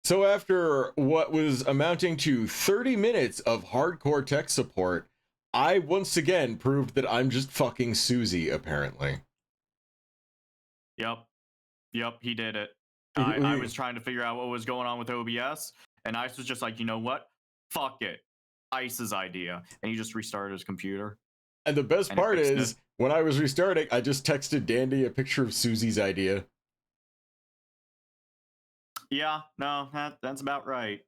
So after what was amounting to 30 minutes of hardcore tech support, I once again proved that I'm just fucking Susie, apparently. Yep, he did it. I was trying to figure out what was going on with OBS, and Ice was just like, you know what? Fuck it. Ice's idea. And he just restarted his computer. And the best part is, when I was restarting, I just texted Dandy a picture of Susie's idea. Yeah, no, that's about right.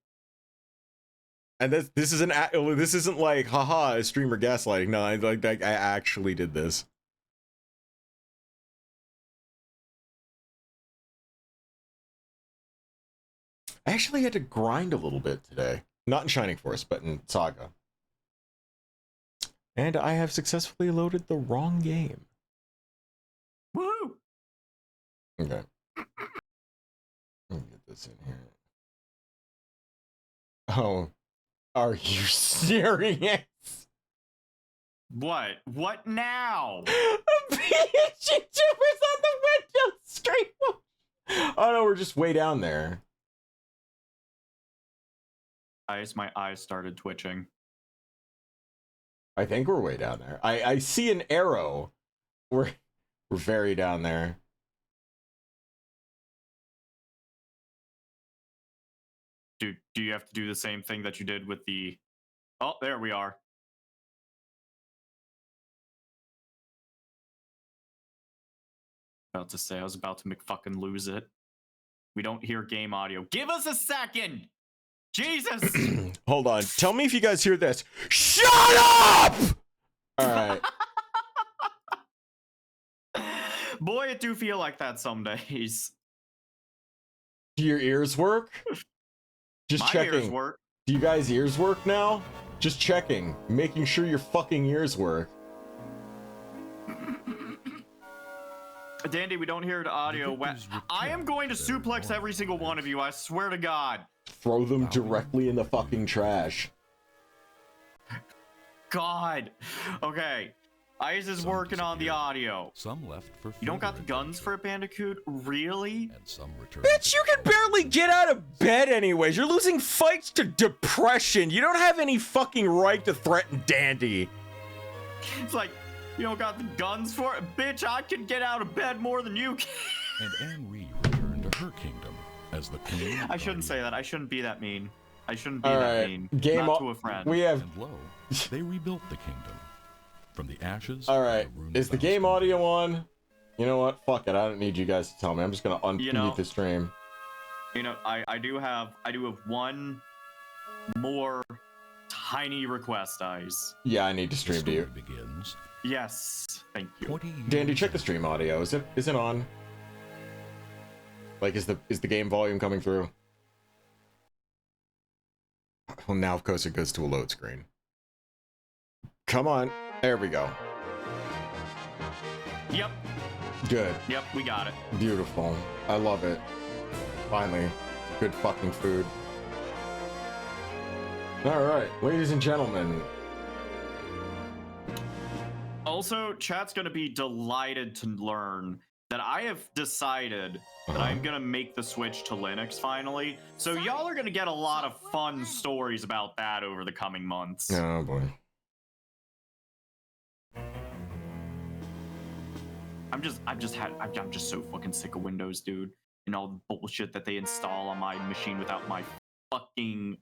And this isn't like, haha, a streamer gaslighting. No, I actually did this. I actually had to grind a little bit today. Not in Shining Force, but in Saga. And I have successfully loaded the wrong game. Woo! Okay. Let me get this in here. Oh, are you serious? What? What now? YouTubers on the Windows stream. Oh no, we're just way down there. My eyes started twitching. I think we're way down there. I see an arrow. We're very down there. Do you have to do the same thing that you did with the... Oh, there we are. About to say, I was about to fucking lose it. We don't hear game audio. Give us a second! Jesus! Hold on. Tell me if you guys hear this. Shut up! Alright. Boy, it do feel like that some days. Do your ears work? Just checking. My ears work. Do you guys' ears work now? Just checking. Making sure your fucking ears work. Dandy, we don't hear the audio. I am going to suplex every single one of you, I swear to God. Throw them directly in the fucking trash. God. Okay. Ice is working on the audio. Some left for you don't got the guns for a Bandicoot? Really? And some returned. Bitch, you can barely get out of bed anyways. You're losing fights to depression. You don't have any fucking right to threaten Dandy. It's like, you don't got the guns for it? Bitch, I can get out of bed more than you can. And Anne Ree returned to her kingdom as the queen. I shouldn't say that. I shouldn't be that mean. I shouldn't be that mean. Game Not to a friend. We have... And lo, they rebuilt the kingdom. From the ashes. Alright, is the game audio on? You know what? Fuck it. I don't need you guys to tell me. I'm just gonna unmute the stream. You know, I do have one more tiny request, Ice. Yeah, I need to stream to you. Begins. Yes, thank you. Dandy, check the stream audio. Is it on? Like, is the game volume coming through? Well, now of course it goes to a load screen. Come on. There we go. Yep. Good. Yep, we got it. Beautiful. I love it. Finally. Good fucking food. Alright, ladies and gentlemen. Also, chat's gonna be delighted to learn that I have decided that I'm gonna make the switch to Linux finally. So y'all are gonna get a lot of fun stories about that over the coming months. Oh boy. I'm just so fucking sick of Windows, dude. And all the bullshit that they install on my machine without my fucking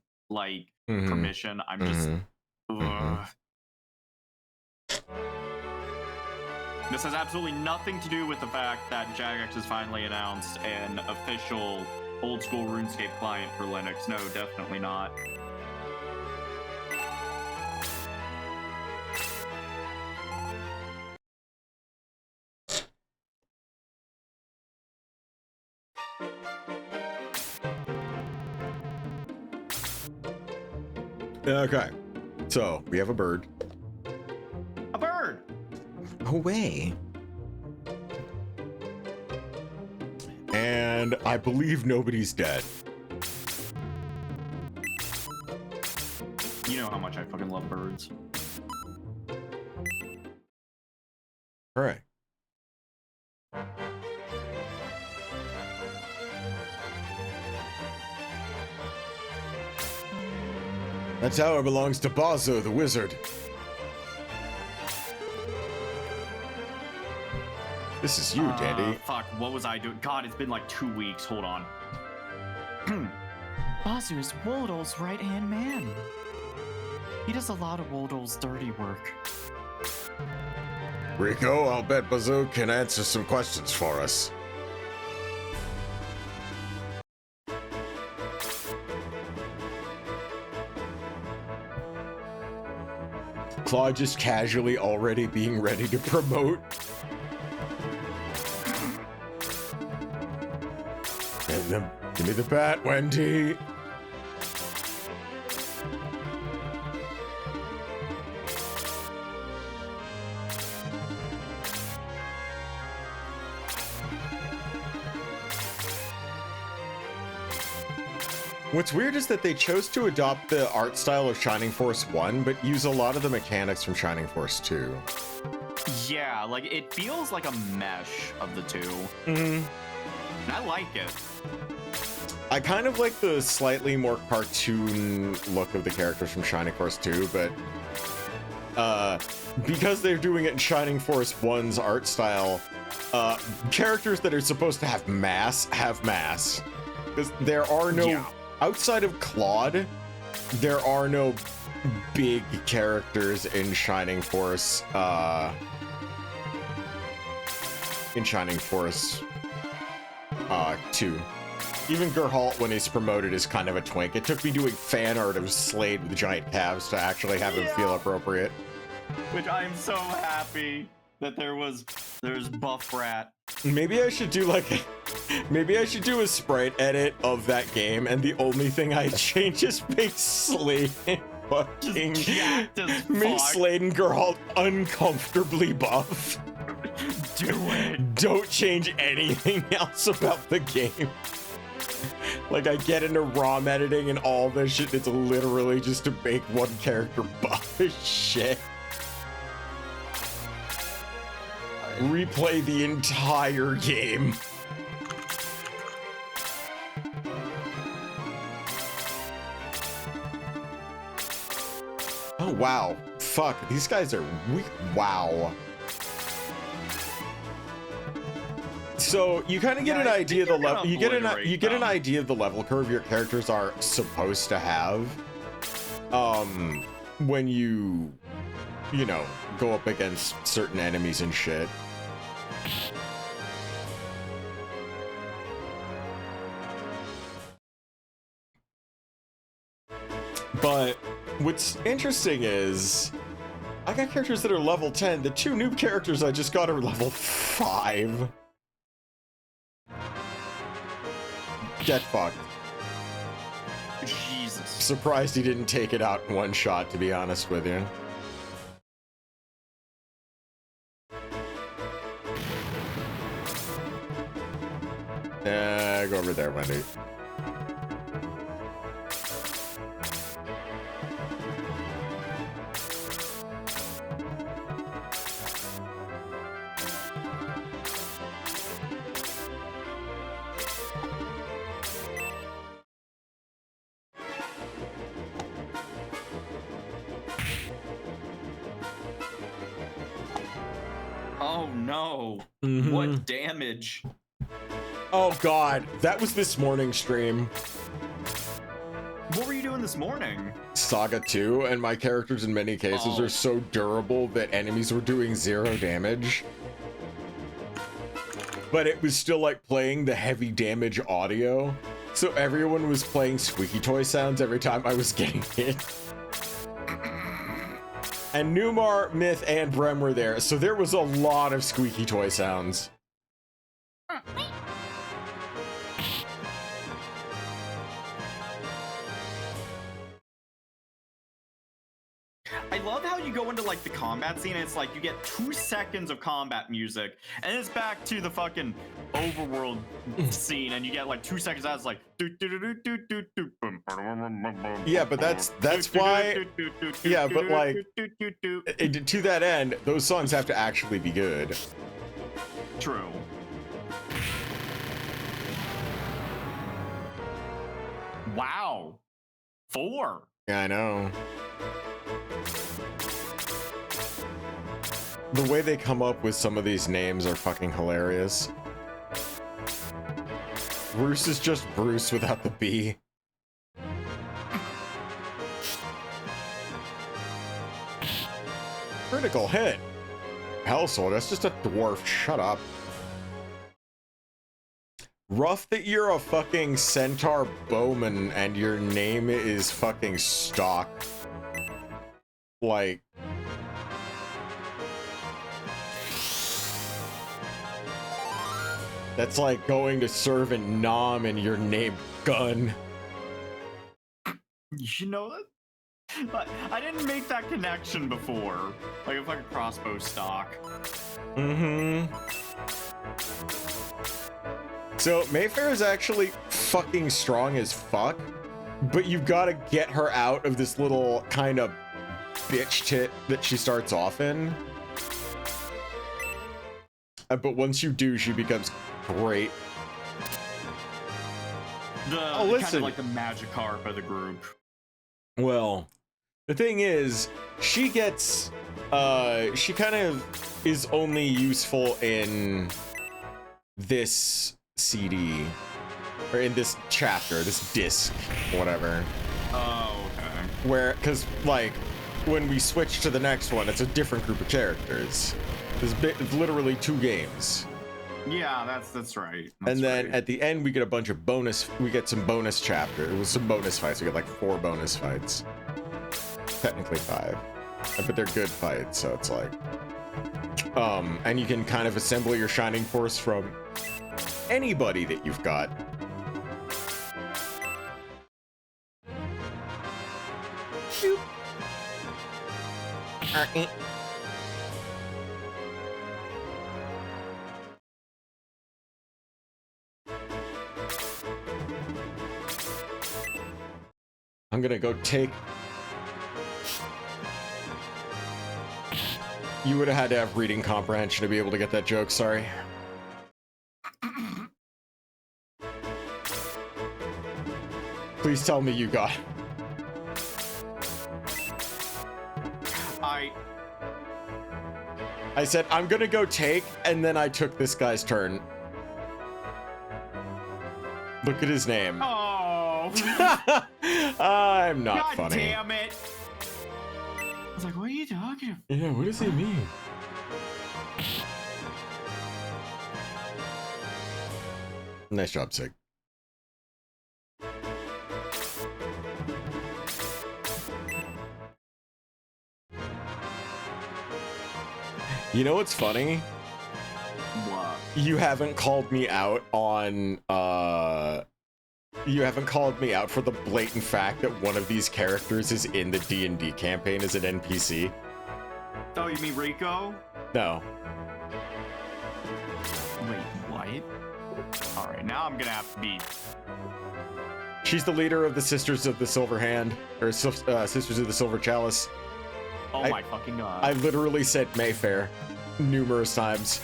permission. I'm just This has absolutely nothing to do with the fact that Jagex has finally announced an official old school RuneScape client for Linux. No, definitely not. Okay, so we have a bird. A bird! Away. And I believe nobody's dead. You know how much I fucking love birds. All right. That tower belongs to Bazo, the wizard. This is you, Dandy. Fuck, what was I doing? God, it's been like 2 weeks. Hold on. Bazu is Woldle's right-hand man. He does a lot of Woldle's dirty work. Rico, I'll bet Bazo can answer some questions for us. Claude just casually already being ready to promote. Give me the bat, Wendy. What's weird is that they chose to adopt the art style of Shining Force 1, but use a lot of the mechanics from Shining Force 2. Yeah, like it feels like a mesh of the two. Mm-hmm. And I like it. I kind of like the slightly more cartoon look of the characters from Shining Force 2, but because they're doing it in Shining Force 1's art style, characters that are supposed to have mass. Because there are no, outside of Claude, there are no big characters in Shining Force, 2. Even Geralt, when he's promoted, is kind of a twink. It took me doing fan art of Slade with giant calves to actually have him feel appropriate. Which I'm so happy that there's Buff Rat. Maybe I should do maybe I should do a sprite edit of that game, and the only thing I change is make Slade fucking make Slade and Geralt uncomfortably buff. Do it. Don't change anything else about the game. Like, I get into ROM editing and all this shit, it's literally just to make one character buff as shit. Replay the entire game. Oh, wow. Fuck, these guys are weak. Wow. So you kind of get an idea of the level. You get an idea of the level curve your characters are supposed to have. When you know, go up against certain enemies and shit. But what's interesting is I got characters that are level 10. The two new characters I just got are level 5. Get fucked. Jesus. Surprised he didn't take it out in one shot, to be honest with you. Go over there, Wendy. Oh no. What damage? Oh god, that was this morning's stream. What were you doing this morning? Saga 2, and my characters in many cases are so durable that enemies were doing 0 damage. But it was still like playing the heavy damage audio, so everyone was playing squeaky toy sounds every time I was getting hit. And Numar, Myth, and Brem were there, so there was a lot of squeaky toy sounds. I love how you go into like the combat scene and it's like you get 2 seconds of combat music and it's back to the fucking overworld scene and you get like 2 seconds out. It's like yeah, but that's why. Yeah, but like to that end, those songs have to actually be good. True. Wow. 4. Yeah, I know. The way they come up with some of these names are fucking hilarious. Bruce is just Bruce without the B. Critical hit. Hellsword, that's just a dwarf. Shut up. Rough that you're a fucking centaur bowman and your name is fucking Stock. Like... That's like going to serve in Nam and your name Gun. You know that? I didn't make that connection before. Like a fucking crossbow stock. Mm-hmm. So Mayfair is actually fucking strong as fuck, but you've got to get her out of this little kind of bitch tit that she starts off in. But once you do, she becomes great. Kind of like the Magikarp of the group. Well, the thing is, she gets, she kind of is only useful in this CD, or in this chapter, this disc, whatever. Oh, okay. Where, because, like, when we switch to the next one, it's a different group of characters. It's literally 2 games. Yeah, that's right. And then at the end, we get a bunch of we get some bonus chapters. It was some bonus fights. We get like 4 bonus fights. Technically 5. But they're good fights, so it's like... and you can kind of assemble your Shining Force from anybody that you've got. Shoot. I'm gonna go take... You would have had to have reading comprehension to be able to get that joke, sorry. Please tell me you got... I said, I'm gonna go take, and then I took this guy's turn. Look at his name. Oh! I'm not God funny. Damn it! I was like, what are you talking about? Yeah, what does he mean? Nice job, Sig. You know what's funny? What? You haven't called me out on, you haven't called me out for the blatant fact that one of these characters is in the D&D campaign as an NPC. Oh, you mean Rico? No. Wait, what? Alright, now I'm gonna have to be... She's the leader of the Sisters of the Silver Hand, or Sisters of the Silver Chalice. Oh my fucking god. I literally said Mayfair numerous times.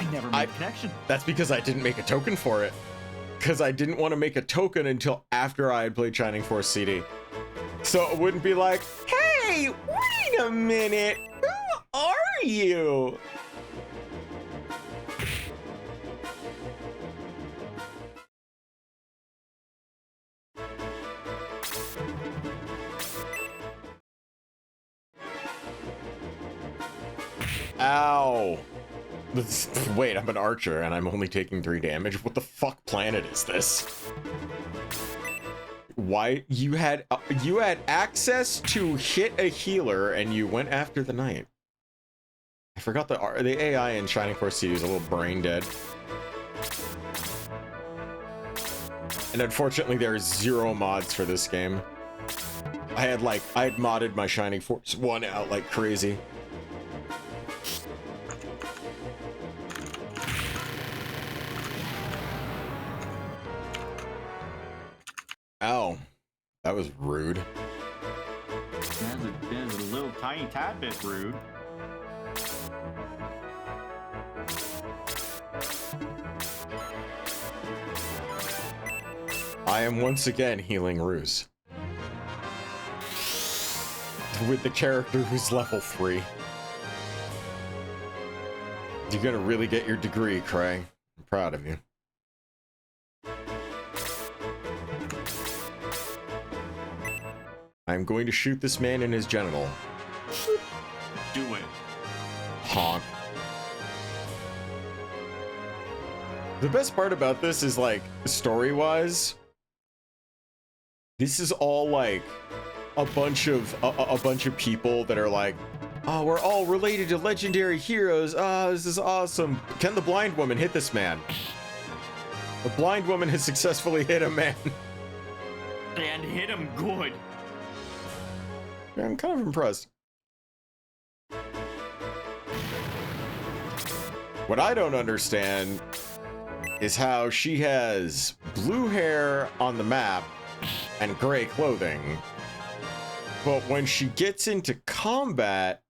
I never made a connection. That's because I didn't make a token for it. Because I didn't want to make a token until after I had played Shining Force CD. So it wouldn't be like, hey, wait a minute, who are you? Ow. Wait, I'm an archer and I'm only taking 3 damage. What the fuck planet is this? Why you had access to hit a healer and you went after the knight? I forgot the AI in Shining Force CD is a little brain dead. And unfortunately there are 0 mods for this game. I had modded my Shining Force 1 out like crazy. Ow. That was rude. That's a little tiny tad bit rude. I am once again healing Ruse. With the character who's level 3. You're gonna really get your degree, Cray. I'm proud of you. I'm going to shoot this man in his genital. Do it. Honk. The best part about this is, like, story-wise, this is all like a bunch of people that are like, oh, we're all related to legendary heroes. Oh, this is awesome. Can the blind woman hit this man? The blind woman has successfully hit a man. And hit him good. Yeah, I'm kind of impressed. What I don't understand is how she has blue hair on the map and gray clothing, but when she gets into combat,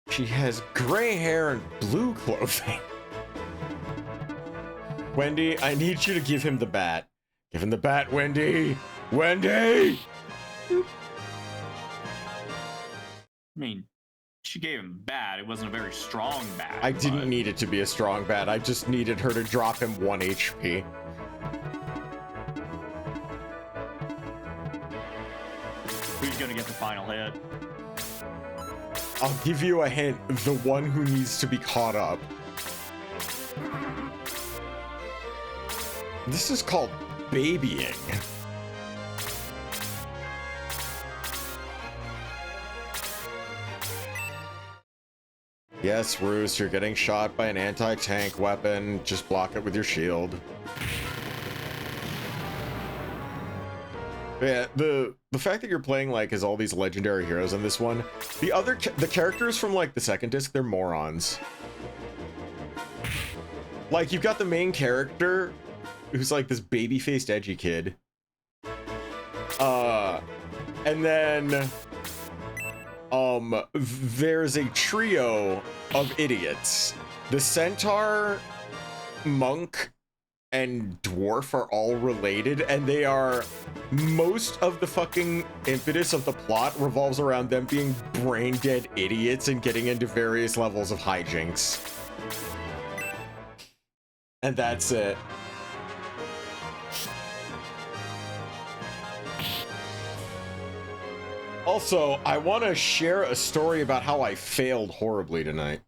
she has gray hair and blue clothing. Wendy, I need you to give him the bat. Give him the bat, Wendy! Wendy! I mean, she gave him bat. It wasn't a very strong bat. I didn't need it to be a strong bat. I just needed her to drop him 1 HP. Who's gonna get the final hit? I'll give you a hint. The one who needs to be caught up. This is called babying. Yes, Roos, you're getting shot by an anti-tank weapon. Just block it with your shield. Yeah, the fact that you're playing like as all these legendary heroes in this one, the characters from like the second disc, they're morons. Like you've got the main character who's like this baby-faced edgy kid. And then there's a trio of idiots. The centaur, monk, and dwarf are all related, and they are, most of the fucking impetus of the plot revolves around them being brain dead idiots and getting into various levels of hijinks. And that's it. Also, I want to share a story about how I failed horribly tonight.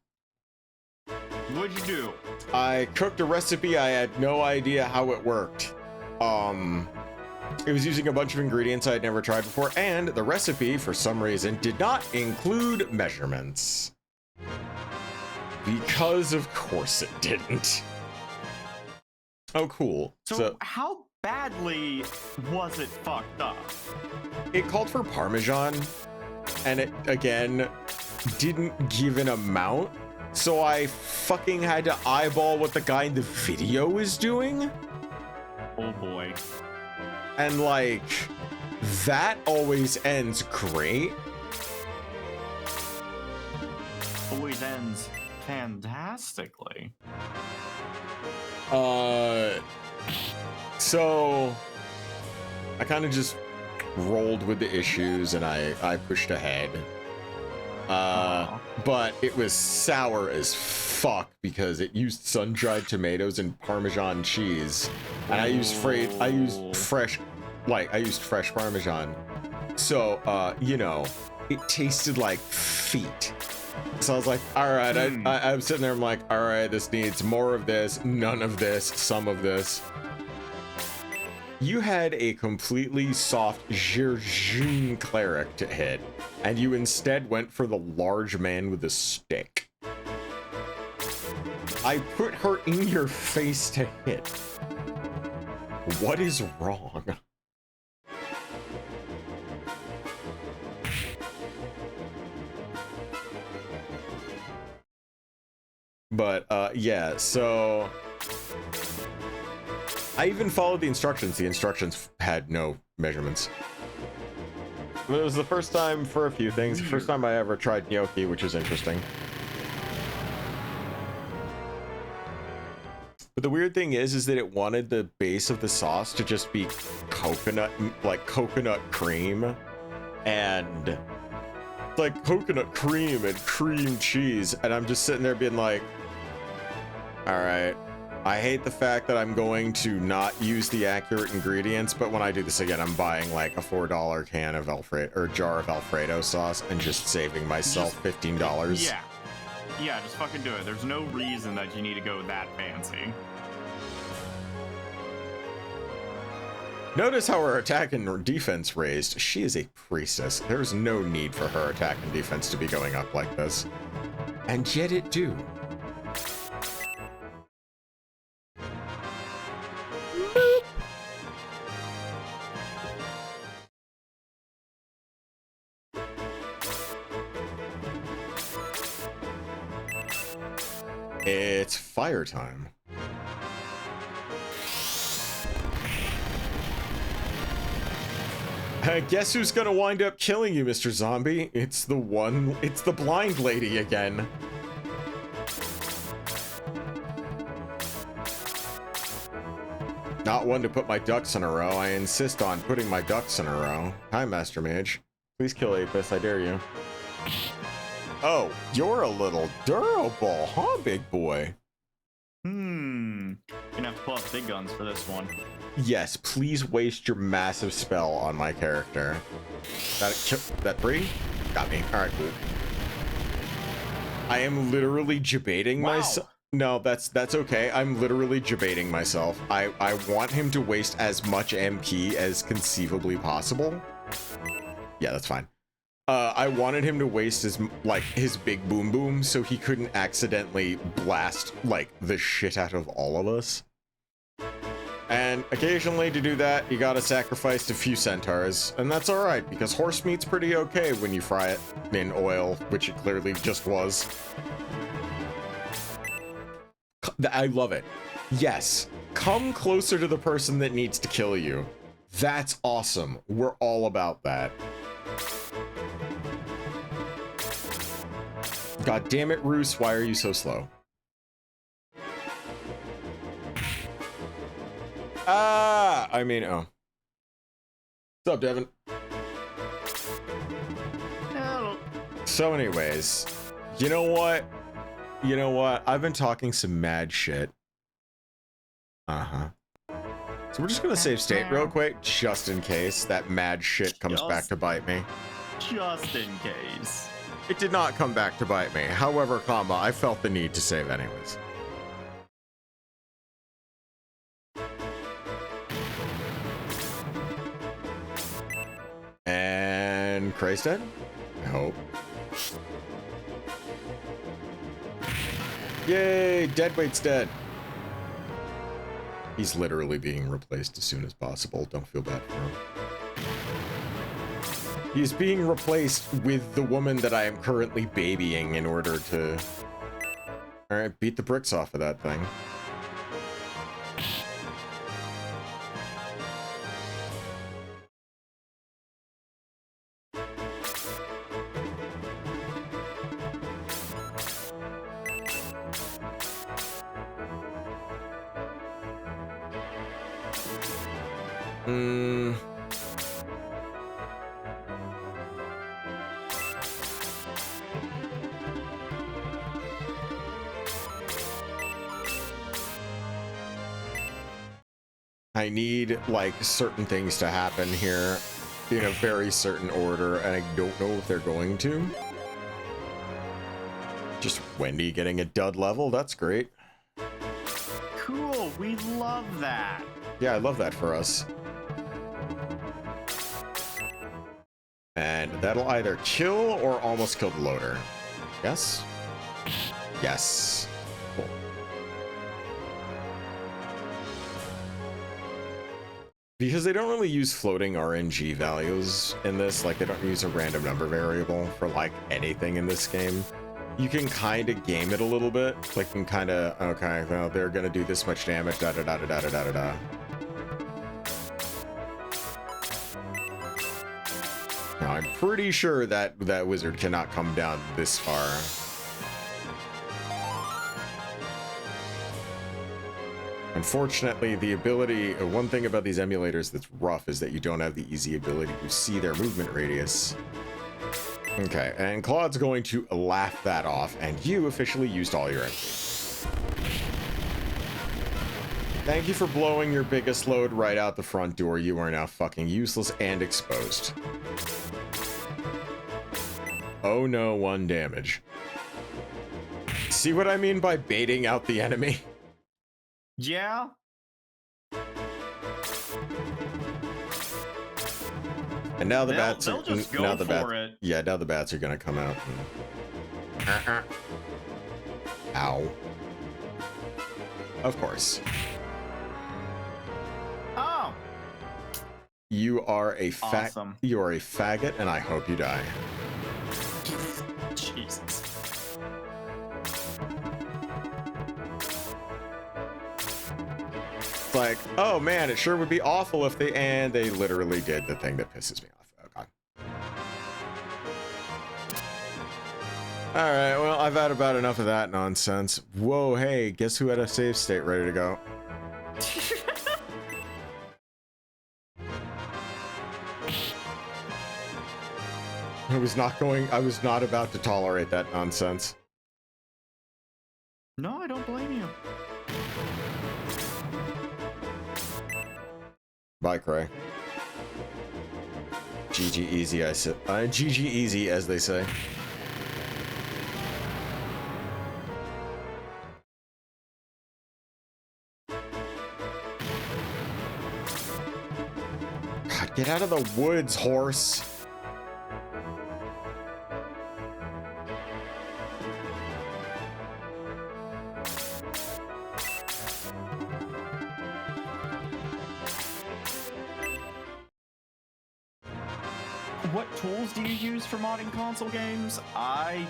What'd you do? I cooked a recipe. I had no idea how it worked. It was using a bunch of ingredients I'd never tried before, and the recipe, for some reason, did not include measurements. Because of course it didn't. Oh, cool. So how badly was it fucked up? It called for Parmesan, and it, again, didn't give an amount. So I fucking had to eyeball what the guy in the video was doing. Oh boy. And like, that always ends great. Always ends fantastically. So I kind of just rolled with the issues and I pushed ahead. But it was sour as fuck because it used sun-dried tomatoes and Parmesan cheese, and I used fresh Parmesan. So, you know, it tasted like feet. So I was like, all right, I'm sitting there, I'm like, all right, this needs more of this, none of this, some of this. You had a completely soft Jirjun cleric to hit, and you instead went for the large man with the stick. I put her in your face to hit. What is wrong? But, yeah, so I even followed the instructions. The instructions had no measurements. It was the first time for a few things. The first time I ever tried gnocchi, which was interesting. But the weird thing is that it wanted the base of the sauce to just be coconut, like coconut cream, and like coconut cream and cream cheese. And I'm just sitting there being like, all right, I hate the fact that I'm going to not use the accurate ingredients, but when I do this again, I'm buying like a $4 can of Alfredo or jar of Alfredo sauce and just saving myself $15. Yeah. Yeah, just fucking do it. There's no reason that you need to go that fancy. Notice how her attack and defense raised. She is a priestess. There's no need for her attack and defense to be going up like this. And yet it do. It's fire time. Guess who's gonna wind up killing you, Mr. Zombie? It's the blind lady again. Not one to put my ducks in a row. I insist on putting my ducks in a row. Hi, Master Mage. Please kill Apis, I dare you. Oh, you're a little durable, huh, big boy? Gonna have to pull out big guns for this one. Yes, please waste your massive spell on my character. That free? Got me. All right, cool. I am literally debating myself. No, that's okay. I'm literally debating myself. I want him to waste as much MP as conceivably possible. Yeah, that's fine. I wanted him to waste his big boom boom so he couldn't accidentally blast like the shit out of all of us. And occasionally to do that, you gotta sacrifice a few centaurs, and that's all right because horse meat's pretty okay when you fry it in oil, which it clearly just was. I love it. Yes, come closer to the person that needs to kill you. That's awesome. We're all about that. God damn it, Roos, why are you so slow? I mean, oh. What's up, Devin? Hello. So anyways, you know what? I've been talking some mad shit. Uh-huh. So we're just gonna save state real quick, just in case that mad shit comes back to bite me. Just in case. It did not come back to bite me. However, I felt the need to save anyways. And Cray's dead? I hope. Yay! Deadweight's dead. He's literally being replaced as soon as possible. Don't feel bad for him. He's being replaced with the woman that I am currently babying in order to... Alright, beat the bricks off of that thing. I need, like, certain things to happen here in a very certain order, and I don't know if they're going to. Just Wendy getting a dud level, that's great. Cool, we love that. Yeah, I love that for us. And that'll either kill or almost kill the loader. Yes? Yes. Cool. Because they don't really use floating RNG values in this, like they don't use a random number variable for like anything in this game. You can kind of game it a little bit, like you can kind of, okay, well, they're gonna do this much damage, da da da da da da da da. Now, I'm pretty sure that that wizard cannot come down this far. Unfortunately, the ability, one thing about these emulators that's rough is that you don't have the easy ability to see their movement radius. Okay, and Claude's going to laugh that off, and you officially used all your MP. Thank you for blowing your biggest load right out the front door. You are now fucking useless and exposed. Oh no, 1 damage. See what I mean by baiting out the enemy? Yeah. And now the bats are just go now the bats, for it. yeah, now the bats are gonna come out. And... Ow. Of course. Oh. You are a Awesome. You are a faggot, and I hope you die. Jesus. It's like, oh man, it sure would be awful if they literally did the thing that pisses me off. Oh god. Alright, well, I've had about enough of that nonsense. Whoa, hey, guess who had a save state ready to go? I was not about to tolerate that nonsense. No, I don't blame you. Bye, Cray. GG easy, GG easy, as they say. God, get out of the woods, horse. What tools do you use for modding console games? I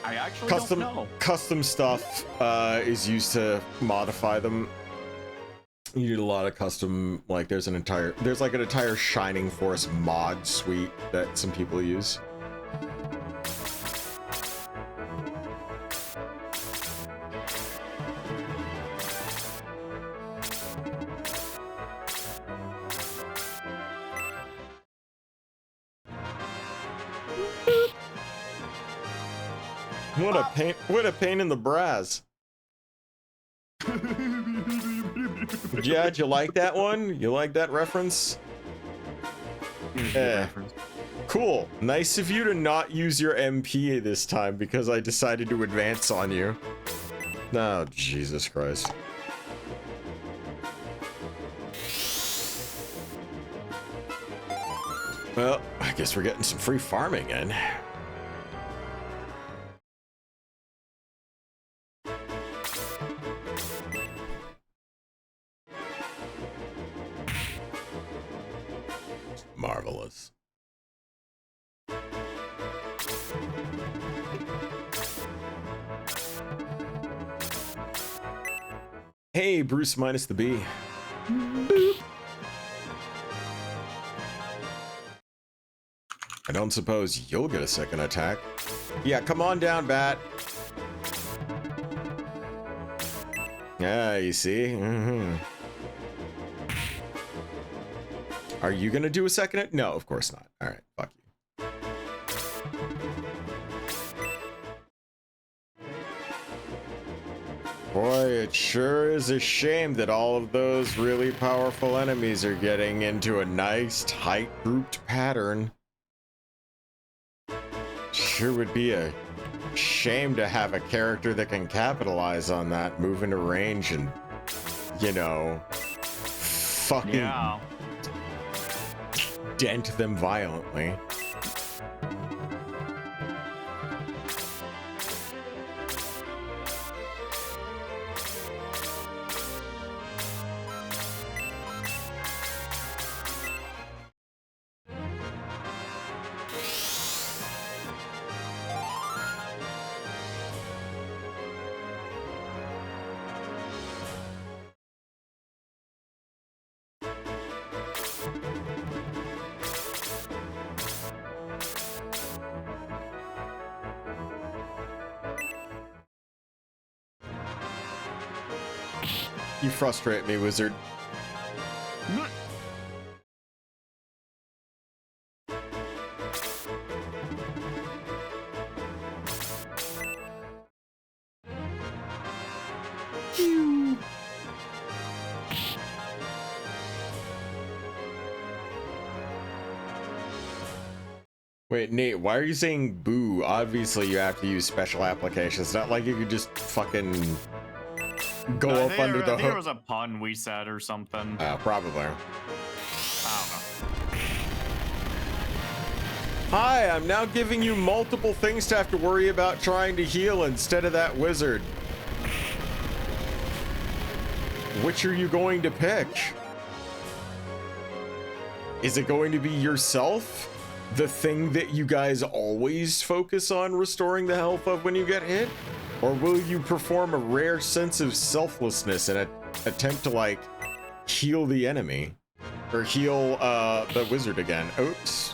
actually don't know. Custom stuff is used to modify them. You need a lot of custom, like there's like an entire Shining Force mod suite that some people use. What a pain in the brass. Yeah, did you like that one? You like that reference? Yeah. Cool. Nice of you to not use your MP this time because I decided to advance on you. Oh, Jesus Christ. Well, I guess we're getting some free farming in. Marvelous. Hey, Bruce minus the B. Boop. I don't suppose you'll get a second attack. Yeah, come on down, Bat. Yeah, you see? Are you gonna do a second? No, of course not. All right, fuck you. Boy, it sure is a shame that all of those really powerful enemies are getting into a nice, tight grouped pattern. Sure would be a shame to have a character that can capitalize on that, move into range and, you know, fucking dent them violently. You frustrate me, wizard. Wait, Nate, why are you saying boo? Obviously, you have to use special applications. It's not like you could just fucking go up under the hook. I think it was a pun we said or something. Probably. I don't know. Hi, I'm now giving you multiple things to have to worry about trying to heal instead of that wizard. Which are you going to pick? Is it going to be yourself? The thing that you guys always focus on restoring the health of when you get hit? Or will you perform a rare sense of selflessness and attempt to, like, heal the enemy? Or heal the wizard again? Oops.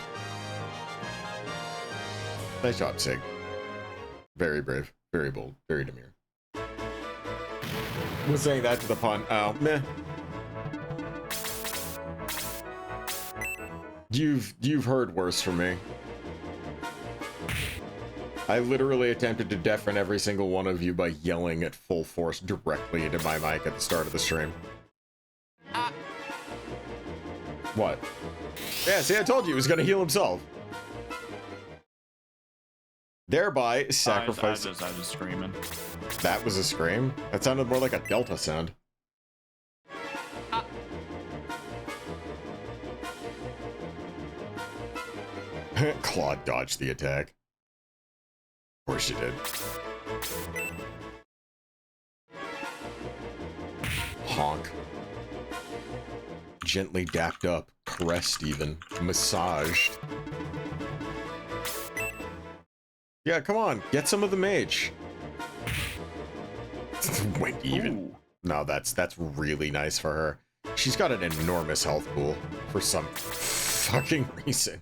Nice job, Sig. Very brave, very bold, very demure. Was saying that to the pun. Oh, meh. You've heard worse from me. I literally attempted to deafen every single one of you by yelling at full force directly into my mic at the start of the stream. What? Yeah, see, I told you he was gonna heal himself. Thereby sacrificing. I was screaming. That was a scream? That sounded more like a delta sound. Claude dodged the attack. Of course you did. Honk. Gently dapped up, caressed even, massaged. Yeah, come on, get some of the mage. Wendy even. Ooh. No, that's really nice for her. She's got an enormous health pool for some fucking reason.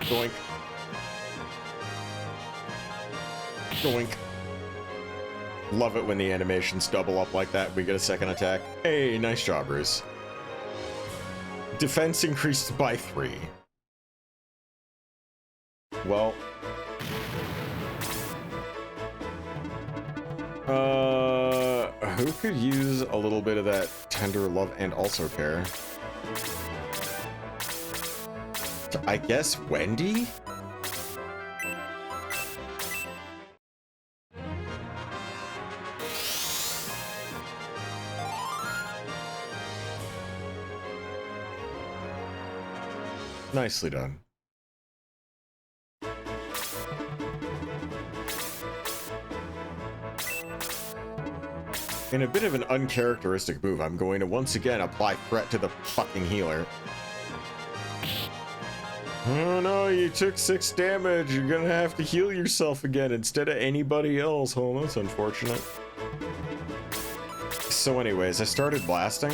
Doink. Doink. Love it when the animations double up like that. We get a second attack. Hey, nice job, Bruce. Defense increased by 3. Well. Who could use a little bit of that tender love and also care? I guess Wendy? Nicely done. In a bit of an uncharacteristic move, I'm going to once again apply threat to the fucking healer. Oh no, you took 6 damage. You're gonna have to heal yourself again instead of anybody else. Oh, that's unfortunate. So anyways, I started blasting.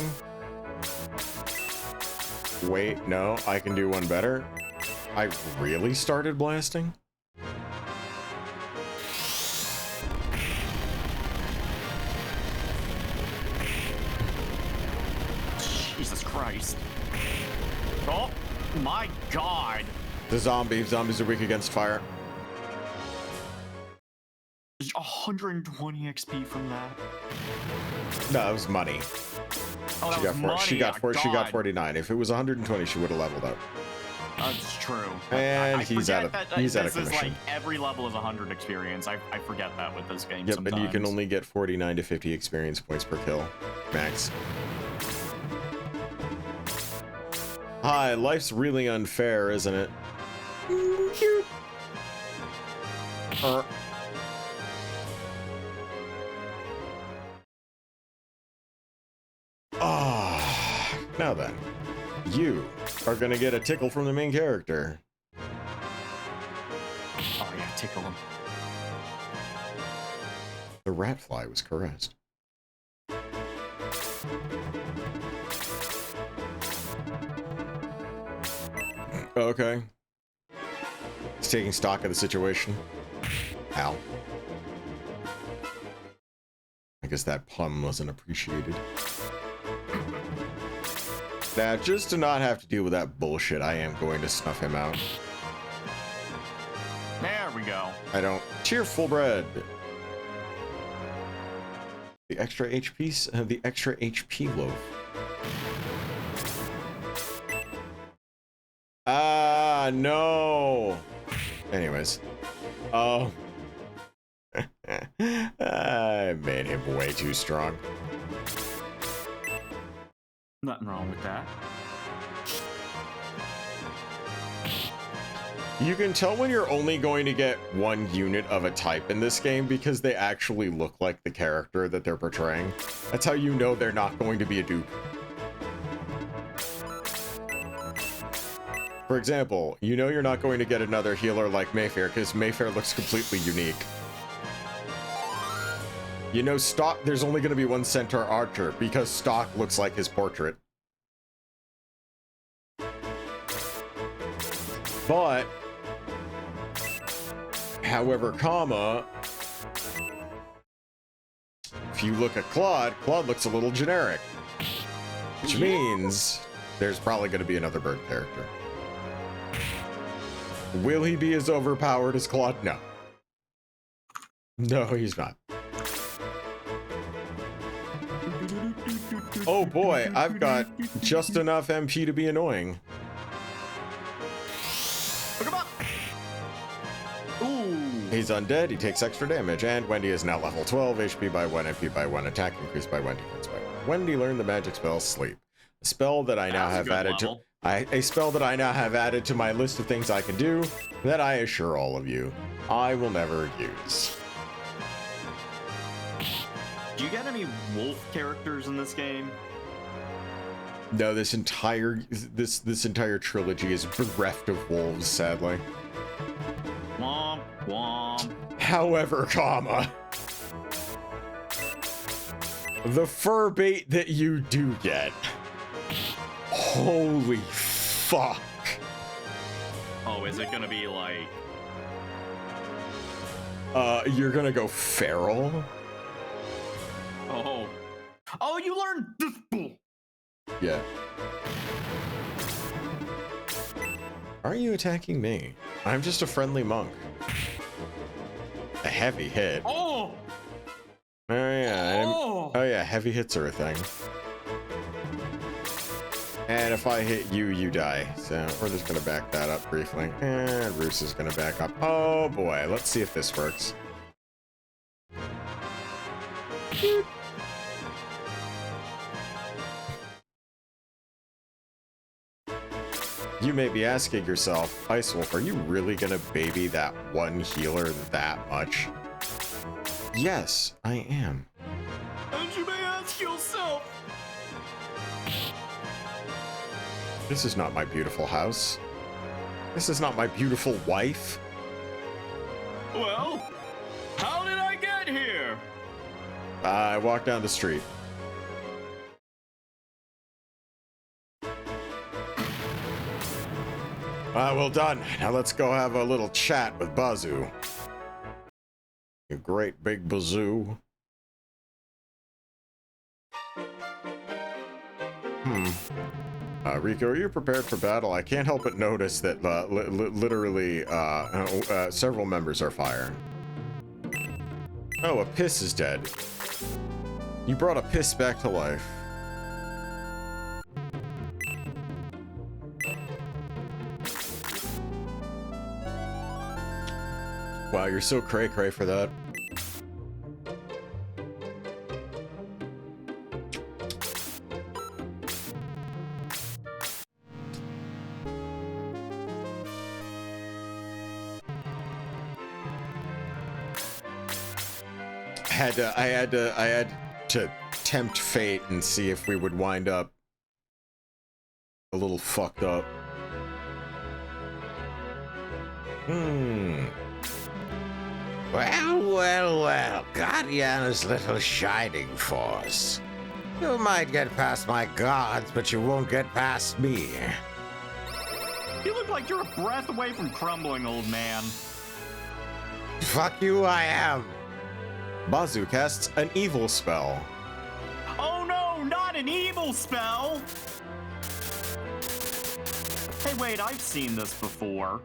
Wait, no, I can do one better. I really started blasting? Jesus Christ. Oh my god. The zombies are weak against fire. 120 XP from that. No, that was money. Oh, that She got was money. she got Oh, she got God. 49. If it was 120, she would have leveled up. That's true. And I he's forget out of that, he's out of this is commission. like every level is 100 experience. I forget that with this game. Yep, sometimes. and you can only get 49 to 50 experience points per kill, max. Hi, life's really unfair, isn't it? Now then, you are gonna get a tickle from the main character. Oh yeah, tickle him. The rat fly was caressed. Okay. He's taking stock of the situation. Ow. guess that pun wasn't appreciated. Now, just to not have to deal with that bullshit, I am going to snuff him out. There we go. I don't. Cheerful bread. The extra HP, the extra HP loaf. Ah, no. Anyways. Oh. I made him way too strong. Nothing wrong with that. You can tell when you're only going to get one unit of a type in this game because they actually look like the character that they're portraying. That's how you know they're not going to be a dupe. For example, you know you're not going to get another healer like Mayfair because Mayfair looks completely unique. You know, Stock, there's only going to be one Centaur Archer because Stock looks like his portrait. But, however, if you look at Claude, Claude looks a little generic. Which means there's probably going to be another bird character. Will he be as overpowered as Claude? No. No, he's not. Oh boy, I've got just enough MP to be annoying. Look him up. Ooh. He's undead, he takes extra damage, and Wendy is now level 12, HP by 1, MP by 1, attack increased by 1, defense by 1. Wendy learned the magic spell Sleep. A spell that I now have added to a spell that I now have added to my list of things I can do that I assure all of you I will never use. Do you get any wolf characters in this game? No, this entire trilogy is bereft of wolves, sadly. Womp womp. However, the fur bait that you do get. Holy fuck. Oh, is it gonna be like... You're gonna go feral? Oh. Oh, you learned this. Yeah. Are you attacking me? I'm just a friendly monk. A heavy hit. Oh! Oh yeah. Oh! Oh yeah, heavy hits are a thing. And if I hit you, you die. So we're just gonna back that up briefly. And Roos is gonna back up. Oh boy, let's see if this works. You may be asking yourself, Ice Wolf, are you really gonna baby that one healer that much? Yes, I am. And you may ask yourself. This is not my beautiful house. This is not my beautiful wife. Well, how did I get here? I walked down the street. Well done. Now let's go have a little chat with Bazoo. You great big Bazoo. Rico, are you prepared for battle? I can't help but notice that literally several members are firing. Oh, a piss is dead. You brought a piss back to life. Wow, you're so cray-cray for that. I had to tempt fate and see if we would wind up a little fucked up. Well, Guardiana's little shining force. You might get past my guards, but you won't get past me. You look like you're a breath away from crumbling, old man. Fuck you, I am. Bazu casts an evil spell. Oh no, not an evil spell! Hey, wait, I've seen this before.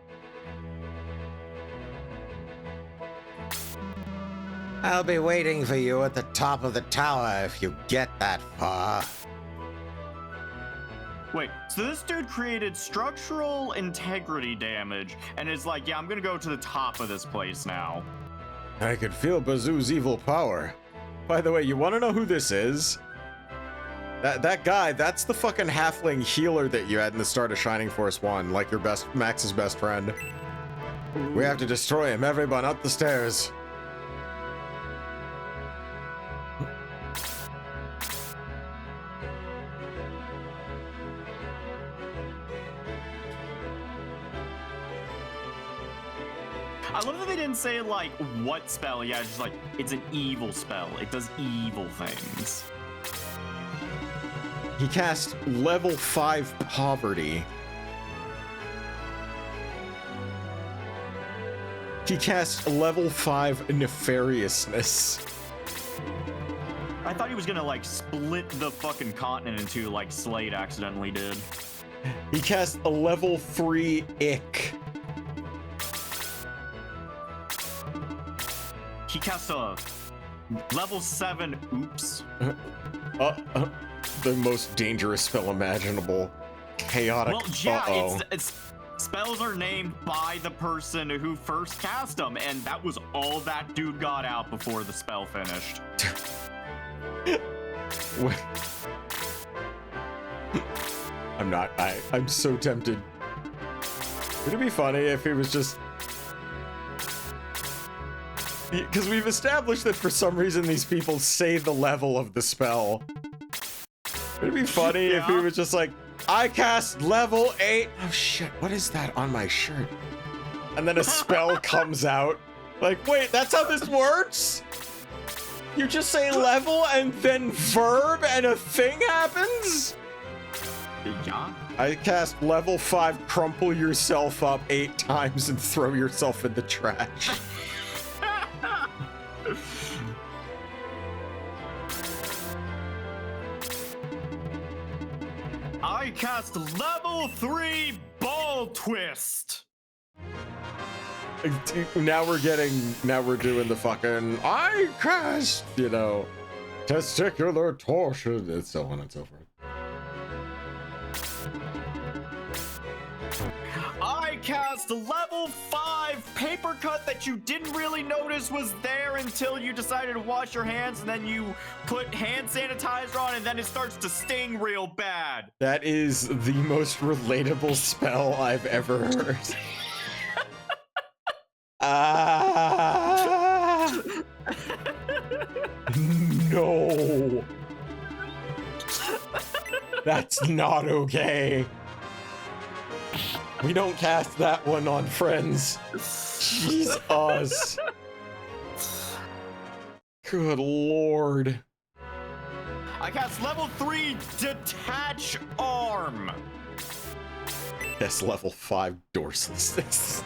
I'll be waiting for you at the top of the tower if you get that far. Wait, so this dude created structural integrity damage and is like, yeah, I'm gonna go to the top of this place now. I could feel Bazu's evil power. By the way, you want to know who this is? That guy, that's the fucking halfling healer that you had in the start of Shining Force 1, like your Max's best friend. We have to destroy him. Everyone up the stairs. I love that they didn't say, like, what spell. Yeah, it's just like, it's an evil spell. It does evil things. He cast level 5 poverty. He cast level 5 nefariousness. I thought he was gonna, like, split the fucking continent in two like Slade accidentally did. He cast a level 3 ick. He cast a level 7 oops. The most dangerous spell imaginable. Chaotic. Well, yeah, it's spells are named by the person who first cast them, and that was all that dude got out before the spell finished. I'm so tempted. Would it be funny if he was just... Because we've established that for some reason these people say the level of the spell. Would it be funny if he was just like, I cast level 8. Oh shit, what is that on my shirt? And then a spell comes out. Like, wait, that's how this works? You just say level and then verb and a thing happens? Yeah. I cast level 5, crumple yourself up 8 times and throw yourself in the trash. I cast level 3 ball twist. Now we're doing the fucking, I cast, you know, testicular torsion, and so on and so forth. I cast level 5 paper cut that you didn't really notice was there until you decided to wash your hands, and then you put hand sanitizer on, and then it starts to sting real bad. That is the most relatable spell I've ever heard. No. That's not okay. We don't cast that one on friends. Jesus. Good lord. I cast level 3 detach arm. Yes, level 5 dorsalus.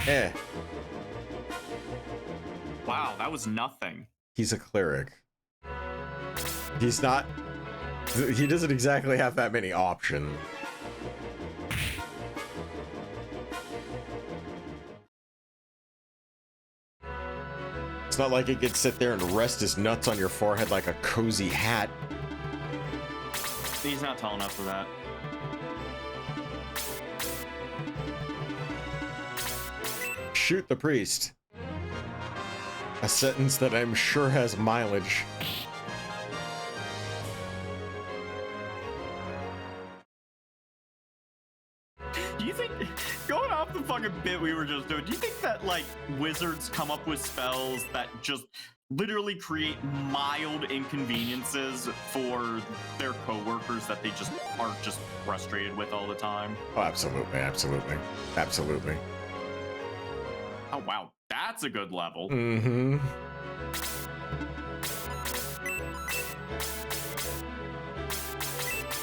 Eh. Wow, that was nothing. He's a cleric. He's not... He doesn't exactly have that many options. It's not like he could sit there and rest his nuts on your forehead like a cozy hat. He's not tall enough for that. Shoot the priest. A sentence that I'm sure has mileage. bit we were just doing, do you think that like wizards come up with spells that just literally create mild inconveniences for their coworkers that they just are just frustrated with all the time? Oh, absolutely, absolutely, absolutely. Oh wow, that's a good level. Mm-hmm.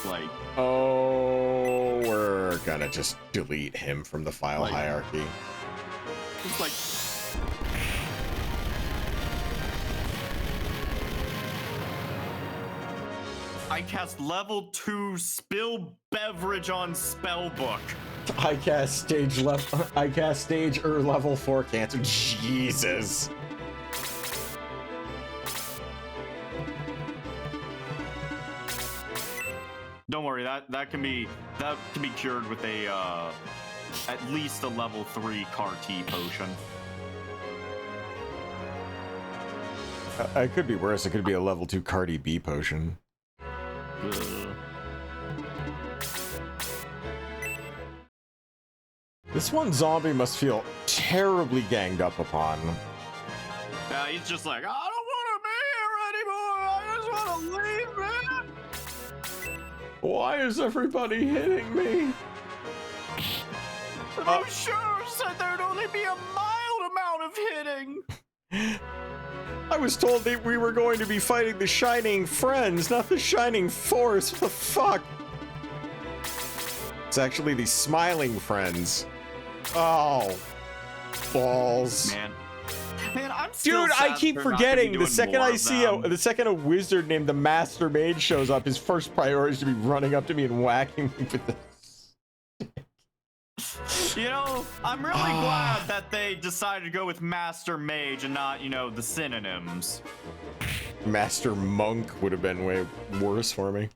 Like, oh, we're gonna just delete him from the file hierarchy. it's like, I cast level 2 spill beverage on spellbook. I cast stage level 4 cancer. Jesus. Don't worry, that can be cured with a at least a level 3 CAR T potion. It could be worse. It could be a level 2 Cardi B potion. Ugh. This one zombie must feel terribly ganged up upon. Yeah, he's just like, I don't want to be here anymore. I just want to leave, man. Why is everybody hitting me? I'm sure said there'd only be a mild amount of hitting. I was told that we were going to be fighting the Shining Friends, not the Shining Force. What the fuck? It's actually the Smiling Friends. Oh, balls. Man, I'm still Dude, I keep forgetting. The second I see a wizard named the Master Mage shows up, his first priority is to be running up to me and whacking me with this. You know, I'm really glad that they decided to go with Master Mage and not, you know, the synonyms. Master Monk would have been way worse for me.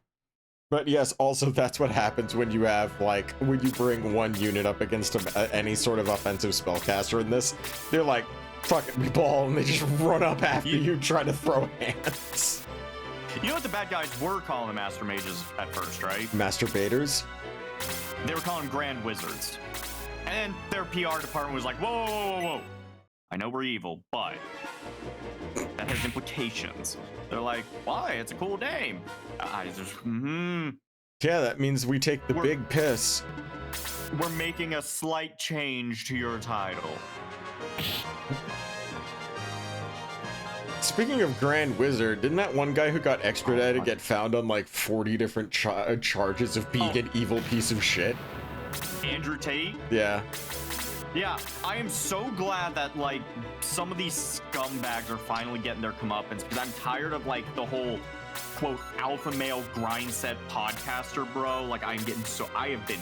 But yes, also that's what happens when you have, like, when you bring one unit up against any sort of offensive spellcaster in this, they're like, fuck it, we ball, and they just run up after you trying to throw hands. You know what the bad guys were calling the Master Mages at first, right? Masturbators? They were calling them Grand Wizards. And their PR department was like, whoa, whoa, whoa, whoa. I know we're evil, but that has implications. They're like, why? It's a cool name. I just, Yeah, that means we take the big piss. We're making a slight change to your title. Speaking of Grand Wizard, didn't that one guy who got extradited get found on like 40 different charges of being an evil piece of shit? Andrew Tate? Yeah. Yeah, I am so glad that, like, some of these scumbags are finally getting their comeuppance, because I'm tired of, like, the whole, quote, alpha male grind set podcaster, bro. Like, I have been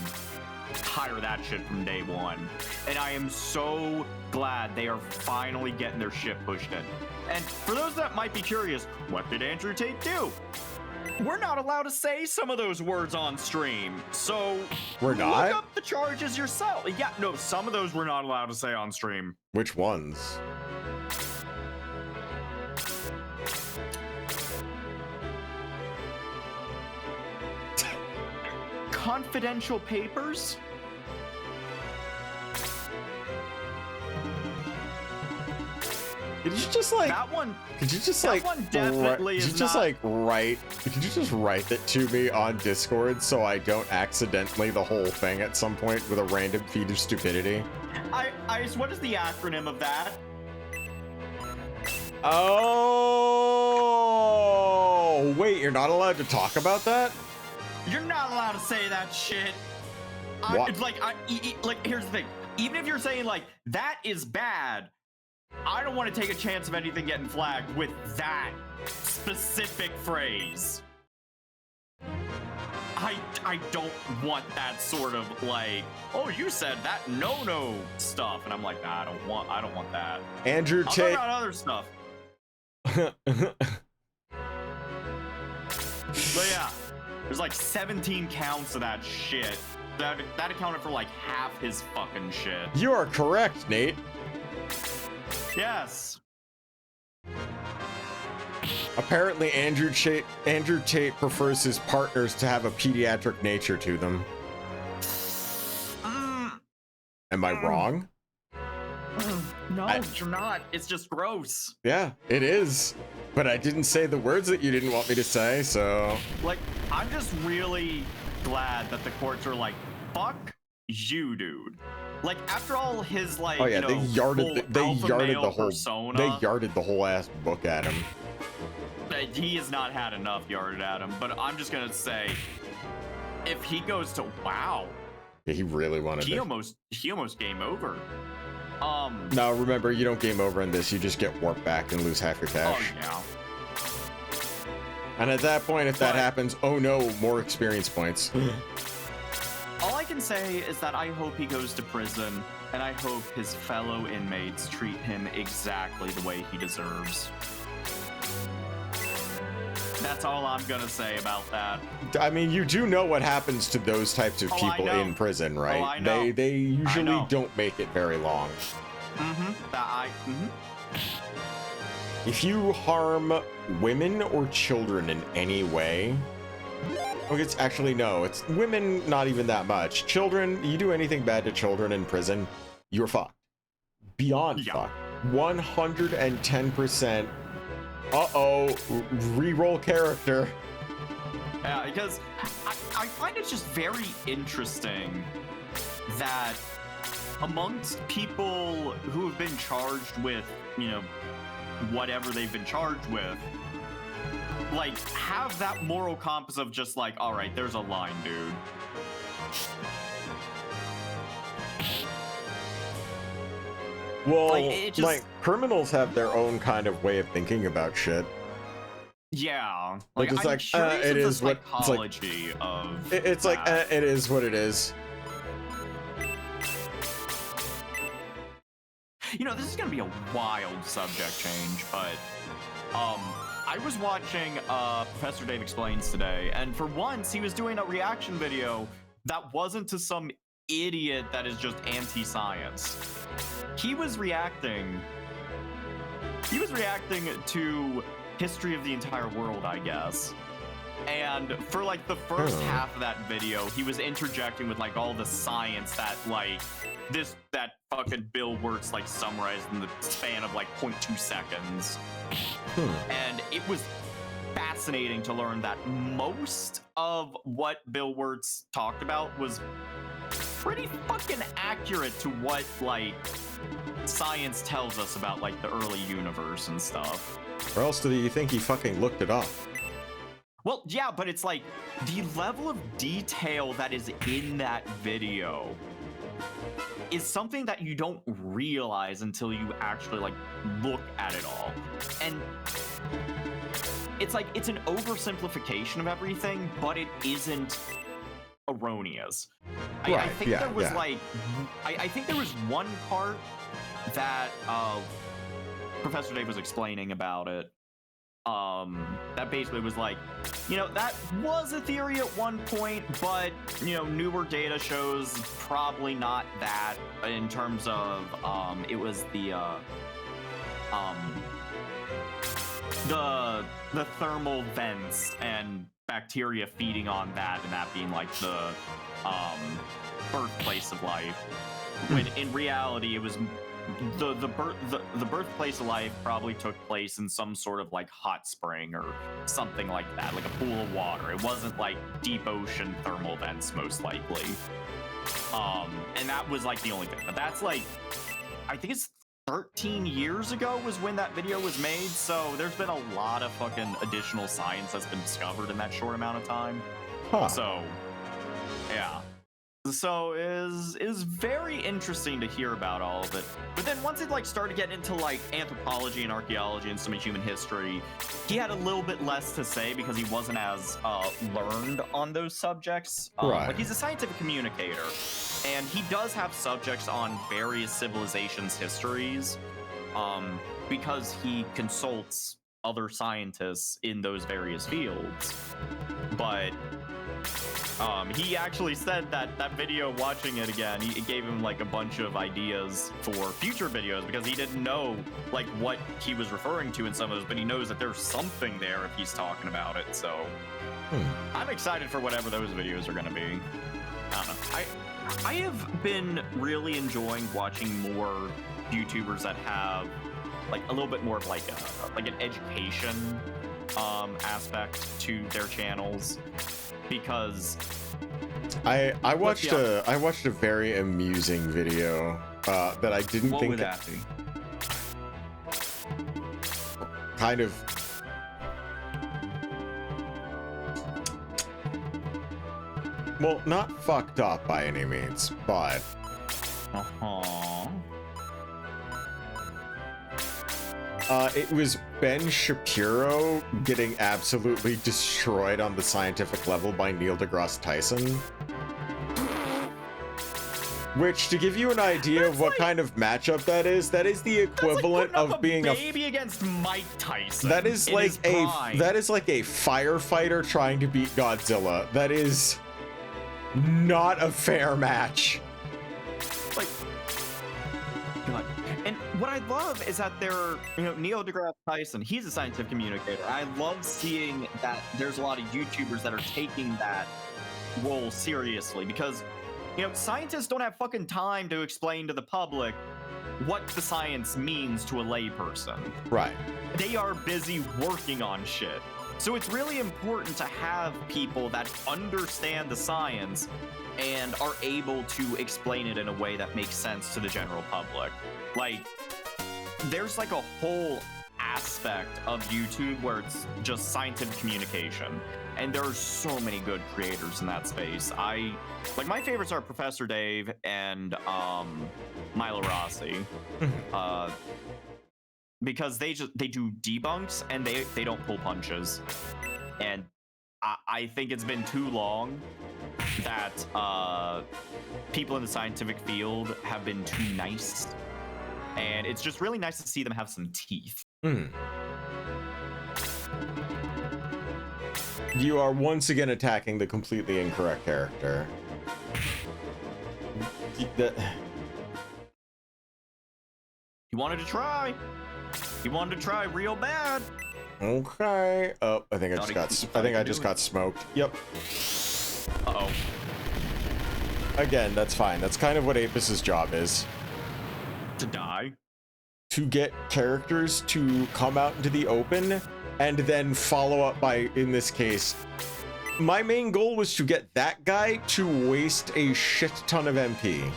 tired of that shit from day one. And I am so glad they are finally getting their shit pushed in. And for those that might be curious, what did Andrew Tate do? We're not allowed to say some of those words on stream, so we're not? Look up the charges yourself. Yeah, no, some of those we're not allowed to say on stream. Which ones? Confidential papers? Could you just like that one? Could you just that like one definitely could you just like write? Could you just write it to me on Discord so I don't accidentally the whole thing at some point with a random feed of stupidity? What is the acronym of that? Oh wait, you're not allowed to talk about that? You're not allowed to say that shit. It's like here's the thing. Even if you're saying like that is bad, I don't want to take a chance of anything getting flagged with that specific phrase. I don't want that sort of like, oh, you said that no stuff, and I'm like, nah, I don't want that. Andrew Tate. I'll talk about other stuff. But yeah, there's like 17 counts of that shit. That accounted for like half his fucking shit. You are correct, Nate. Yes. Apparently, Andrew Tate prefers his partners to have a pediatric nature to them. Am I wrong? No, I- you're not. It's just gross. Yeah, it is. But I didn't say the words that you didn't want me to say, so. Like, I'm just really glad that the courts are like, fuck you, dude. Like, after all his, like, Oh yeah, you know, they yarded the whole persona, they yarded the whole ass book at him. he has not had enough yarded at him. But I'm just gonna say, if he goes to wow, Yeah, he really wanted he it. almost game over. No, remember, you don't game over in this. You just get warped back and lose half your Oh cash. yeah. And at that point, if that But- happens, oh no, more experience points. All I can say is that I hope he goes to prison, and I hope his fellow inmates treat him exactly the way he deserves. That's all I'm gonna say about that. I mean, you do know what happens to those types of Oh, I people know. in prison, right? I know. They usually know. don't make it very long. If you harm women or children in any way, okay, it's actually no, it's women, not even that much. Children, you do anything bad to children in prison, you're fucked. Beyond Yeah. fucked. 110%. Uh-oh, re-roll character. Yeah, because I find it just very interesting that amongst people who have been charged with, you know, whatever they've been charged with, like, have that moral compass of just like, all right, there's a line, dude. Well, Like, it just- like, criminals have their own kind of way of thinking about shit. Yeah, Like, like, it's I'm like, curious it of is the what- it's like- psychology of It's like, that. it is what it is. You know, this is gonna be a wild subject change, but I was watching Professor Dave Explains today, and for once he was doing a reaction video that wasn't to some idiot that is just anti-science. He was reacting to history of the entire world, I guess. And for like the first Oh. half of that video, he was interjecting with like all the science that like that fucking Bill Wirtz like summarized in the span of like 0.2 seconds. And it was fascinating to learn that most of what Bill Wirtz talked about was pretty fucking accurate to what like science tells us about like the early universe and stuff. Or else do you think he fucking looked it up? Well, yeah, but it's like the level of detail that is in that video is something that you don't realize until you actually like look at it all. And it's like it's an oversimplification of everything, but it isn't erroneous. I Right, think yeah, there was yeah. like I think there was one part that Professor Dave was explaining about it. That basically was like, you know, that was a theory at one point, but you know, newer data shows probably not that in terms of it was the thermal vents and bacteria feeding on that, and that being like the birthplace of life. When in reality, it was the birthplace of life probably took place in some sort of like hot spring or something like that, like a pool of water. It wasn't like deep ocean thermal vents, most likely. And that was like the only thing. But that's like, I think it's 13 years ago was when that video was made, so there's been a lot of fucking additional science that's been discovered in that short amount of time. Huh. So, yeah. So it was very interesting to hear about all of it. But then once it like started getting into like anthropology and archaeology and some human history, he had a little bit less to say because he wasn't as learned on those subjects. Right. But he's a scientific communicator, and he does have subjects on various civilizations' histories, because he consults other scientists in those various fields. But he actually said that that video, watching it again, it gave him like a bunch of ideas for future videos because he didn't know like what he was referring to in some of those, but he knows that there's something there if he's talking about it. So I'm excited for whatever those videos are going to be. I don't know. I have been really enjoying watching more YouTubers that have like a little bit more of like an education aspect to their channels, because I watched a very amusing video that I didn't what think would that be? kind of well, not fucked up by any means, but it was Ben Shapiro getting absolutely destroyed on the scientific level by Neil deGrasse Tyson. Which, to give you an idea of what kind of matchup that is the equivalent of being a baby against Mike Tyson. That is like a firefighter trying to beat Godzilla. That is not a fair match. Like, God. And what I love is that Neil deGrasse Tyson, he's a scientific communicator. I love seeing that there's a lot of YouTubers that are taking that role seriously, because scientists don't have fucking time to explain to the public what the science means to a layperson. Right. They are busy working on shit. So it's really important to have people that understand the science and are able to explain it in a way that makes sense to the general public. Like, there's like a whole aspect of YouTube where it's just scientific communication. And there are so many good creators in that space. My favorites are Professor Dave and Milo Rossi. Because they do debunks and they don't pull punches. And I think it's been too long that people in the scientific field have been too nice. And it's just really nice to see them have some teeth. You are once again attacking the completely incorrect character. He wanted to try. He wanted to try real bad. Okay. Oh, I think I just got smoked. Yep. Uh-oh. Again, that's fine. That's kind of what Apus's job is. To die. To get characters to come out into the open and then follow up by, in this case, my main goal was to get that guy to waste a shit ton of MP.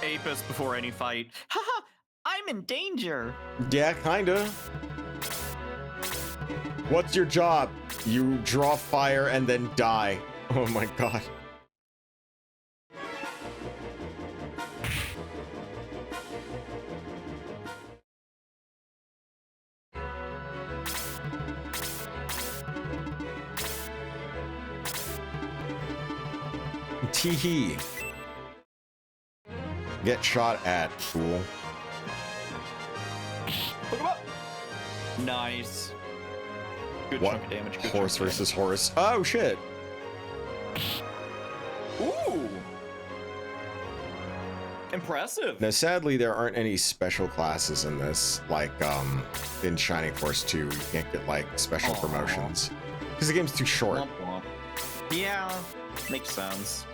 Apus before any fight. Haha, I'm in danger. Yeah, kinda. What's your job? You draw fire and then die. Oh my god. Teehee. Get shot at, fool. Pick him up. Nice. Good What? chunk of damage. Good Horse chunk of versus horse. Oh shit. damage. Ooh. Impressive. Now, sadly, there aren't any special classes in this, like in Shining Force 2. You can't get like special promotions because the game's too short. Womp womp. Yeah, makes sense.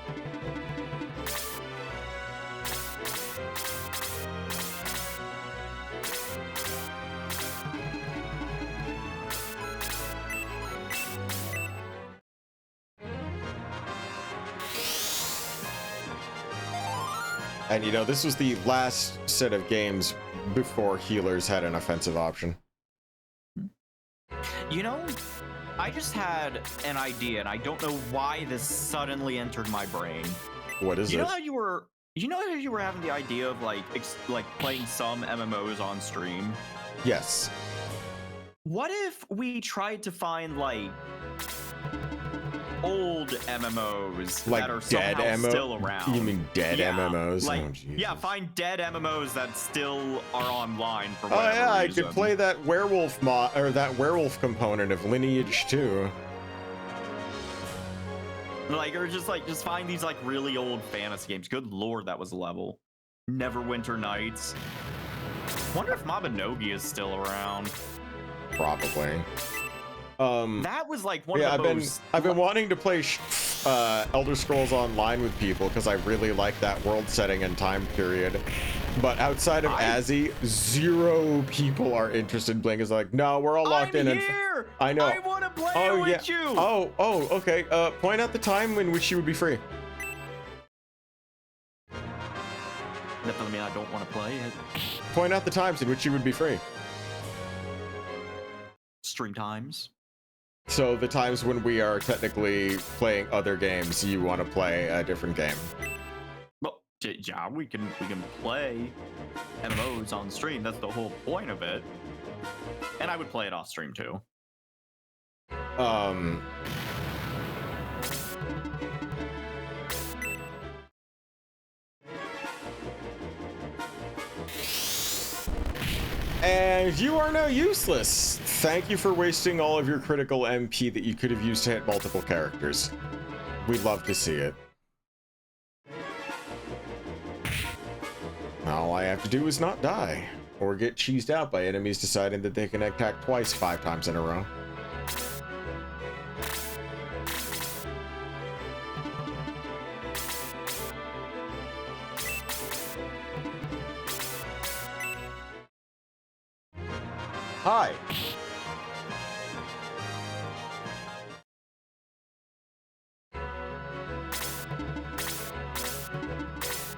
And you know, this was the last set of games before healers had an offensive option. You know, I just had an idea, and I don't know why this suddenly entered my brain. What is it? You know how you were having the idea of like playing some MMOs on stream? Yes. What if we tried to find like old MMOs Like that are dead somehow still around? You mean dead MMOs? Like, Oh, Jesus. yeah, find dead MMOs that still are online for Oh whatever yeah, reason. I could play that werewolf mod or that werewolf component of Lineage 2. Like, or just find these like really old fantasy games. Good lord, that was a level. Neverwinter Nights. Wonder if Mabinogi is still around. Probably. That was like one of the most. I've been wanting to play Elder Scrolls Online with people because I really like that world setting and time period. But outside of Azzy, 0 people are interested in playing. It's like, no, we're all locked in. Here! I know. I want to play with you! Oh, okay. Point out the time in which you would be free. That doesn't mean I don't want to play it. Point out the times in which you would be free. Stream times. So the times when we are technically playing other games, you want to play a different game. Well, yeah, we can play MMOs on stream. That's the whole point of it. And I would play it off stream too. And you are now useless. Thank you for wasting all of your critical MP that you could have used to hit multiple characters. We'd love to see it. All I have to do is not die, or get cheesed out by enemies deciding that they can attack twice 5 times in a row. Hi.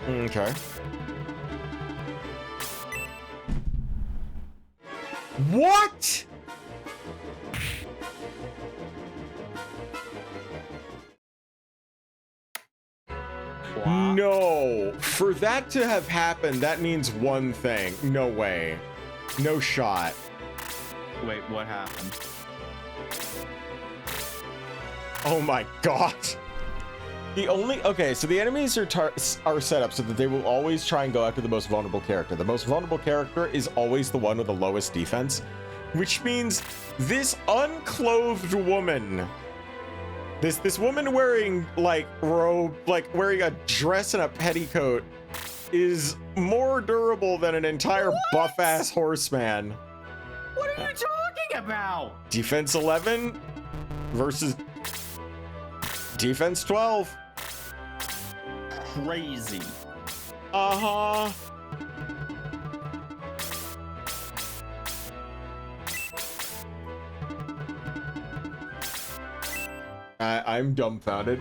Okay. What? No. For that to have happened, that means one thing. No way. No shot. Wait, what happened? Oh my god. Okay, so the enemies are set up so that they will always try and go after the most vulnerable character. The most vulnerable character is always the one with the lowest defense, which means this unclothed woman, this woman wearing wearing a dress and a petticoat, is more durable than an entire buff-ass horseman. What are you talking about? Defense 11 versus defense 12. Crazy. Uh-huh. I'm dumbfounded.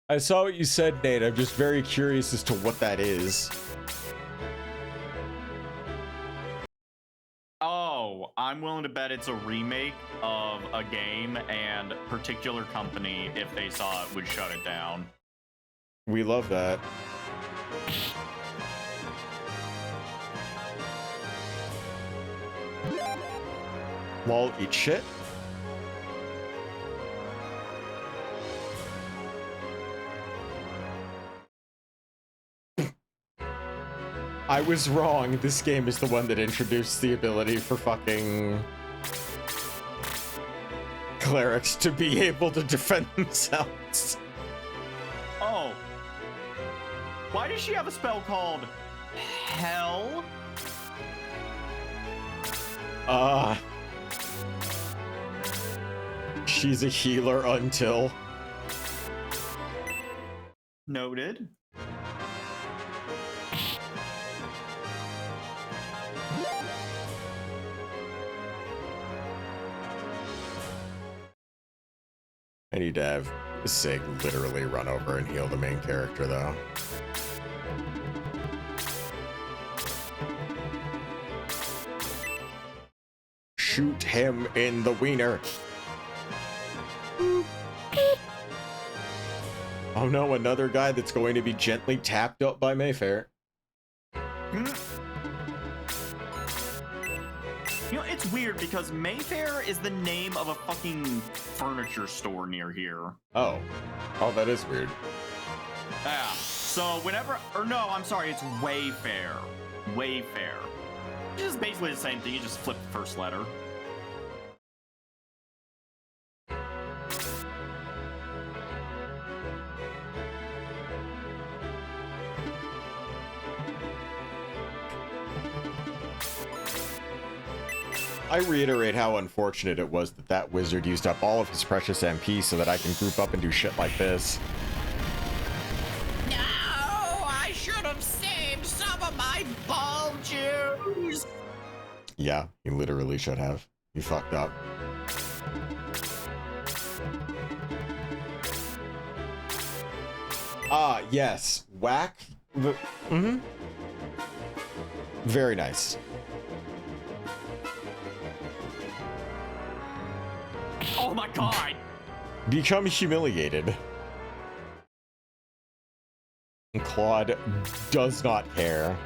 I saw what you said, Nate. I'm just very curious as to what that is. Oh, I'm willing to bet it's a remake of a game, and particular company, if they saw it, would shut it down. We love that. Lol, eat shit. I was wrong. This game is the one that introduced the ability for fucking clerics to be able to defend themselves. Oh. Why does she have a spell called Hell? She's a healer until. Noted. I need to have Sig literally run over and heal the main character, though. Shoot him in the wiener. Oh no, another guy that's going to be gently tapped up by Mayfair. You know, it's weird because Mayfair is the name of a fucking furniture store near here. Oh. Oh, that is weird. Yeah. So whenever, or no, I'm sorry, it's Wayfair. Wayfair. It's just basically the same thing, you just flip the first letter. I reiterate how unfortunate it was that that wizard used up all of his precious MP so that I can group up and do shit like this. No, I should have saved some of my ball juice. Yeah, you literally should have. You fucked up. Ah, yes. Whack. Very nice. Oh my god. Become humiliated. And Claude does not care.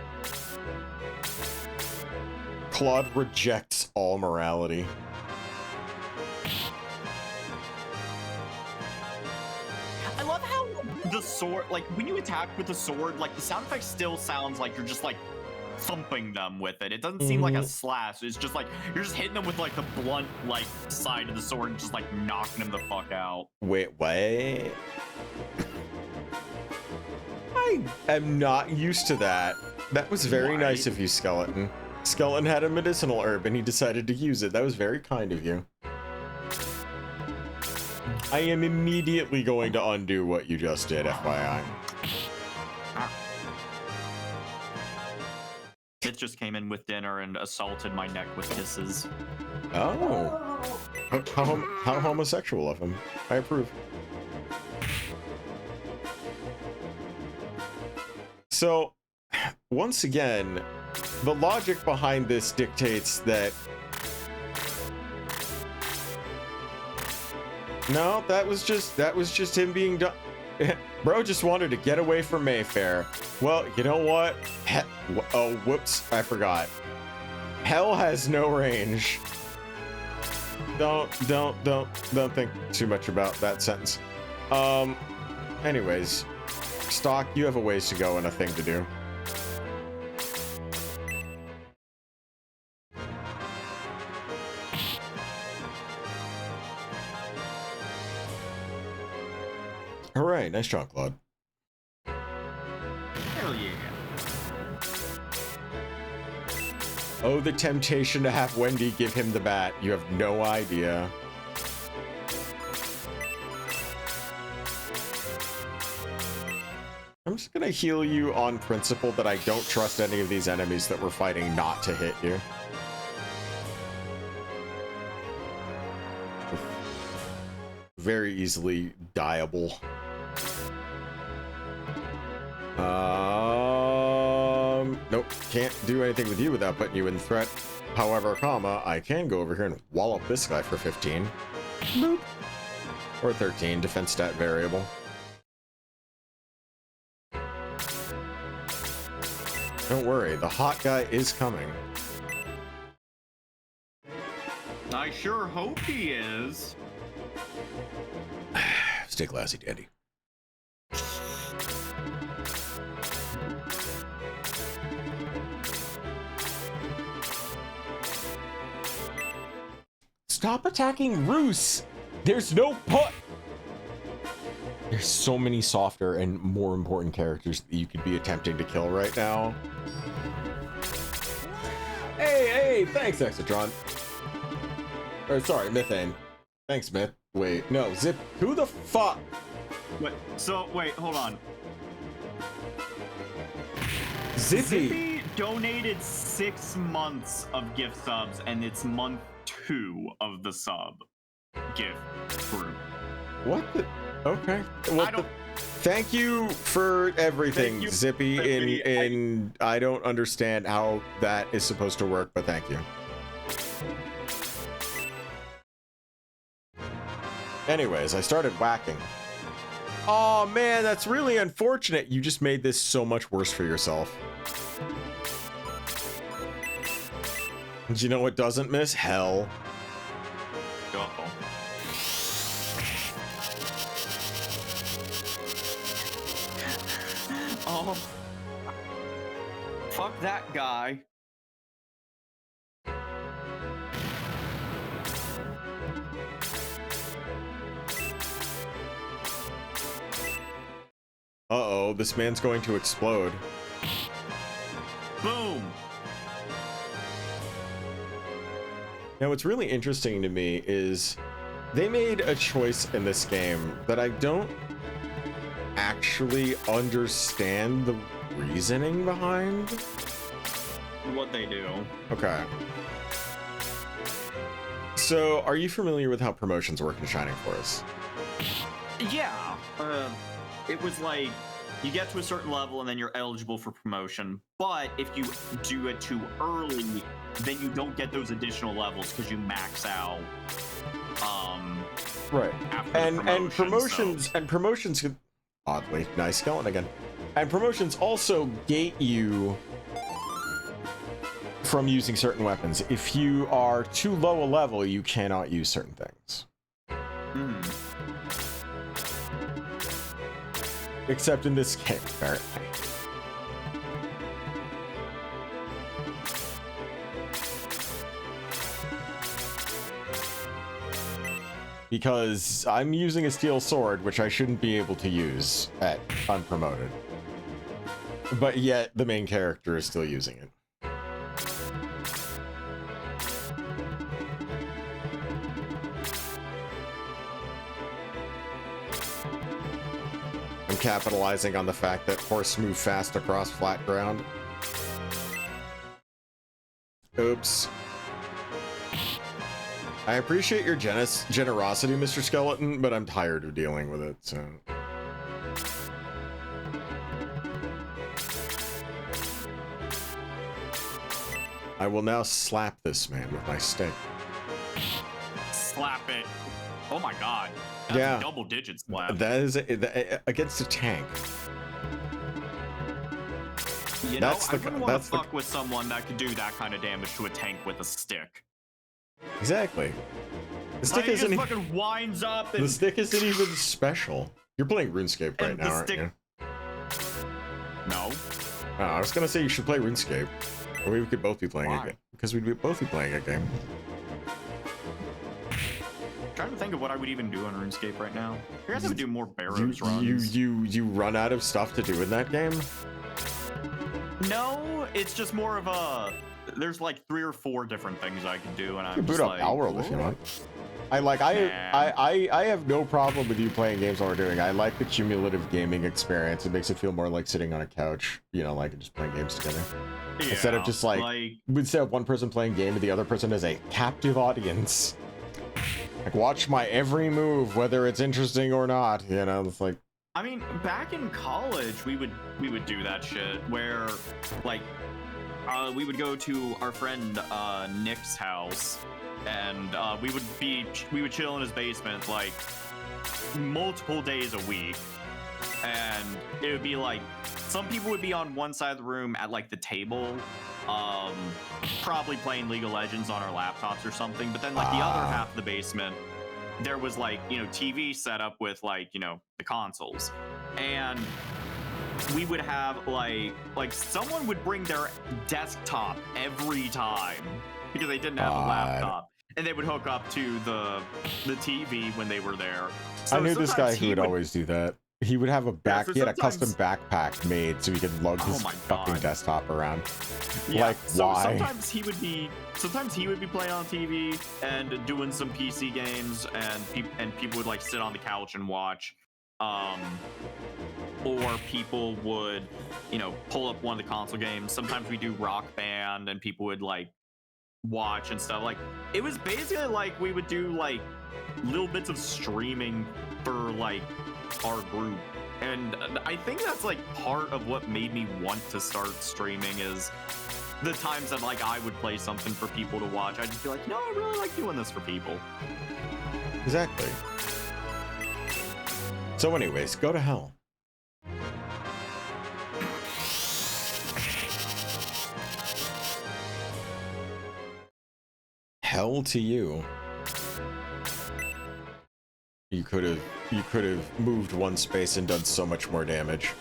Claude rejects all morality. I love how the sword, like when you attack with the sword, like the sound effect still sounds like you're just like thumping them with it. It doesn't seem like a slash. It's just like you're just hitting them with like the blunt like side of the sword and just like knocking them the fuck out. Wait, what? I am not used to that. That was very nice of you, Skeleton. Skeleton had a medicinal herb and he decided to use it. That was very kind of you. I am immediately going to undo what you just did, FYI. It just came in with dinner and assaulted my neck with kisses. Oh. How homosexual of him. I approve. So, once again, the logic behind this dictates that... No, that was just him being done. Bro just wanted to get away from Mayfair. Well, you know what? Oh, whoops, I forgot. Hell has no range. Don't think too much about that sentence. Anyways, Stock, you have a ways to go and a thing to do. Hooray, nice job, Claude. Hell yeah. Oh, the temptation to have Wendy give him the bat. You have no idea. I'm just gonna heal you on principle that I don't trust any of these enemies that we're fighting not to hit you. Very easily dieable. Nope, can't do anything with you without putting you in threat. However, I can go over here and wallop this guy for 15. Boop. Or 13, defense stat variable. Don't worry, the hot guy is coming. I sure hope he is. Stay classy, Daddy. Stop attacking Roos! There's no put! There's so many softer and more important characters that you could be attempting to kill right now. Hey, thanks, Exotron. Or, sorry, Methane. Thanks, Myth. Wait, no, Zip. Who the fuck? Wait, wait, hold on. Zippy donated 6 months of gift subs, and it's month 2 of the sub gift group. What the? Okay. Thank you for everything, Zippy. I don't understand how that is supposed to work, but thank you. Anyways, I started whacking. Oh man, that's really unfortunate. You just made this so much worse for yourself. Do you know what doesn't miss? Hell. Uh-oh. Oh. Fuck that guy. Uh-oh, this man's going to explode. Boom. Now, what's really interesting to me is they made a choice in this game that I don't actually understand the reasoning behind. What they do. Okay. So, are you familiar with how promotions work in Shining Force? Yeah. It was like you get to a certain level and then you're eligible for promotion. But if you do it too early, then you don't get those additional levels because you max out. Right. After And promotions could, oddly, nice skeleton again. And promotions also gate you from using certain weapons. If you are too low a level, you cannot use certain things. Except in this game, apparently. Because I'm using a steel sword, which I shouldn't be able to use at unpromoted. But yet, the main character is still using it. I'm capitalizing on the fact that horse move fast across flat ground. Oops. I appreciate your generosity, Mr. Skeleton, but I'm tired of dealing with it, so... I will now slap this man with my stick. Slap it. Oh my god. That's Yeah. a double digit slap. That is against a tank. You know, I wouldn't want to fuck with someone that could do that kind of damage to a tank with a stick. Exactly. The stick Like, isn't just fucking winds up and... The stick isn't even special. You're playing RuneScape right now, aren't you? No. Oh, I was gonna say you should play RuneScape. Or we could both be playing Why? a game. Because we'd both be playing a game. I'm trying to think of what I would even do on RuneScape right now. You guys have to do more Barrows runs. You run out of stuff to do in that game? No, it's just more of a... There's like 3 or 4 different things I can do, and I'm You just boot up like... Palworld if you want. I have no problem with you playing games while we're doing. I like the cumulative gaming experience. It makes it feel more like sitting on a couch, you know, like just playing games together. Yeah, Instead of just instead of one person playing game and the other person is a captive audience. Like, watch my every move, whether it's interesting or not. You know, it's like. I mean, back in college, we would do that shit where, like, we would go to our friend Nick's house, and we would chill in his basement like multiple days a week, and it would be like some people would be on one side of the room at like the table, probably playing League of Legends on our laptops or something, but then like the other half of the basement, there was like, you know, TV set up with like, you know, the consoles, and we would have like someone would bring their desktop every time because they didn't have a laptop, and they would hook up to the TV when they were there. So I knew this guy who would always do that. He would have he had a custom backpack made so he could lug his fucking desktop around. Yeah, like, so why? Sometimes he would be playing on TV and doing some PC games, and people would like sit on the couch and watch. Or people would, you know, pull up one of the console games. Sometimes we do Rock Band, and people would like watch and stuff. Like, it was basically like we would do like little bits of streaming for like our group, and I think that's like part of what made me want to start streaming is the times that like I would play something for people to watch. I'd just be like, no, I really like doing this for people. Exactly. So anyways, go to hell. Hell to you. You could have moved one space and done so much more damage.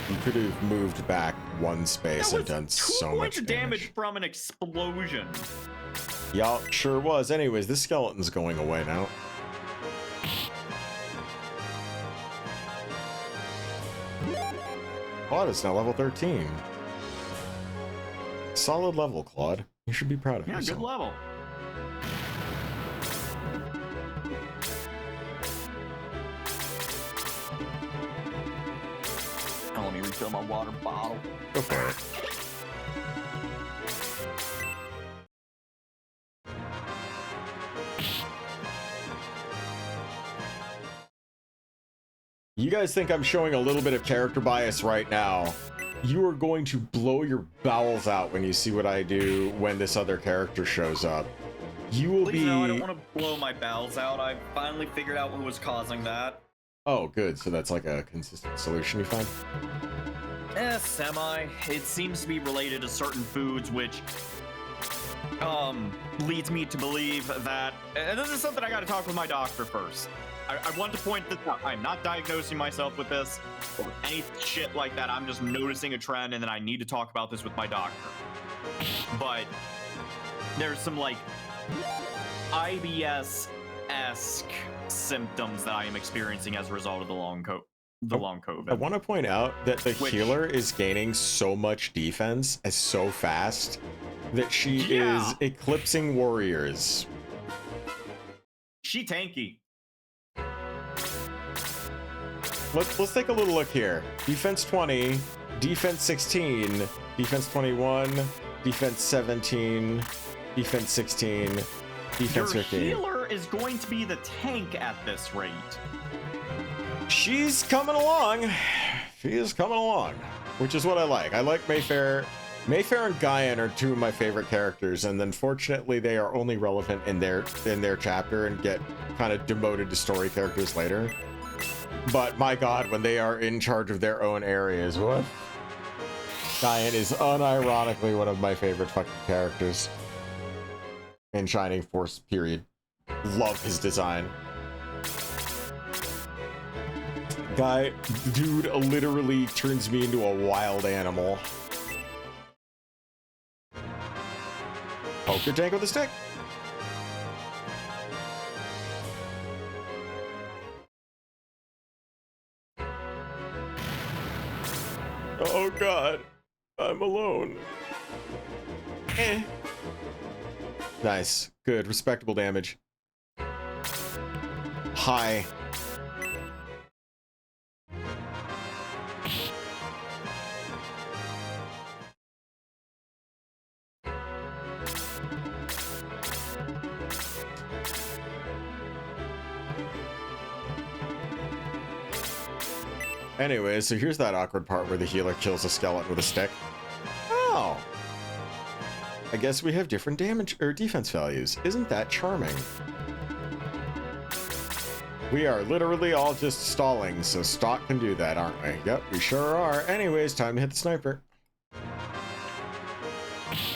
You could have moved back one space and done so much damage from an explosion. Yeah, sure was. Anyways, this skeleton's going away now. Claude is now level 13. Solid level, Claude. You should be proud of Yeah, yourself. good level. Oh, let me refill my water bottle. Go for it. You guys think I'm showing a little bit of character bias right now. You are going to blow your bowels out when you see what I do when this other character shows up. You will Please be... no, I don't want to blow my bowels out. I finally figured out what was causing that. Oh, good. So that's like a consistent solution you find? Semi. It seems to be related to certain foods, which leads me to believe that, and this is something I gotta talk with my doctor first. I want to point this out. I'm not diagnosing myself with this or any shit like that. I'm just noticing a trend, and then I need to talk about this with my doctor. But there's some like IBS-esque symptoms that I am experiencing as a result of the long COVID. I want to point out that the healer is gaining so much defense and so fast that she is eclipsing warriors. She tanky. Let's take a little look here. Defense 20, defense 16, defense 21, defense 17, defense 16, defense 15. Your healer is going to be the tank at this rate. She's coming along. She is coming along, which is what I like. I like Mayfair. Mayfair and Guyan are two of my favorite characters, and then fortunately they are only relevant in their chapter and get kind of demoted to story characters later. But my god, when they are in charge of their own areas, what? Guyan is unironically one of my favorite fucking characters in Shining Force, period. Love his design. Dude literally turns me into a wild animal. Poke your tank with a stick. Oh god, I'm alone. Nice, good, respectable damage. High. Anyway, so here's that awkward part where the healer kills a skeleton with a stick. Oh. I guess we have different damage or defense values. Isn't that charming? We are literally all just stalling, so Stock can do that, aren't we? Yep, we sure are. Anyways, time to hit the sniper.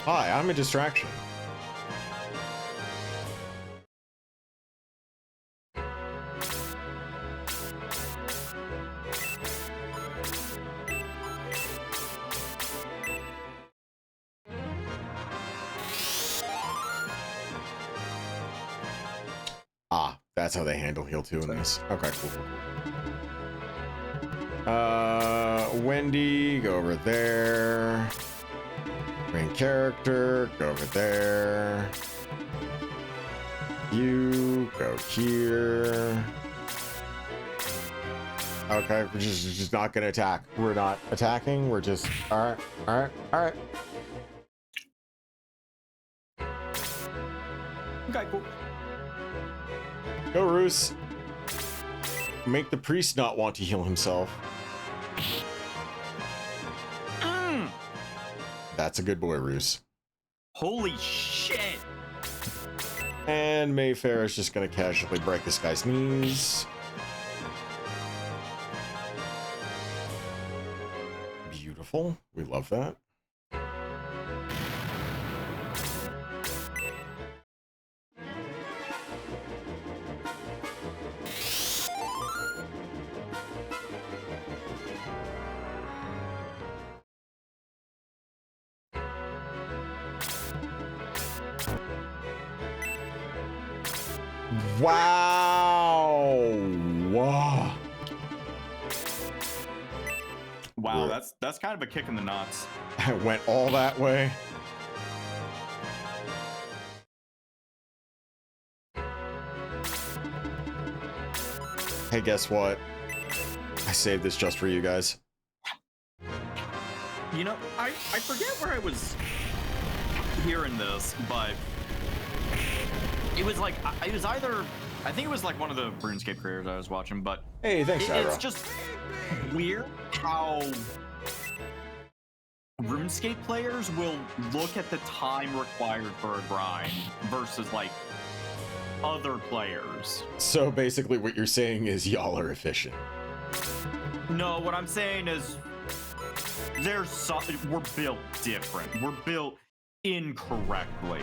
Hi, I'm a distraction. That's how they handle heal 2 in this. Okay, cool. Wendy, go over there. Main character, go over there. You, go here. Okay, we're just not gonna attack. We're not attacking, we're just, alright. Okay, cool. Go, Roos. Make the priest not want to heal himself. That's a good boy, Roos. Holy shit. And Mayfair is just going to casually break this guy's knees. Beautiful. We love that. Wow. Wow. Wow, that's kind of a kick in the nuts. I went all that way. Hey, guess what? I saved this just for you guys. You know, I forget where I was hearing this, but it was like, it was either, I think it was like one of the RuneScape creators I was watching, but Hey, thanks, Gyro. it's just weird how RuneScape players will look at the time required for a grind versus like other players. So basically what you're saying is y'all are efficient. No, what I'm saying is we're built different. We're built incorrectly.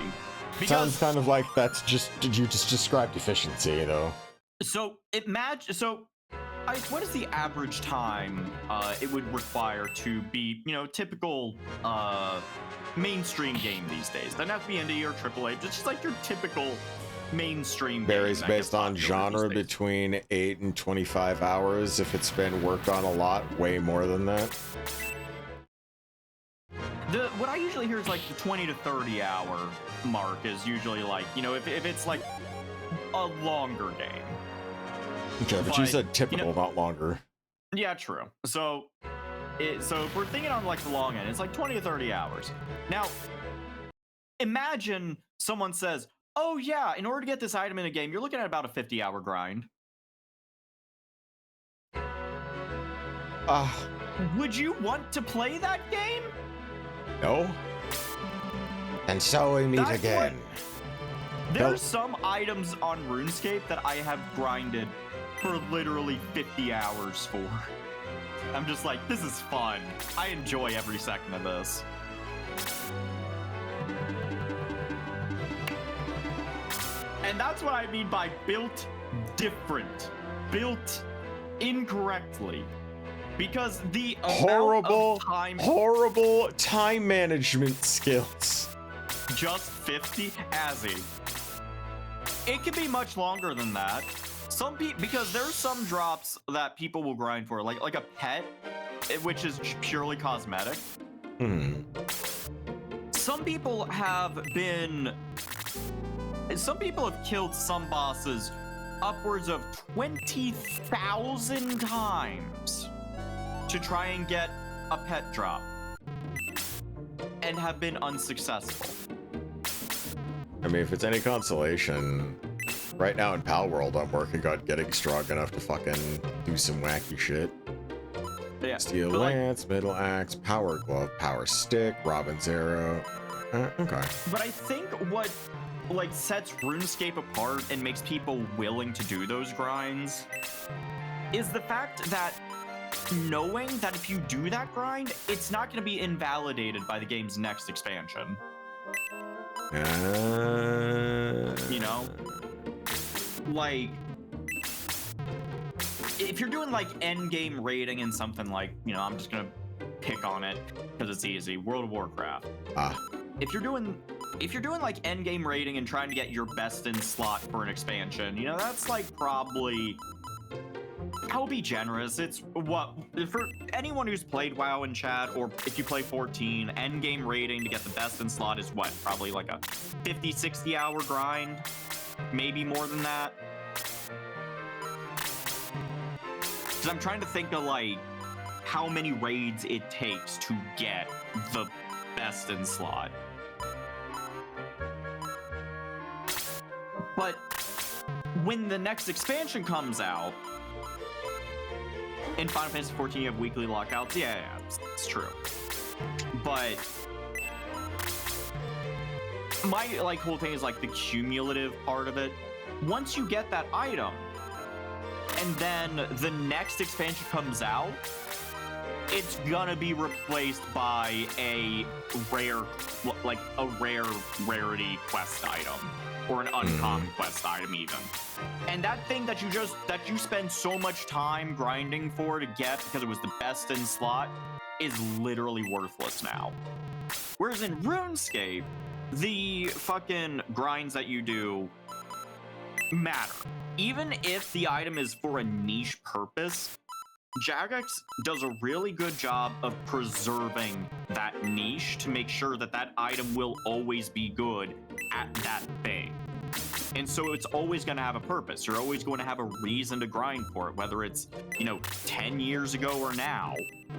Sounds kind of like that's just, did you just described efficiency though? So what is the average time it would require to be, you know, typical mainstream game these days? Doesn't have to be indie or AAA, it's just like your typical mainstream Varies game based on genre between 8 and 25 hours. If it's been worked on a lot, way more than that. What I usually hear is like the 20 to 30 hour mark is usually like, you know, if it's like a longer game. Okay, but you said typical, you know, not longer. Yeah, true. So if we're thinking on like the long end, it's like 20 to 30 hours. Now, imagine someone says, oh yeah, in order to get this item in a game, you're looking at about a 50-hour grind. Would you want to play that game? No. And so we meet again. There's some items on RuneScape that I have grinded for literally 50 hours for. I'm just like, this is fun. I enjoy every second of this. And that's what I mean by built different. Built incorrectly. Because the horrible time management skills. Just 50 Azzy. It could be much longer than that. Some people, because there's some drops that people will grind for, like a pet, which is purely cosmetic. Some people have killed some bosses upwards of 20,000 times to try and get a pet drop and have been unsuccessful. I mean, if it's any consolation, right now in Pal World, I'm working on getting strong enough to fucking do some wacky shit. Yeah, Steel Lance, Middle Axe, Power Glove, Power Stick, Robin's Arrow. Okay. But I think what like sets RuneScape apart and makes people willing to do those grinds is the fact that knowing that if you do that grind, it's not going to be invalidated by the game's next expansion. You know? Like, if you're doing like endgame rating and something like, you know, I'm just going to pick on it because it's easy, World of Warcraft. If you're doing like endgame rating and trying to get your best in slot for an expansion, you know, that's like probably, I'll be generous, it's what, for anyone who's played WoW in chat, or if you play 14, endgame rating to get the best in slot is what, probably like a 50, 60 hour grind, maybe more than that. Because I'm trying to think of like how many raids it takes to get the best in slot. But when the next expansion comes out, in Final Fantasy 14 you have weekly lockouts. Yeah, it's true. But my like whole thing is like the cumulative part of it. Once you get that item, and then the next expansion comes out, it's gonna be replaced by a rare, like a rarity quest item, or an uncommon quest item even. And that thing that you spend so much time grinding for to get because it was the best in slot is literally worthless now. Whereas in RuneScape, the fucking grinds that you do matter. Even if the item is for a niche purpose, Jagex does a really good job of preserving that niche to make sure that that item will always be good at that thing. And so it's always going to have a purpose. You're always going to have a reason to grind for it, whether it's, 10 years ago or now.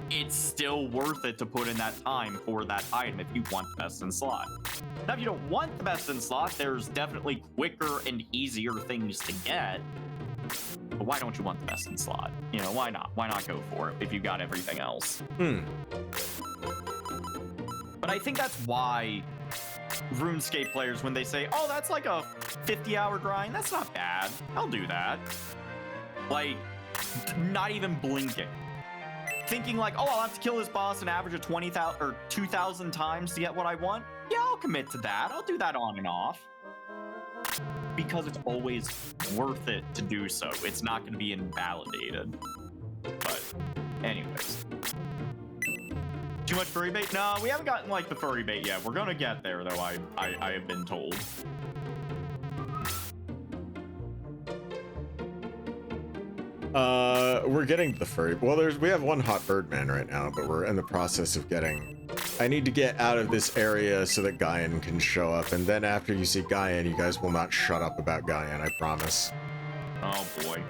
It's still worth it to put in that time for that item if you want the best in slot. Now, if you don't want the best in slot, there's definitely quicker and easier things to get. But why don't you want the best in slot? Why not? Why not go for it if you got everything else? But I think that's why RuneScape players, when they say, oh, that's like a 50-hour grind, that's not bad. I'll do that. Like, not even blinking. Thinking like, oh, I'll have to kill this boss an average of 20,000 or 2,000 times to get what I want. Yeah, I'll commit to that. I'll do that on and off. Because it's always worth it to do so. It's not going to be invalidated. But, anyways. Too much furry bait? No, we haven't gotten, like, the furry bait yet. We're gonna get there, though, I have been told. We're getting the furry. Well, we have one hot bird man right now, but we're in the process of getting... I need to get out of this area so that Guyan can show up, and then after you see Guyan, you guys will not shut up about Guyan, I promise. Oh, boy.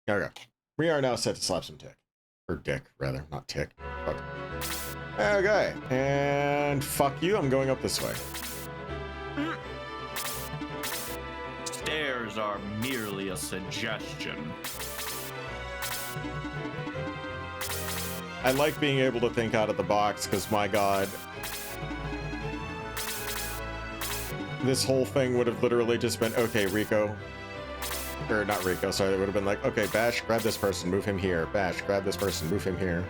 Okay. We are now set to slap some tick. Or dick, rather. Not tick. Fuck. Okay. And fuck you, I'm going up this way. Stairs are merely a suggestion. I like being able to think out of the box, because my god. This whole thing would have literally just been, okay, Rico. Or not Rico, sorry, it would have been like, okay, Bash, grab this person, move him here. Bash, grab this person, move him here.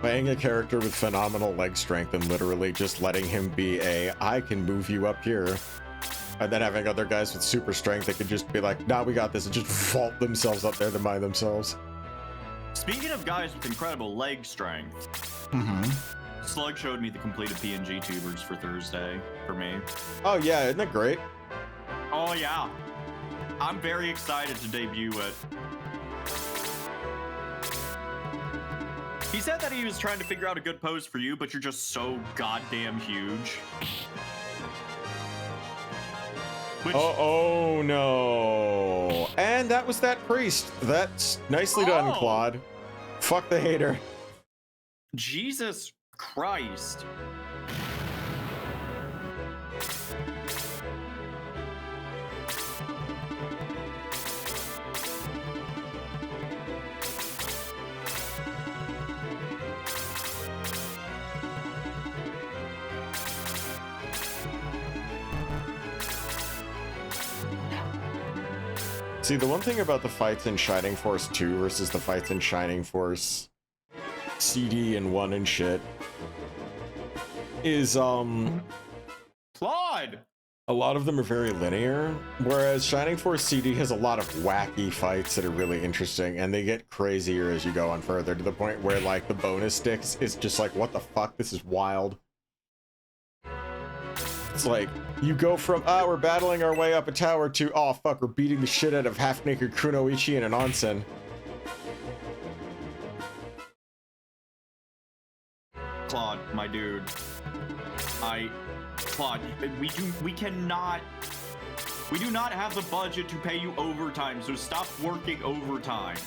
Playing a character with phenomenal leg strength and literally just letting him be I can move you up here. And then having other guys with super strength that could just be like, nah, we got this, and just vault themselves up there to mine themselves. Speaking of guys with incredible leg strength, Slug showed me the completed PNG tubers for Thursday for me. Oh yeah, isn't that great? Oh yeah. I'm very excited to debut it. He said that he was trying to figure out a good pose for you, but you're just so goddamn huge. Which... Oh no. And that was that priest. That's nicely done, Claude. Fuck the hater. Jesus Christ. See, the one thing about the fights in Shining Force 2 versus the fights in Shining Force CD and 1 and shit is, Claude! a lot of them are very linear, whereas Shining Force CD has a lot of wacky fights that are really interesting, and they get crazier as you go on further, to the point where, like, the bonus sticks is just like, what the fuck, this is wild. It's like, you go from, we're battling our way up a tower to, oh fuck, we're beating the shit out of half-naked Kunoichi in an onsen. Claude, my dude. Claude, we do not have the budget to pay you overtime, so stop working overtime.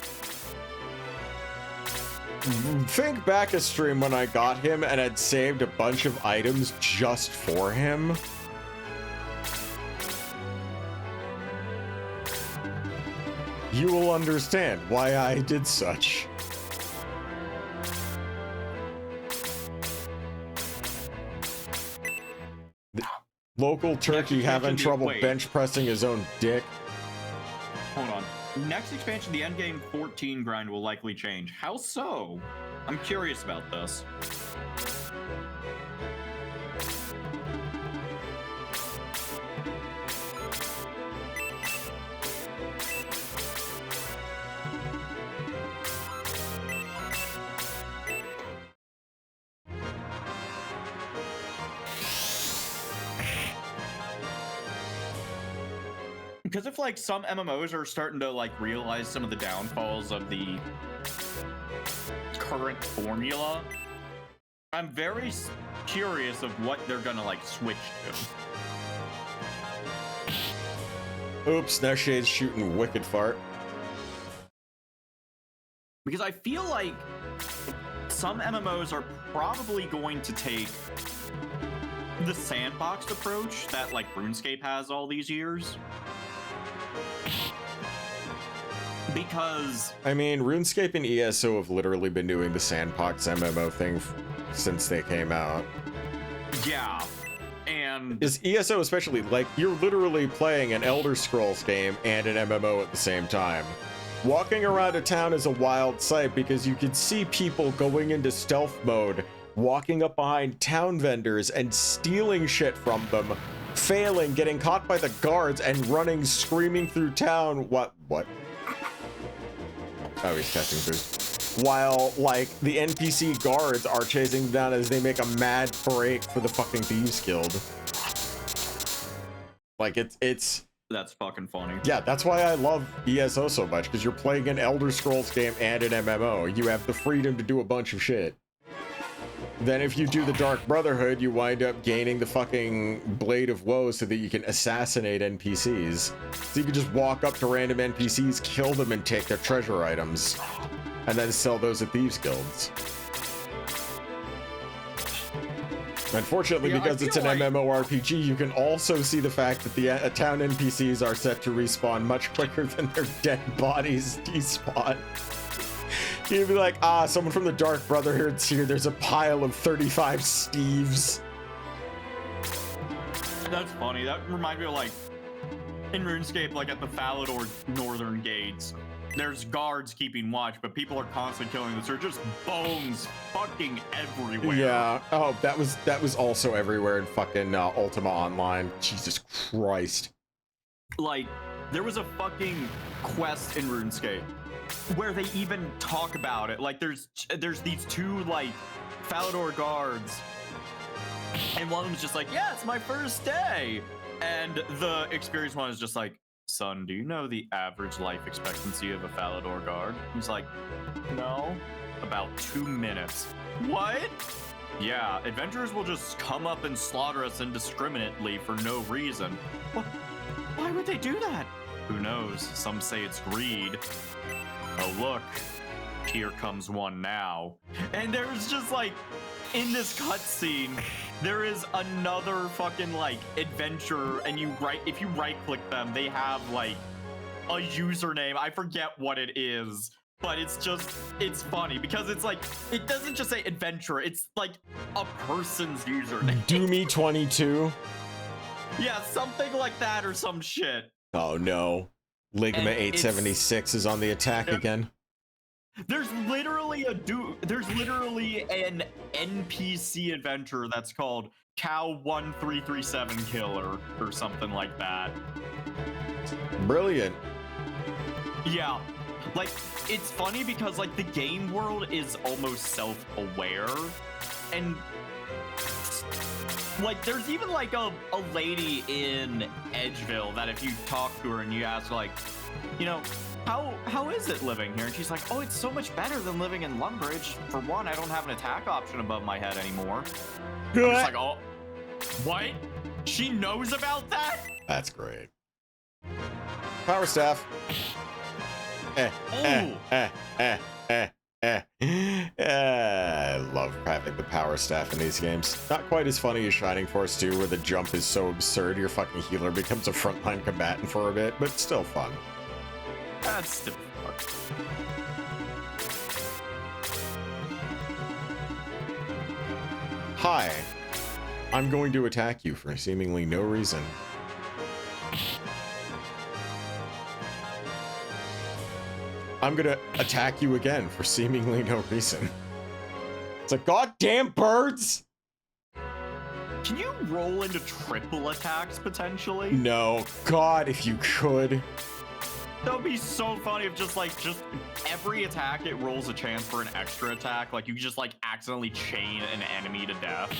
Think back a stream when I got him and had saved a bunch of items just for him. You will understand why I did such. Local turkey having trouble bench pressing his own dick. Hold on. Next expansion, the endgame 14 grind will likely change. How so? I'm curious about this. because if like some MMOs are starting to like realize some of the downfalls of the current formula, I'm very curious of what they're gonna like switch to. Oops, now Shade's shooting wicked fart. Because I feel like some MMOs are probably going to take the sandboxed approach that like RuneScape has all these years. Because I mean, RuneScape and ESO have literally been doing the sandbox MMO thing since they came out. yeah, and Is ESO especially, like, you're literally playing an Elder Scrolls game and an MMO at the same time. Walking around a town is a wild sight because you can see people going into stealth mode, walking up behind town vendors and stealing shit from them, failing, getting caught by the guards, and running screaming through town. What? Oh, he's testing food. While, like, the NPC guards are chasing them down as they make a mad break for the fucking Thieves Guild. Like, it's... that's fucking funny. Yeah, that's why I love ESO so much, because you're playing an Elder Scrolls game and an MMO. You have the freedom to do a bunch of shit. Then if you do the Dark Brotherhood, you wind up gaining the fucking Blade of Woe so that you can assassinate NPCs. So you can just walk up to random NPCs, kill them, and take their treasure items. And then sell those at Thieves Guilds. Unfortunately, Yeah, because it's an MMORPG, you can also see the fact that the town NPCs are set to respawn much quicker than their dead bodies despawn. You'd be like, ah, someone from the Dark Brotherhood's here. There's a pile of 35 Steves. That's funny. That reminds me of like in RuneScape, like at the Falador northern gates, there's guards keeping watch, but people are constantly killing them. There's just bones fucking everywhere. Yeah. Oh, that was also everywhere in fucking Ultima Online. Jesus Christ. Like, there was a fucking quest in RuneScape where they even talk about it. Like, there's these two like Falador guards, and one of them's just like, yeah, it's my first day, and the experienced one is just like, son, do you know the average life expectancy of a Falador guard? He's like, no, about 2 minutes. What? Yeah, adventurers will just come up and slaughter us indiscriminately for no reason. What? Why would they do that? Who knows? Some say it's greed. Oh, look, here comes one now. And there's just like, in this cutscene, there is another fucking like adventure, and if you right click them, they have like a username. I forget what it is, but it's funny because it's like, it doesn't just say adventurer, it's like a person's username. Doomy22. Yeah, something like that or some shit. Oh no. Ligma 876 is on the attack again. There's literally an NPC adventure that's called Cow 1337 Killer or something like that. Brilliant. Yeah. Like, it's funny because like the game world is almost self-aware, and like there's even like a lady in Edgeville that if you talk to her and you ask like, you know, how is it living here? And she's like, oh, it's so much better than living in Lumbridge. For one, I don't have an attack option above my head anymore. I'm just like, oh, what? She knows about that? That's great. Power staff. I love having the power staff in these games. Not quite as funny as Shining Force 2, where the jump is so absurd your fucking healer becomes a frontline combatant for a bit, but still fun. That's still fun. Hi. I'm going to attack you for seemingly no reason. I'm gonna attack you again for seemingly no reason. It's like, goddamn birds! Can you roll into triple attacks potentially? No. God, if you could. That would be so funny if just every attack it rolls a chance for an extra attack. Like you just like accidentally chain an enemy to death.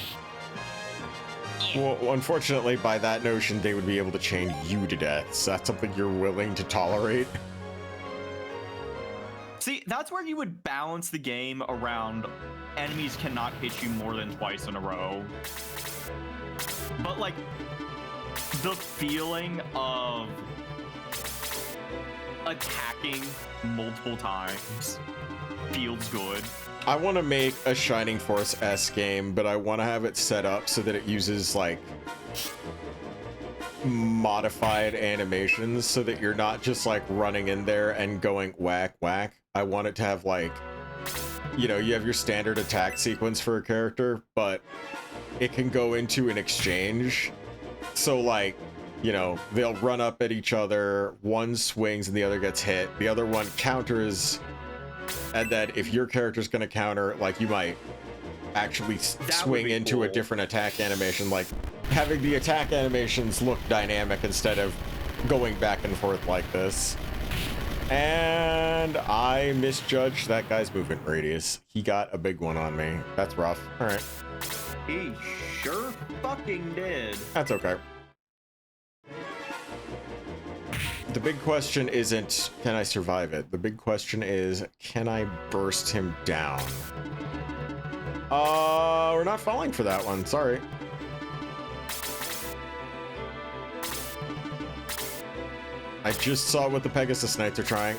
Well, unfortunately, by that notion, they would be able to chain you to death. So that's something you're willing to tolerate. See, that's where you would balance the game around enemies cannot hit you more than twice in a row. But like the feeling of attacking multiple times feels good. I want to make a Shining Force-esque game, but I want to have it set up so that it uses like modified animations so that you're not just like running in there and going whack whack. I want it to have like, you know, you have your standard attack sequence for a character, but it can go into an exchange. So like, you know, they'll run up at each other, one swings and the other gets hit, the other one counters, and then if your character's going to counter, like you might actually swing into a different attack animation, like having the attack animations look dynamic instead of going back and forth like this. And I misjudged that guy's movement radius. He got a big one on me. That's rough. All right. He sure fucking did. That's okay. The big question isn't, can I survive it? The big question is, can I burst him down? We're not falling for that one. Sorry. I just saw what the Pegasus Knights are trying.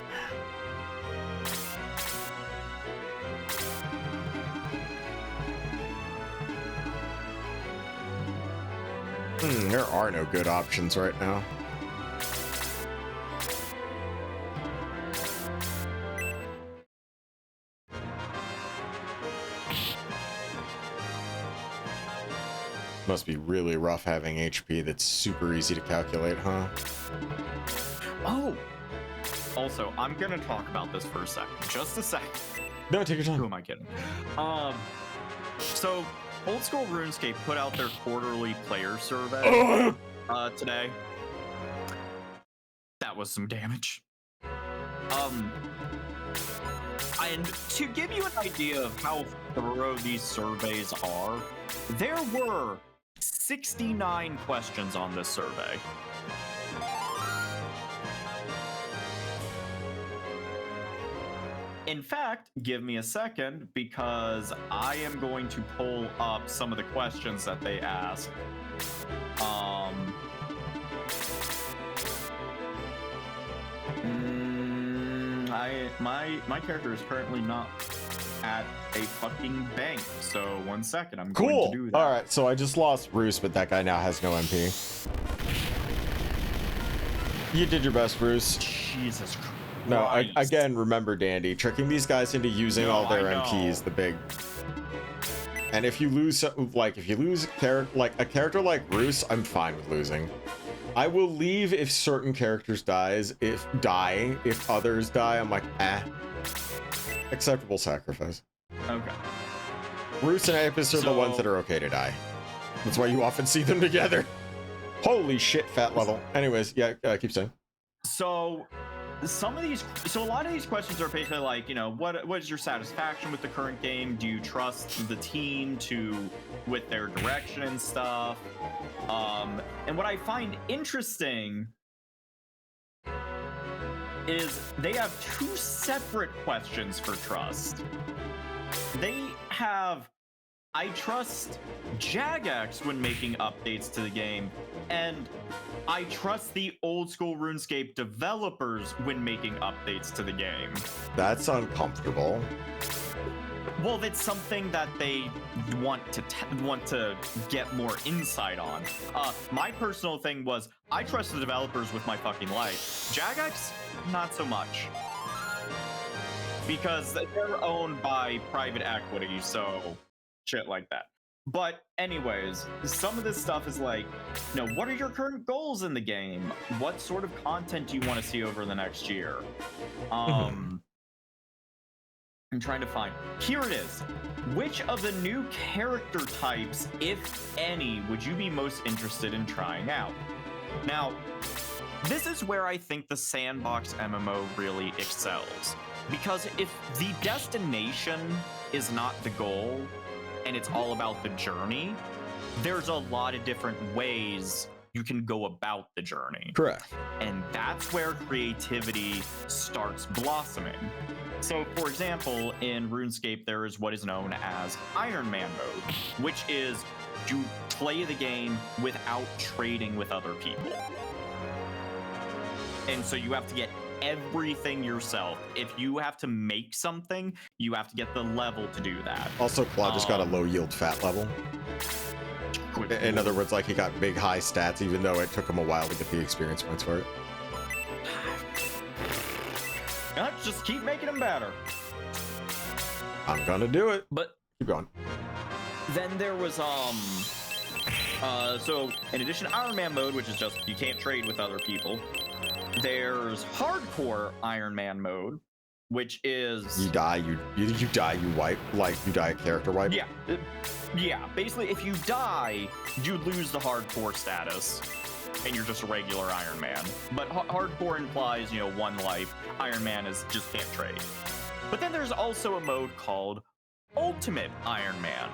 There are no good options right now. Must be really rough having HP that's super easy to calculate, huh? Oh! Also, I'm gonna talk about this for a second. Just a second. No, take your time. Who am I kidding? So, Old School RuneScape put out their quarterly player survey today. That was some damage. And to give you an idea of how thorough these surveys are, there were 69 questions on this survey. In fact, give me a second because I am going to pull up some of the questions that they asked. My character is currently not at a fucking bank, so 1 second, I'm going to do that. All right, so I just lost Bruce, but that guy now has no MP. You did your best, Bruce. Jesus Christ. No, again, remember, Dandy, tricking these guys into using all their MP is the big. And if you lose, like, a character like Bruce, I'm fine with losing. I will leave if certain characters if others die, I'm like, eh. Acceptable sacrifice. Okay. Bruce and Apis are the ones that are okay to die. That's why you often see them together. Holy shit, fat level. Anyways, yeah, keep saying. So a lot of these questions are basically like, you know, what is your satisfaction with the current game? Do you trust the team with their direction and stuff? And what I find interesting is they have two separate questions for trust. They have, I trust Jagex when making updates to the game, and I trust the Old School RuneScape developers when making updates to the game. That's uncomfortable. Well, it's something that they want to get more insight on. My personal thing was, I trust the developers with my fucking life. Jagex, not so much. Because they're owned by private equity, so shit like that. But anyways, some of this stuff is like, you know, what are your current goals in the game? What sort of content do you want to see over the next year? I'm trying to find. Here it is. Which of the new character types, if any, would you be most interested in trying out? Now, this is where I think the sandbox MMO really excels. Because if the destination is not the goal, and it's all about the journey, there's a lot of different ways you can go about the journey. Correct. And that's where creativity starts blossoming. So, for example, in RuneScape, there is what is known as Iron Man mode, which is you play the game without trading with other people. And so you have to get everything yourself. If you have to make something, you have to get the level to do that. Also, Claude just got a low yield fat level. In other words, like he got big high stats, even though it took him a while to get the experience points for it. Just keep making them better. I'm gonna do it. But keep going. then there was so in addition to Iron Man mode, which is just you can't trade with other people, there's hardcore Iron Man mode, which is you die, you wipe, like you die a character wipe. Yeah, basically if you die, you lose the hardcore status and you're just a regular Iron Man. But hardcore implies, you know, one life. Iron Man is just can't trade. But then there's also a mode called Ultimate Iron Man,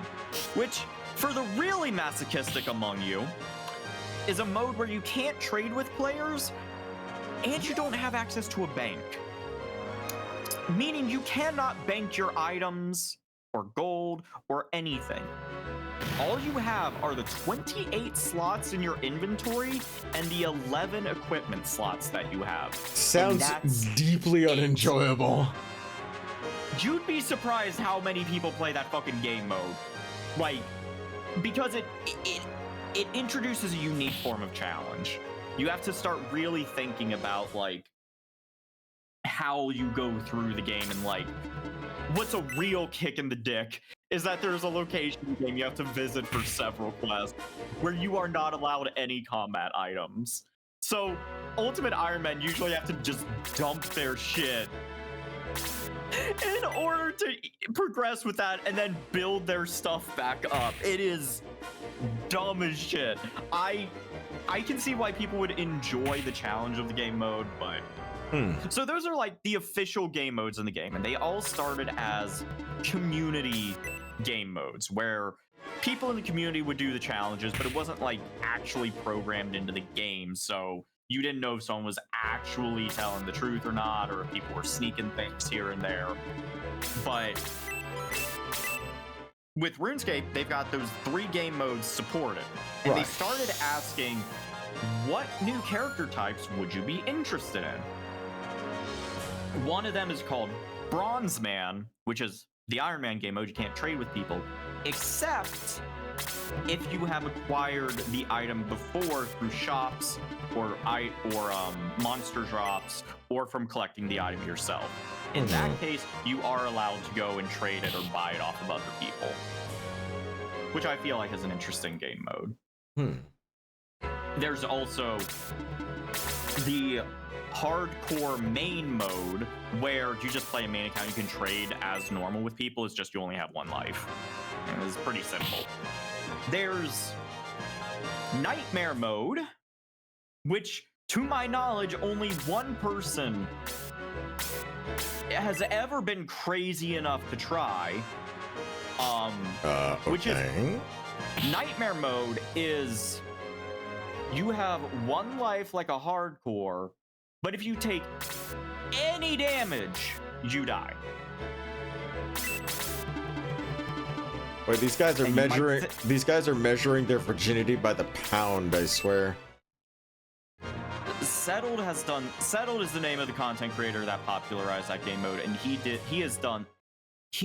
which, for the really masochistic among you, is a mode where you can't trade with players and you don't have access to a bank. Meaning you cannot bank your items or gold or anything. All you have are the 28 slots in your inventory and the 11 equipment slots that you have. Sounds deeply unenjoyable. You'd be surprised how many people play that fucking game mode. Like, because it introduces a unique form of challenge. You have to start really thinking about, like, how you go through the game and, like, what's a real kick in the dick is that there's a location in the game you have to visit for several quests where you are not allowed any combat items. So Ultimate Iron Man usually have to just dump their shit in order to progress with that and then build their stuff back up. It is dumb as shit. I can see why people would enjoy the challenge of the game mode, but so those are like the official game modes in the game, and they all started as community game modes where people in the community would do the challenges, but it wasn't like actually programmed into the game, so you didn't know if someone was actually telling the truth or not, or if people were sneaking things here and there. But with RuneScape, they've got those 3 game modes supported, and they started asking, what new character types would you be interested in? One of them is called Bronze Man, which is the Iron Man game mode. You can't trade with people, except if you have acquired the item before through shops or monster drops or from collecting the item yourself. In that case, you are allowed to go and trade it or buy it off of other people, which I feel like is an interesting game mode. There's also the hardcore main mode where you just play a main account. You can trade as normal with people. It's just you only have one life. And it's pretty simple. There's Nightmare mode, which, to my knowledge, only one person has ever been crazy enough to try. Which is Nightmare mode is you have one life like a hardcore, but if you take any damage, you die. Wait, these guys are measuring. These guys are measuring their virginity by the pound. I swear. Settled is the name of the content creator that popularized that game mode, and he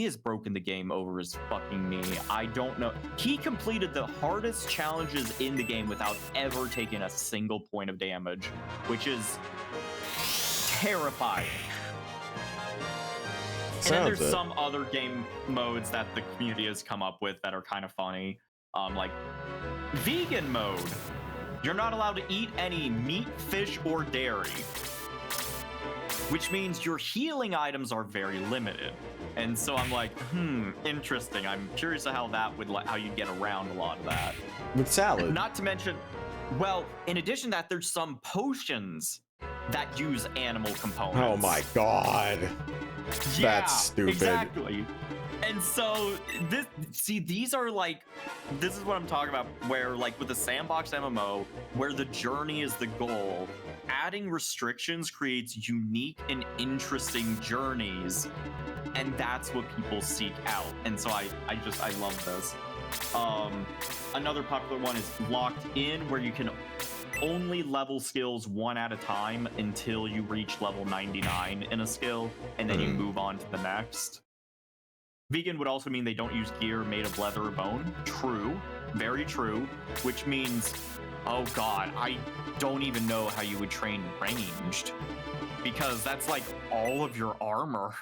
has broken the game over his fucking knee. I don't know. He completed the hardest challenges in the game without ever taking a single point of damage, which is terrifying. And then there's some other game modes that the community has come up with that are kind of funny. Like vegan mode. You're not allowed to eat any meat, fish, or dairy, which means your healing items are very limited. And so I'm like, interesting. I'm curious how you'd get around a lot of that. With salad. Not to mention, well, in addition to that, there's some potions that use animal components. Oh my god. Yeah, that's stupid. Exactly. And so these are like, this is what I'm talking about, where like with the sandbox MMO, where the journey is the goal, adding restrictions creates unique and interesting journeys, and that's what people seek out. And so I love this. Another popular one is Locked In, where you can only level skills one at a time until you reach level 99 in a skill, and then you move on to the next. Vegan would also mean they don't use gear made of leather or bone. True, very true, which means, oh god, I don't even know how you would train ranged, because that's like all of your armor.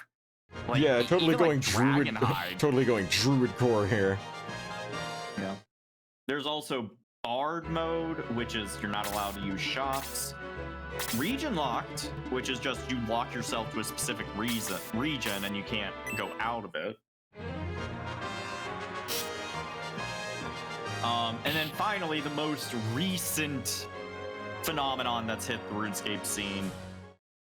Like, yeah, totally going like druid, totally going druid core here. Yeah. There's also Bard mode, which is you're not allowed to use shops. Region locked, which is just you lock yourself to a specific region and you can't go out of it. And then finally, the most recent phenomenon that's hit the RuneScape scene.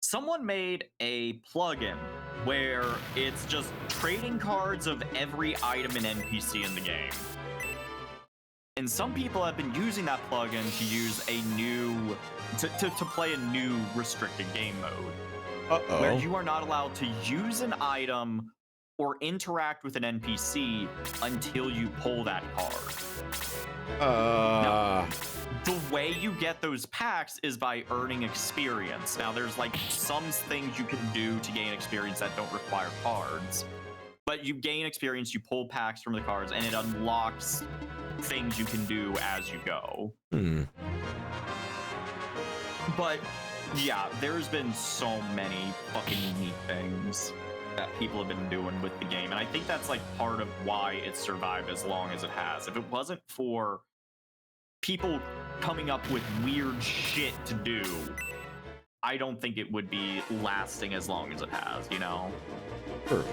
Someone made a plugin where it's just trading cards of every item and NPC in the game. And some people have been using that plugin to use a new, to play a new restricted game mode. Where you are not allowed to use an item or interact with an NPC until you pull that card. Now, the way you get those packs is by earning experience. Now, there's like some things you can do to gain experience that don't require cards. But you gain experience, you pull packs from the cards, and it unlocks things you can do as you go. But yeah, there's been so many fucking unique things that people have been doing with the game, and I think that's like part of why it's survived as long as it has. If it wasn't for people coming up with weird shit to do, I don't think it would be lasting as long as it has, you know? Sure.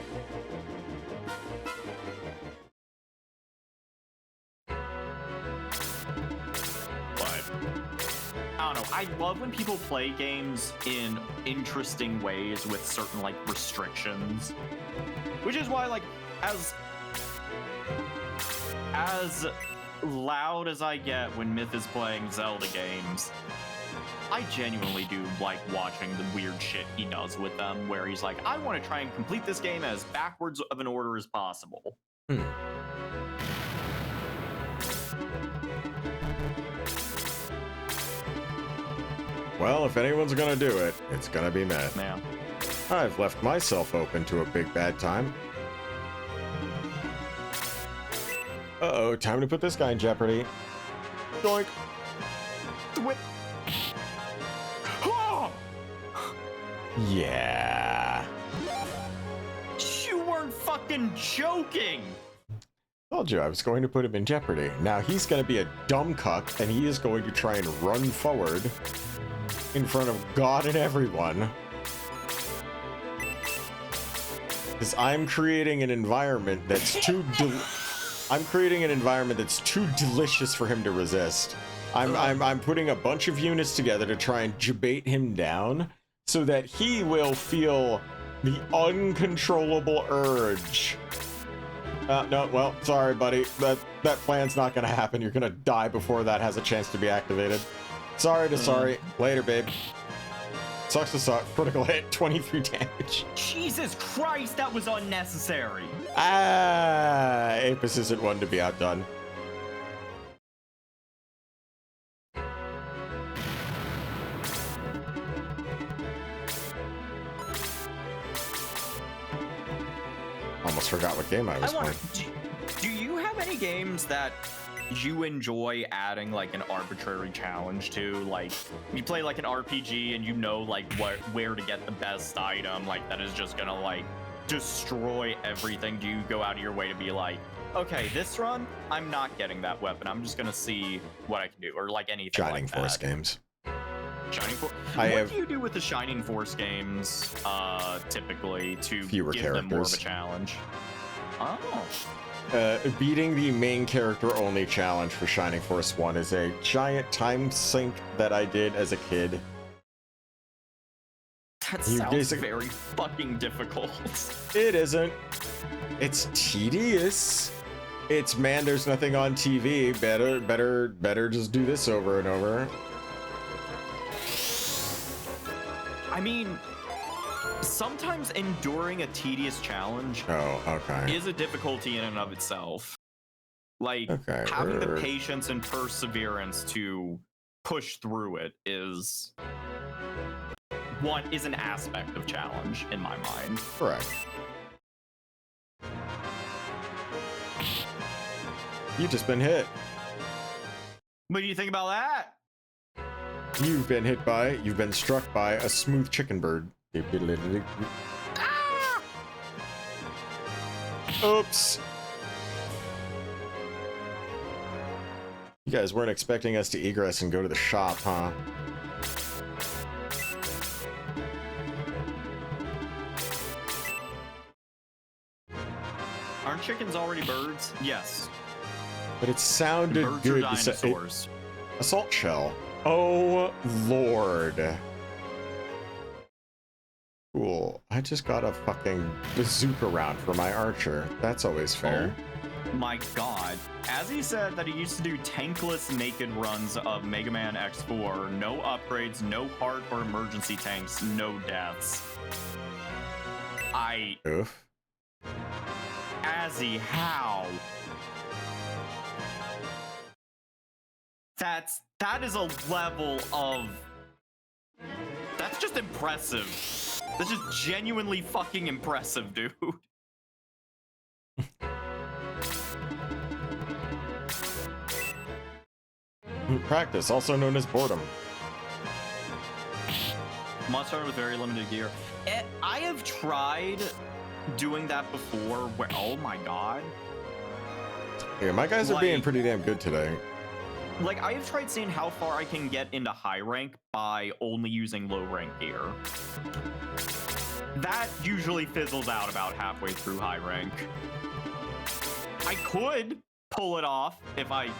I don't know. I love when people play games in interesting ways with certain like restrictions, which is why like as loud as I get when Myth is playing Zelda games, I genuinely do like watching the weird shit he does with them, where he's like, I want to try and complete this game as backwards of an order as possible. Well, if anyone's gonna do it, it's gonna be Myth. Yeah. I've left myself open to a big bad time. Uh-oh, time to put this guy in jeopardy. Doink. Whip. Oh! Yeah. You weren't fucking joking! Told you I was going to put him in jeopardy. Now he's going to be a dumb cuck, and he is going to try and run forward in front of God and everyone. Because I'm creating an environment that's too delicious for him to resist. I'm putting a bunch of units together to try and debate him down so that he will feel the uncontrollable urge. No, well, sorry, buddy. That plan's not gonna happen. You're gonna die before that has a chance to be activated. Sorry to sorry. Later, babe. Sucks to suck. Critical hit, 23 damage. Jesus Christ, that was unnecessary. Apis isn't one to be outdone. Almost forgot what game I was playing. Do you have any games that you enjoy adding like an arbitrary challenge to? Like, you play like an RPG and you know like where to get the best item, like that is just gonna like destroy everything. Do you go out of your way to be like, okay, this run I'm not getting that weapon, I'm just gonna see what I can do, or like anything Shining like Force that? games. Shining Force. What do you do with the Shining Force games typically to give them more of a challenge? Oh. Beating the main character only challenge for Shining Force 1 is a giant time sink that I did as a kid. That sounds very fucking difficult. It isn't. It's tedious. It's, man, there's nothing on TV. Better just do this over and over. I mean, sometimes enduring a tedious challenge okay. is a difficulty in and of itself. Like, Okay, having the patience and perseverance to push through it is an aspect of challenge in my mind. Correct. You've just been hit. What do you think about that? You've been struck by a smooth chicken bird. Ah! Oops. You guys weren't expecting us to egress and go to the shop, huh? Aren't chickens already birds? Yes. But it sounded Birds good. are dinosaurs. Assault shell. Oh, Lord. Cool. I just got a fucking bazooka round for my archer. That's always fair. Oh my god. As he said that he used to do tankless naked runs of Mega Man X4, no upgrades, no heart or emergency tanks, no deaths. Oof. Azzy, how? That is a level of... That's just impressive. That's just genuinely fucking impressive, dude. Practice, also known as boredom. Monster Hunter with very limited gear. I have tried doing that before where, oh my god. Yeah, my guys are being pretty damn good today. Like, I have tried seeing how far I can get into high rank by only using low rank gear. That usually fizzles out about halfway through high rank. I could pull it off if I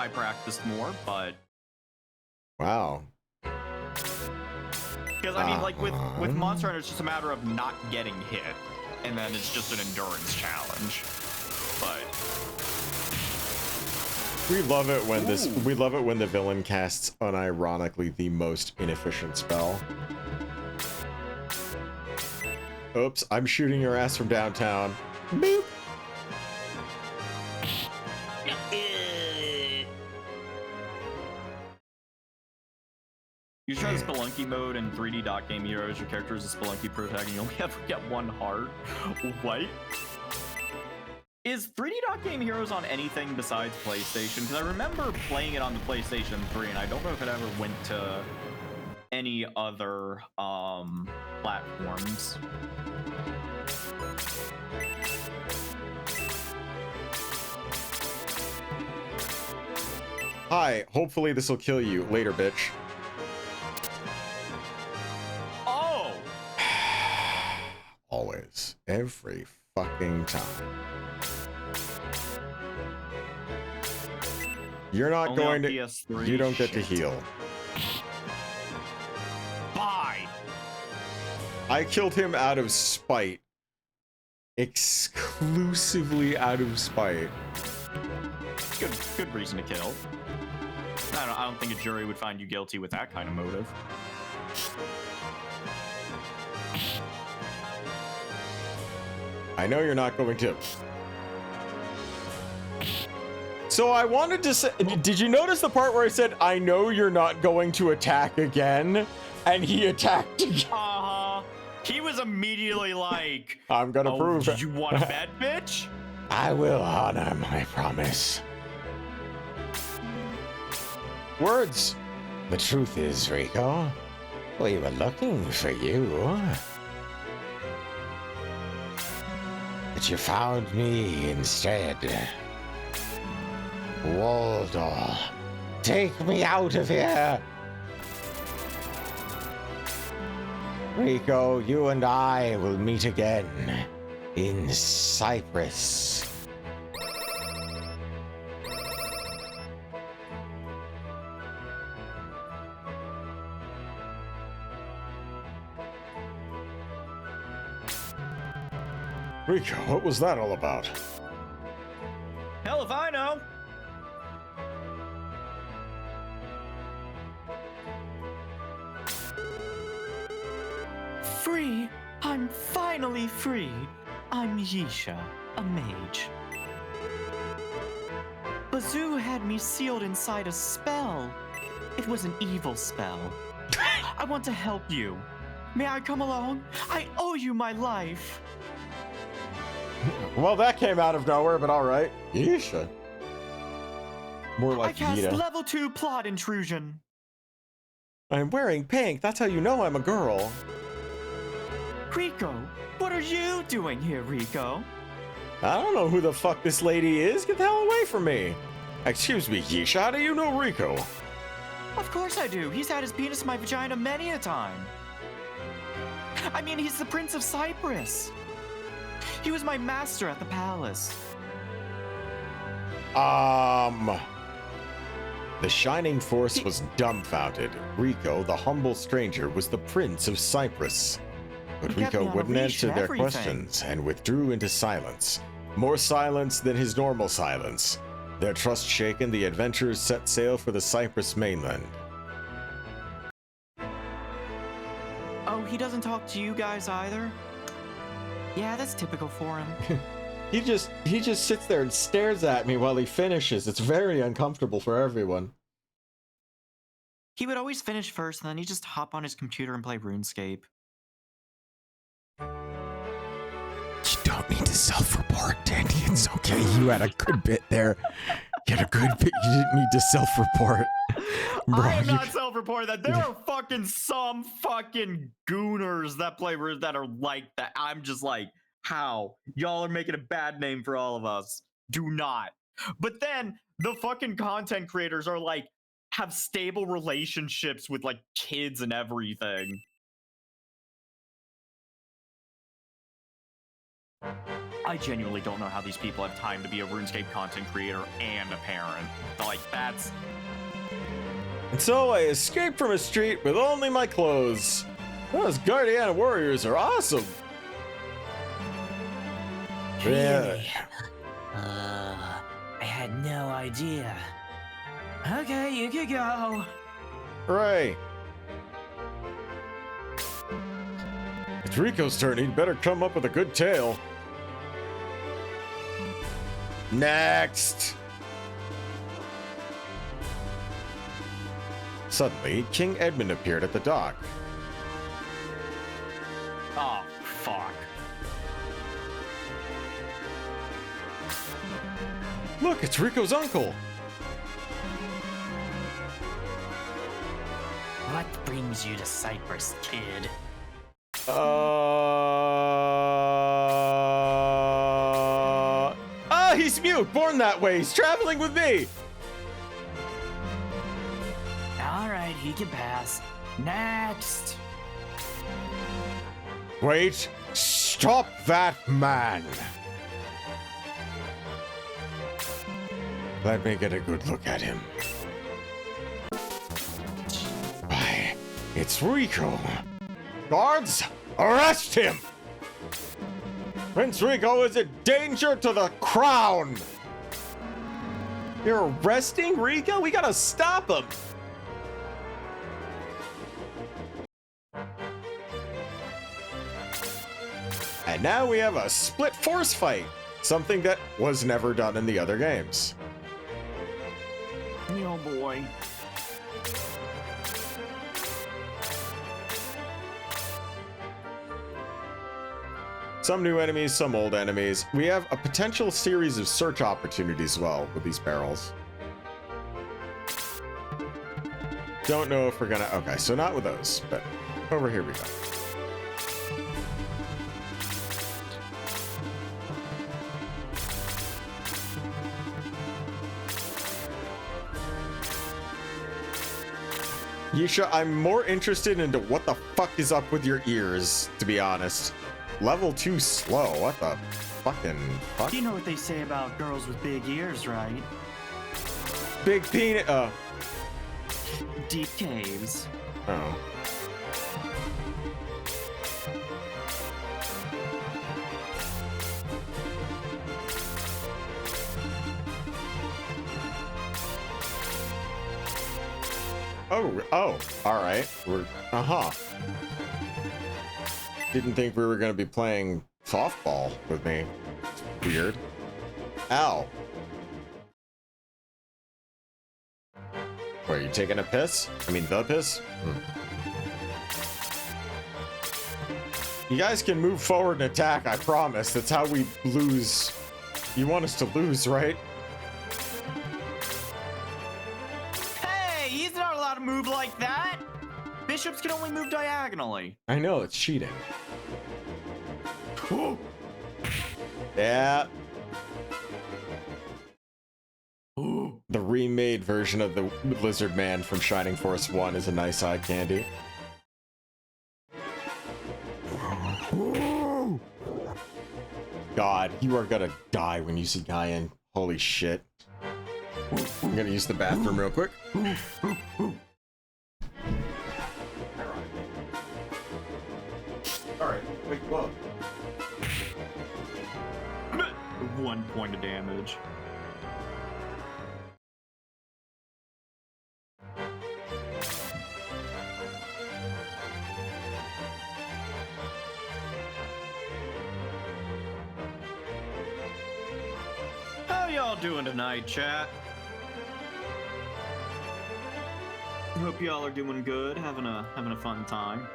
practiced more, but wow. Because I mean, like with Monster Hunter, it's just a matter of not getting hit, and then it's just an endurance challenge. But we love it when the villain casts unironically the most inefficient spell. Oops, I'm shooting your ass from downtown. Boop. You try the Spelunky mode in 3D Dot Game Heroes, your character is a Spelunky protag and you only ever get one heart. What? Is 3D Dot Game Heroes on anything besides PlayStation? Because I remember playing it on the PlayStation 3, and I don't know if it ever went to any other platforms. Hi, hopefully this will kill you later, bitch. Oh! Always. Every fucking time. You're not Only going on to... PS3? You don't get to Shit. heal. Bye! I killed him out of spite. Exclusively out of spite. Good reason to kill. I don't think a jury would find you guilty with that kind of motive. I know you're not going to. So I wanted to say, did you notice the part where I said, I know you're not going to attack again? And he attacked again. Uh-huh. He was immediately like, I'm gonna prove it. You want to bet, bitch? I will honor my promise. Words. The truth is, Rico, we were looking for you. But you found me instead. Waldor, take me out of here! Rico, you and I will meet again in Cyprus. Rico, what was that all about? Hell if I know. Free? I'm finally free. I'm Yisha, a mage. Bazoo had me sealed inside a spell. It was an evil spell. I want to help you. May I come along? I owe you my life. Well, that came out of nowhere, but all right. Yeesha. More I like cast Yita. level 2 plot intrusion. I'm wearing pink. That's how you know I'm a girl. Rico, what are you doing here, Rico? I don't know who the fuck this lady is. Get the hell away from me. Excuse me, Yeesha. How do you know Rico? Of course I do. He's had his penis in my vagina many a time. I mean, he's the Prince of Cyprus. He was my master at the palace. The Shining Force was dumbfounded. Rico, the humble stranger, was the Prince of Cyprus. But He kept me Rico on a wouldn't leash answer and their everything. questions and withdrew into silence. More silence than his normal silence. Their trust shaken, the adventurers set sail for the Cyprus mainland. Oh, he doesn't talk to you guys either? Yeah, that's typical for him. He just sits there and stares at me while he finishes. It's very uncomfortable for everyone. He would always finish first, and then he'd just hop on his computer and play RuneScape. You don't need to self-report, Danny. It's okay. You had a good bit there. You had a good bit. You didn't need to self-report. Bro, I am you- not self-reporting that. There are fucking some fucking gooners that play that are like that. I'm just like, how? Y'all are making a bad name for all of us. Do not. But then the fucking content creators are like, have stable relationships with like kids and everything. I genuinely don't know how these people have time to be a RuneScape content creator and a parent. Like, that's... And so I escaped from a street with only my clothes. Those Guardiana warriors are awesome. Really? I had no idea. Okay, you could go. Hooray. It's Rico's turn. He'd better come up with a good tale. Next. Suddenly, King Edmund appeared at the dock. Oh, fuck. Look, it's Rico's uncle. What brings you to Cyprus, kid? He's mute. Born that way. He's traveling with me. Alright, he can pass. Next! Wait. Stop that man. Let me get a good look at him. Why, it's Rico. Guards, arrest him! Prince Rico is a danger to the crown! You're arresting Rico? We gotta stop him! And now we have a split force fight, something that was never done in the other games. Oh boy. Some new enemies, some old enemies. We have a potential series of search opportunities as well with these barrels. Don't know if we're gonna... Okay, so not with those, but over here we go. Yisha, I'm more interested into what the fuck is up with your ears, to be honest. Level 2 slow. What the fucking fuck? You know what they say about girls with big ears, right? Big penis. Deep caves. Oh. Oh, all right. We're Didn't think we were gonna be playing softball with me. Weird. Ow. Wait, are you taking a piss? I mean, the piss? You guys can move forward and attack, I promise. That's how we lose. You want us to lose, right? Hey, he's not allowed to move like that. Bishops can only move diagonally. I know, it's cheating. Yeah. The remade version of the Lizard Man from Shining Force 1 is a nice eye candy. God, you are gonna die when you see Guyan. Holy shit. I'm gonna use the bathroom real quick. Alright, wait, whoa. 1 point of damage. How y'all doing tonight, chat? Hope y'all are doing good, having a fun time.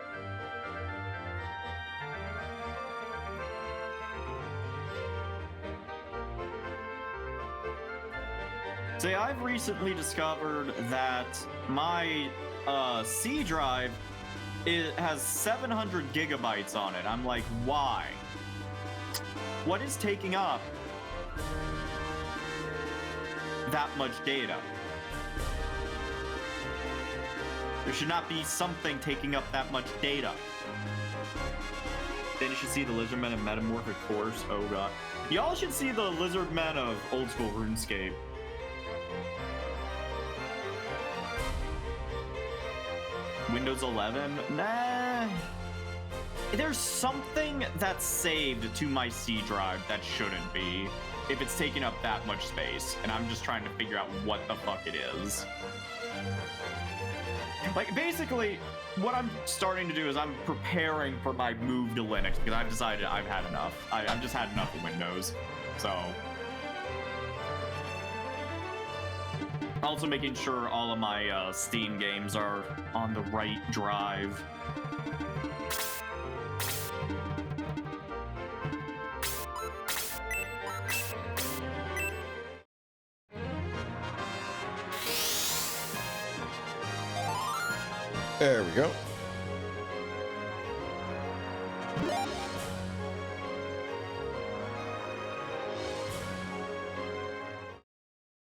See, I've recently discovered that my C drive has 700 gigabytes on it. I'm like, why? What is taking up that much data? There should not be something taking up that much data. Then you should see the lizard men of Metamorphic Force. Oh god. Y'all should see the lizard men of old school RuneScape. Windows 11? Nah. There's something that's saved to my C drive that shouldn't be if it's taking up that much space, and I'm just trying to figure out what the fuck it is. Like, basically, what I'm starting to do is I'm preparing for my move to Linux because I've decided I've had enough. I've just had enough of Windows, so... Also making sure all of my Steam games are on the right drive. There we go.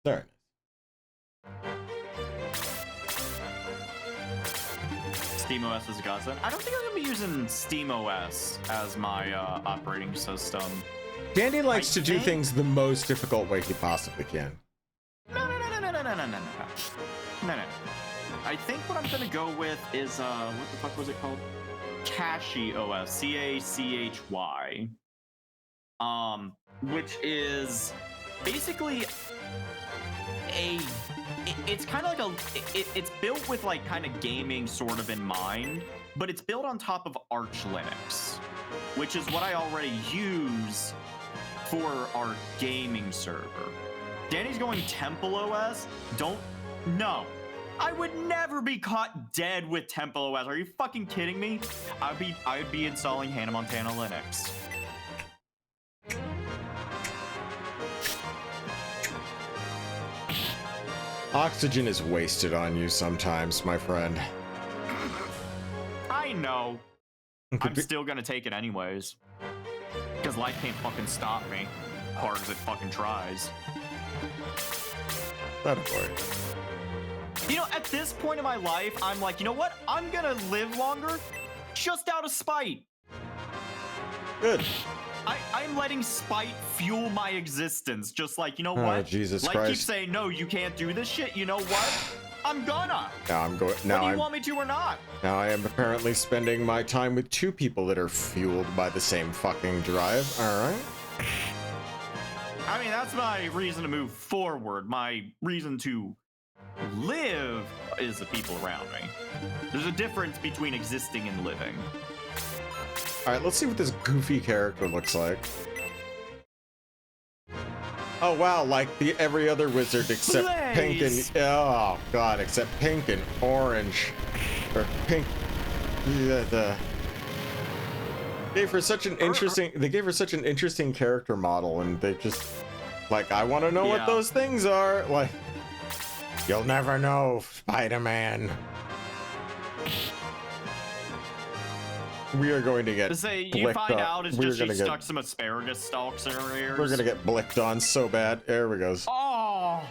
There. SteamOS is a godsend. I don't think I'm gonna be using SteamOS as my operating system. Dandy likes to do things the most difficult way he possibly can. No. I think what I'm gonna go with is what the fuck was it called? Cachy OS, CACHY. Which is basically it's kind of like it's built with like kind of gaming sort of in mind, but it's built on top of Arch Linux, which is what I already use for our gaming server. Danny's going Temple OS. No. I would never be caught dead with Temple OS. Are you fucking kidding me? I would be installing Hannah Montana Linux. Oxygen is wasted on you sometimes, my friend. I know. I'm still gonna take it anyways. Because life can't fucking stop me. Hard as it fucking tries. That boy. You know, at this point in my life, I'm like, you know what? I'm gonna live longer just out of spite. Good. I'm letting spite fuel my existence. Just like, you know what? Jesus Life Christ. keeps saying, no, you can't do this shit. You know what? I'm gonna. Now I'm going. Whether you want me to or not. Now I am apparently spending my time with two people that are fueled by the same fucking drive. All right. I mean, that's my reason to move forward. My reason to Live is the people around me. There's a difference between existing and living. All right, let's see what this goofy character looks like. Oh wow, like every other wizard except pink and oh god, except pink and orange, or pink. Yeah, they gave her such an interesting character model, and they just like, I want to know what those things are. Like, you'll never know, Spider-Man. We are going to get you find out it's just she stuck some asparagus stalks in her ears. We're gonna get blicked on so bad. There we go. Oh,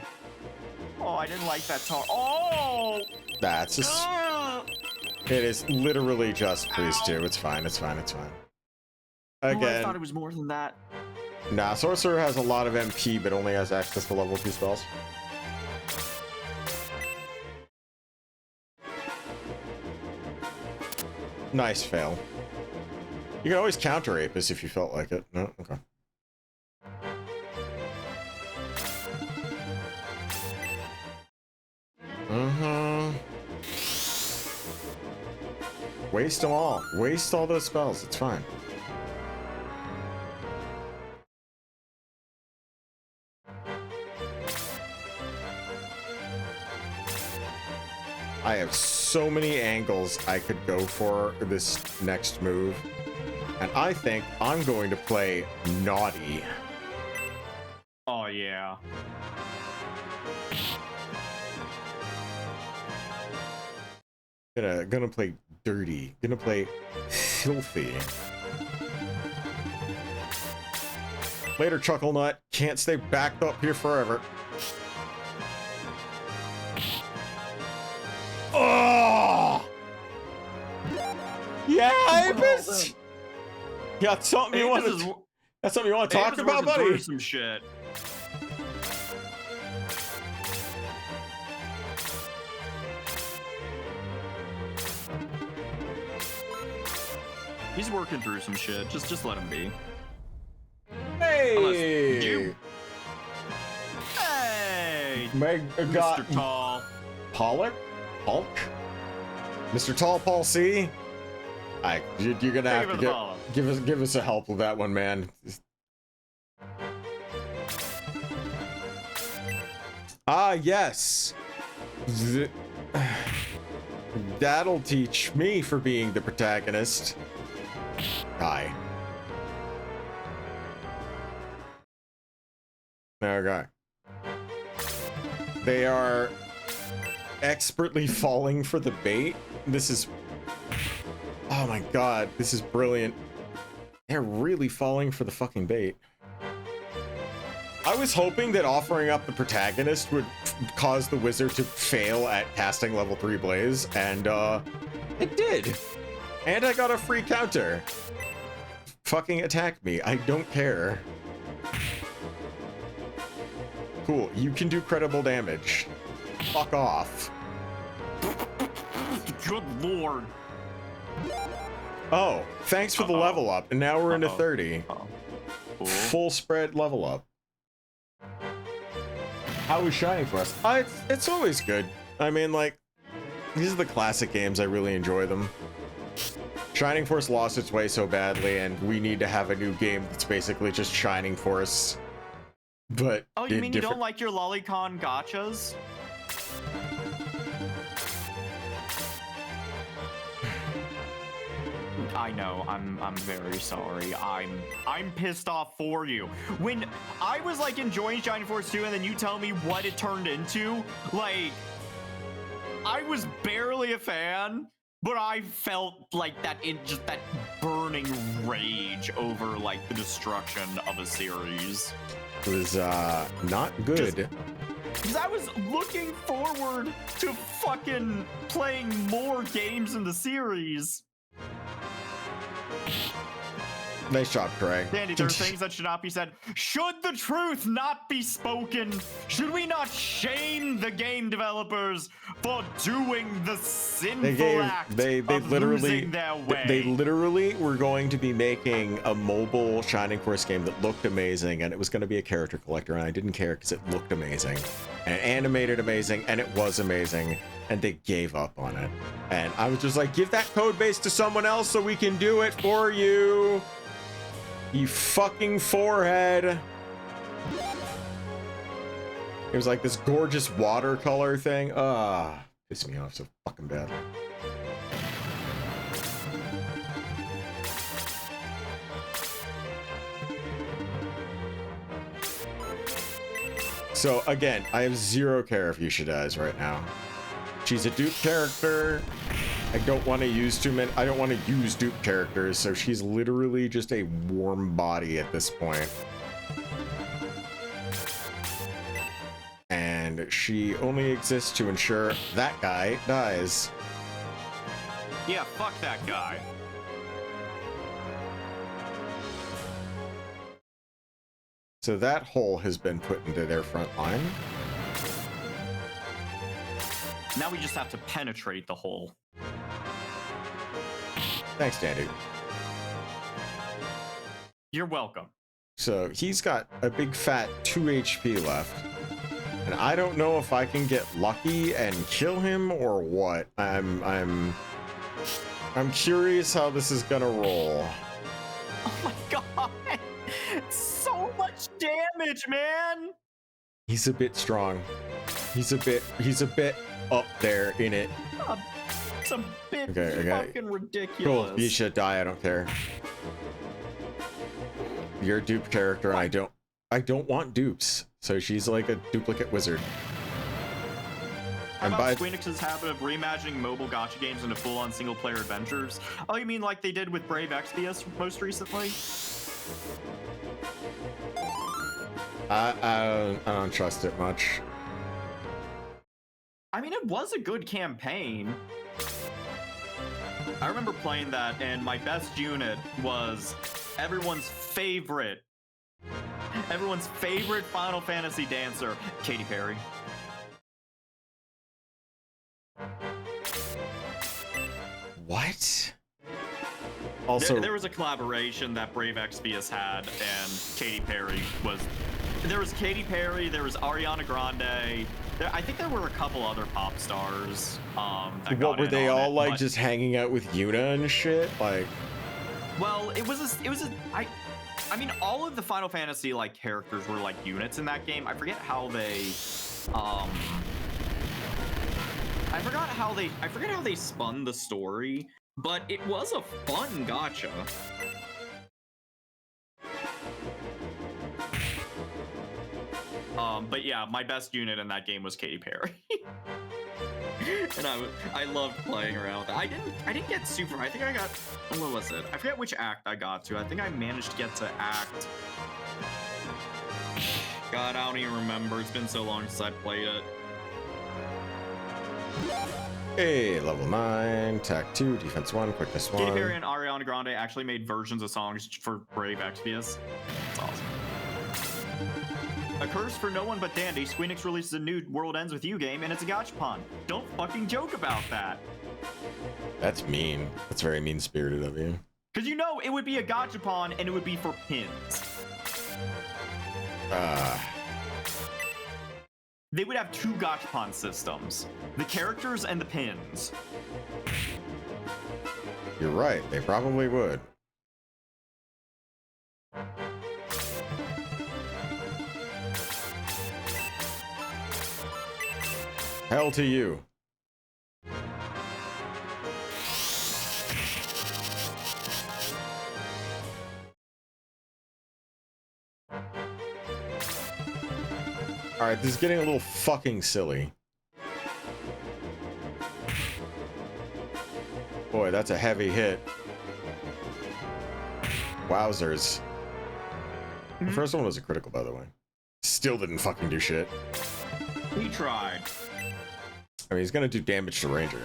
I didn't like that talk. Oh, that's just. It is literally just freeze 2. It's fine. It's fine. It's fine. Again, I thought it was more than that. Nah, Sorcerer has a lot of MP, but only has access to level 2 spells. Nice fail. You can always counter Apis if you felt like it. No? Okay. Waste them all. Waste all those spells. It's fine. I have so many angles I could go for this next move. And I think I'm going to play Naughty. Oh, yeah. Gonna play Dirty. Gonna play Filthy. Later, Chuckle Nut. Can't stay backed up here forever. Oh! Yeah, Apis! Yeah, that's something you want to. That's something you want to talk about, buddy. Some shit. He's working through some shit. Just let him be. Hey! Hey! Got Mr. Tall. Pollock? Hulk? Mr. Tall Paul C? You're gonna have to give us a help with that one, man. Ah, yes. That'll teach me for being the protagonist. Hi. Okay. They are expertly falling for the bait. This is... Oh my god, this is brilliant. They're really falling for the fucking bait. I was hoping that offering up the protagonist would cause the wizard to fail at casting level 3 Blaze, and it did. And I got a free counter. Fucking attack me, I don't care. Cool, you can do credible damage. Fuck off. Good lord. Oh, thanks for the level up, and now we're into 30. Cool. Full spread level up. How was Shining Force? It's always good. I mean, like, these are the classic games. I really enjoy them. Shining Force lost its way so badly, and we need to have a new game that's basically just Shining Force. But oh, you mean you don't like your Lolicon gachas? I know, I'm very sorry. I'm pissed off for you. When I was like enjoying Shining Force 2 and then you tell me what it turned into, like, I was barely a fan, but I felt like that just that burning rage over like the destruction of a series. It was not good. Because I was looking forward to fucking playing more games in the series. Nice job, Craig. Dandy, there are things that should not be said. Should the truth not be spoken? Should we not shame the game developers for doing the sinful act of losing their way? They literally were going to be making a mobile Shining Force game that looked amazing, and it was going to be a character collector, and I didn't care because it looked amazing, and it animated amazing, and it was amazing, and they gave up on it. And I was just like, give that code base to someone else so we can do it for you. You fucking forehead. It was like this gorgeous watercolor thing. Pissed me off so fucking bad. So again, I have zero care if Yusha dies right now. She's a dupe character. I don't want to use too many. I don't want to use dupe characters, so she's literally just a warm body at this point. And she only exists to ensure that guy dies. Yeah, fuck that guy. So that hole has been put into their front line. Now we just have to penetrate the hole. Thanks, Dandy. You're welcome. So he's got a big fat 2 HP left. And I don't know if I can get lucky and kill him or what. I'm curious how this is gonna roll. Oh my god! So much damage, man! He's a bit strong. He's a bit up there in it. It's a bit Okay. fucking ridiculous. Cool. You should die. I don't care. You're a dupe character, and I don't want dupes. So she's like a duplicate wizard. How about Squeenix's habit of reimagining mobile gacha games into full-on single-player adventures? Oh, you mean like they did with Brave Exvius most recently? I don't trust it much. I mean, it was a good campaign. I remember playing that, and my best unit was everyone's favorite Final Fantasy dancer, Katy Perry. What? Also, there was a collaboration that Brave Exvius had, and Katy Perry was. There was Katy Perry. There was Ariana Grande. I think there were a couple other pop stars. What were they all like? Just hanging out with Yuna and shit? Like, well, I mean, all of the Final Fantasy like characters were like units in that game. I forget how they, I forgot how they spun the story, but it was a fun gacha. But yeah, my best unit in that game was Katy Perry. And I loved playing around with it. I didn't get super. I think I got, what was it? I forget which act I got to. I think I managed to get to act. God, I don't even remember. It's been so long since I played it. hey, level 9, attack 2, defense 1, quickness 1. Katy Perry and Ariana Grande actually made versions of songs for Brave Exvius. That's awesome. A curse for no one but Dandy, Squeenix releases a new World Ends With You game, and it's a gachapon. Don't fucking joke about that. That's mean. That's very mean-spirited of you. Because you know it would be a gachapon, and it would be for pins. They would have two gachapon systems. The characters and the pins. You're right, they probably would. Hell to you. Alright, this is getting a little fucking silly. Boy, that's a heavy hit. Wowzers. The first one was a critical, by the way. Still didn't fucking do shit. He tried. I mean, he's gonna do damage to Ranger.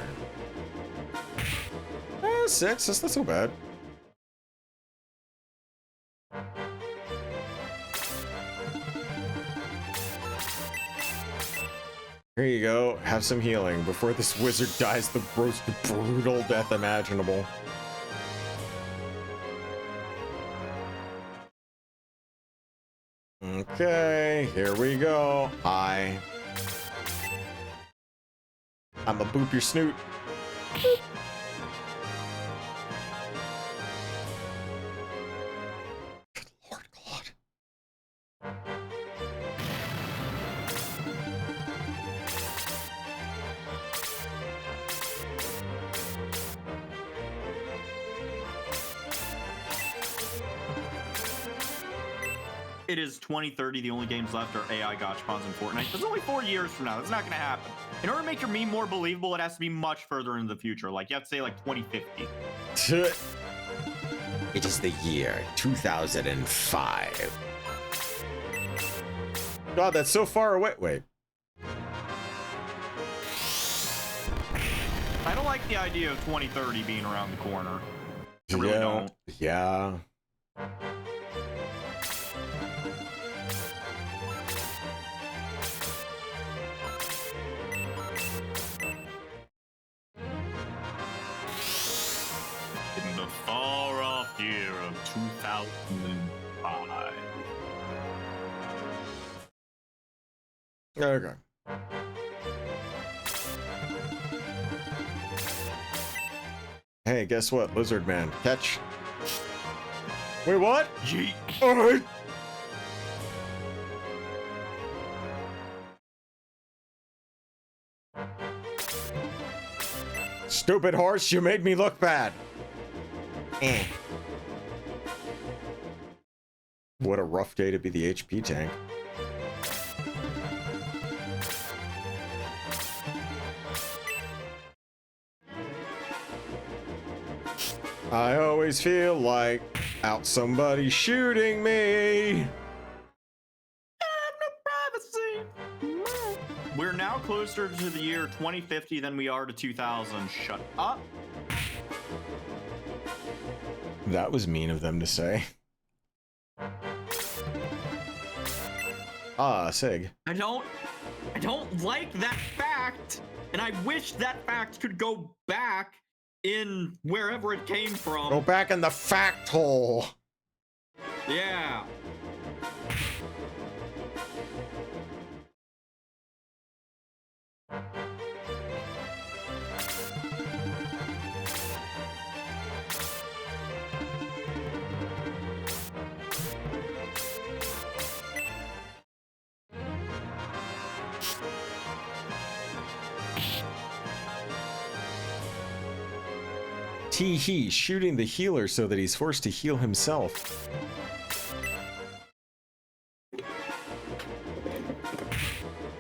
6, that's not so bad. Here you go. Have some healing before this wizard dies the most brutal death imaginable. Okay, here we go. Hi. I'ma boop your snoot. Boop. Good Lord, Claude. It is 2030. The only games left are AI gachapons and Fortnite. That's only 4 years from now. That's not going to happen. In order to make your meme more believable, it has to be much further into the future. Like, you have to say, like, 2050. It is the year 2005. God, that's so far away. Wait. I don't like the idea of 2030 being around the corner. I really Yeah. don't. Yeah. In the far-off year of 2005. Okay. Hey, guess what? Lizard man. Catch. Wait, what? Yeet. Alright. Stupid horse, you made me look bad. Eh. What a rough day to be the HP tank. I always feel like out somebody shooting me. We're now closer to the year 2050 than we are to 2000. Shut up. That was mean of them to say. Ah, Sig. I don't like that fact, and I wish that fact could go back in wherever it came from. Go back in the fact hole. Yeah. Tee-hee, shooting the healer so that he's forced to heal himself.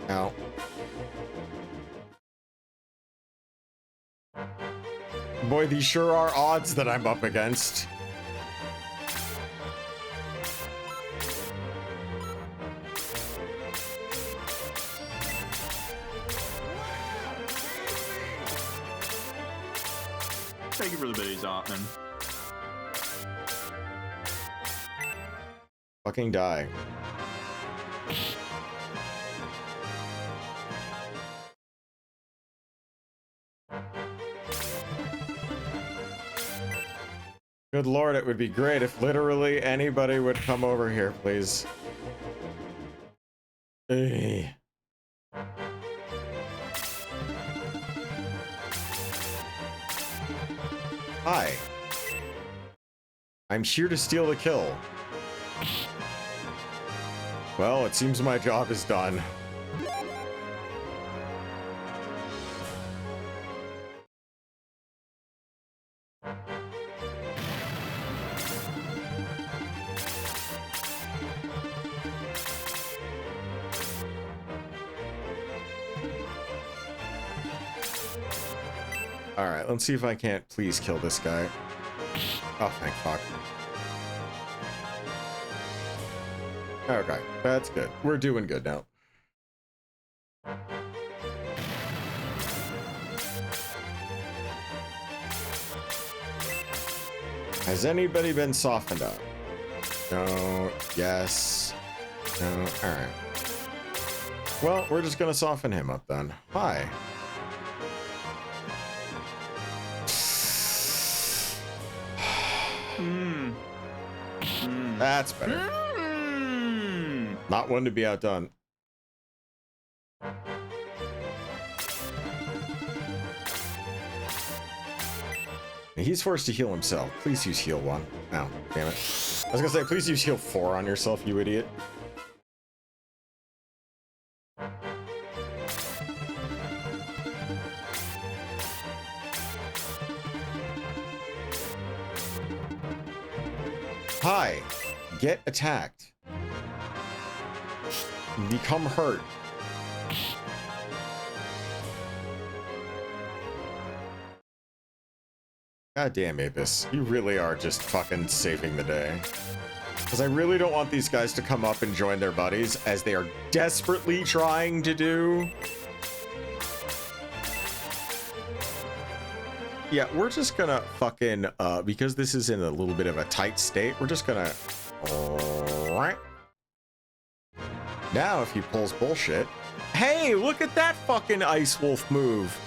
Ow. Boy, these sure are odds that I'm up against. Thank you for the biddies, Ottman. Fucking die. Good lord, it would be great if literally anybody would come over here, please. Hey. Hi. I'm here to steal the kill. Well, it seems my job is done. Alright, let's see if I can't please kill this guy. Oh, thank fuck. Okay, that's good. We're doing good now. Has anybody been softened up? No, yes, no, alright. Well, we're just gonna soften him up then. Hi. That's better. Not one to be outdone. He's forced to heal himself. Please use heal 1. Oh, damn it. I was gonna say, please use heal 4 on yourself, you idiot. Hi. Get attacked. Become hurt. God damn, Apis. You really are just fucking saving the day. Because I really don't want these guys to come up and join their buddies, as they are desperately trying to do. Yeah, we're just gonna fucking, because this is in a little bit of a tight state, we're just gonna... Now, if he pulls bullshit... Hey, look at that fucking Ice Wolf move!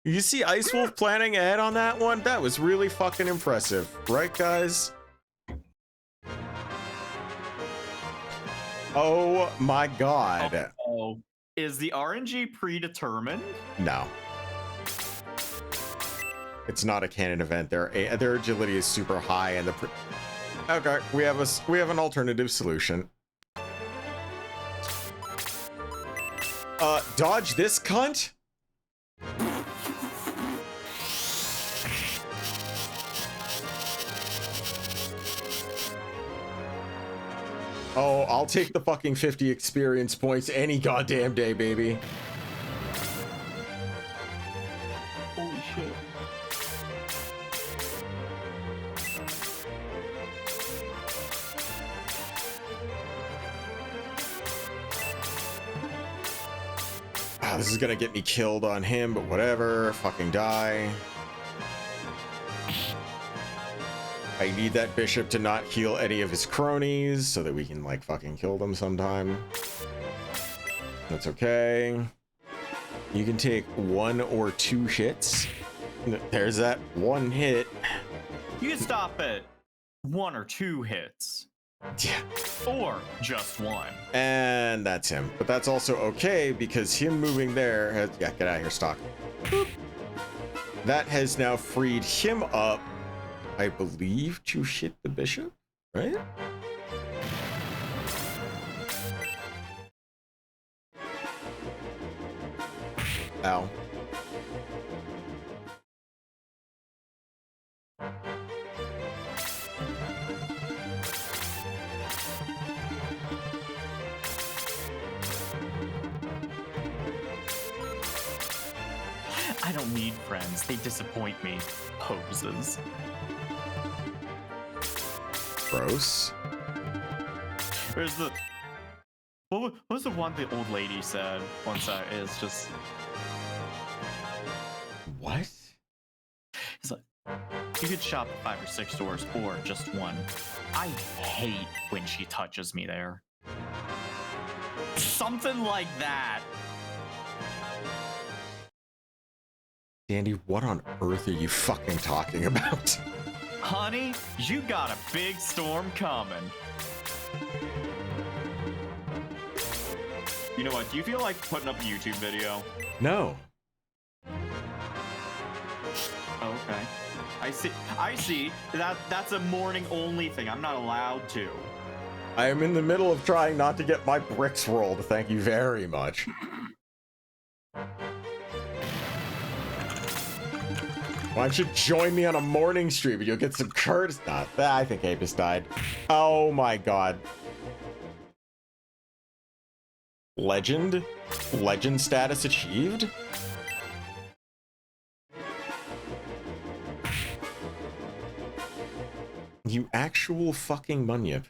You see Ice Wolf planning ahead on that one? That was really fucking impressive. Right, guys? Oh my god. Oh, is the RNG predetermined? No. It's not a canon event. Their agility is super high, and okay, we have an alternative solution. Dodge this cunt? Oh, I'll take the fucking 50 experience points any goddamn day, baby. Holy shit. This is gonna get me killed on him, but whatever. Fucking die. I need that bishop to not heal any of his cronies so that we can, like, fucking kill them sometime. That's okay. You can take 1 or 2 hits. There's that 1 hit. You can stop at 1 or 2 hits. Yeah. Or just 1. And that's him. But that's also okay because him moving there has... Yeah, get out of here, Stock. Boop. That has now freed him up, I believe, to hit the bishop, right? Ow. I don't need friends. They disappoint me. Poses. Gross. There's the... What was the one the old lady said once? Is just... What? It's like, you could shop at 5 or 6 stores or just 1. I hate when she touches me there. Something like that. Dandy, what on earth are you fucking talking about? Honey, you got a big storm coming. You know what? Do you feel like putting up a YouTube video? No. Okay. I see. That's a morning only thing. I'm not allowed to. I am in the middle of trying not to get my bricks rolled. Thank you very much. Why don't you join me on a morning stream and you'll get some courtesy? Not that. I think Apis died. Oh my god. Legend? Legend status achieved? You actual fucking munyip.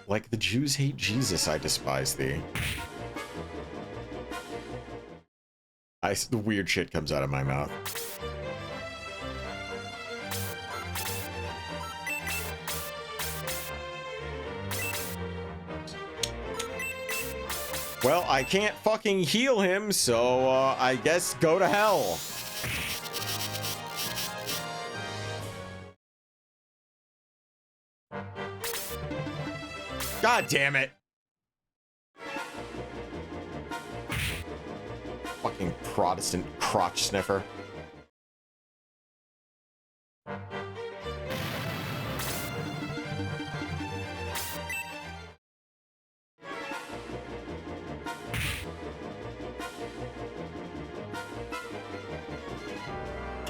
Like the Jews hate Jesus, I despise thee. The weird shit comes out of my mouth. Well, I can't fucking heal him, so I guess go to hell. God damn it. Fucking Protestant crotch sniffer.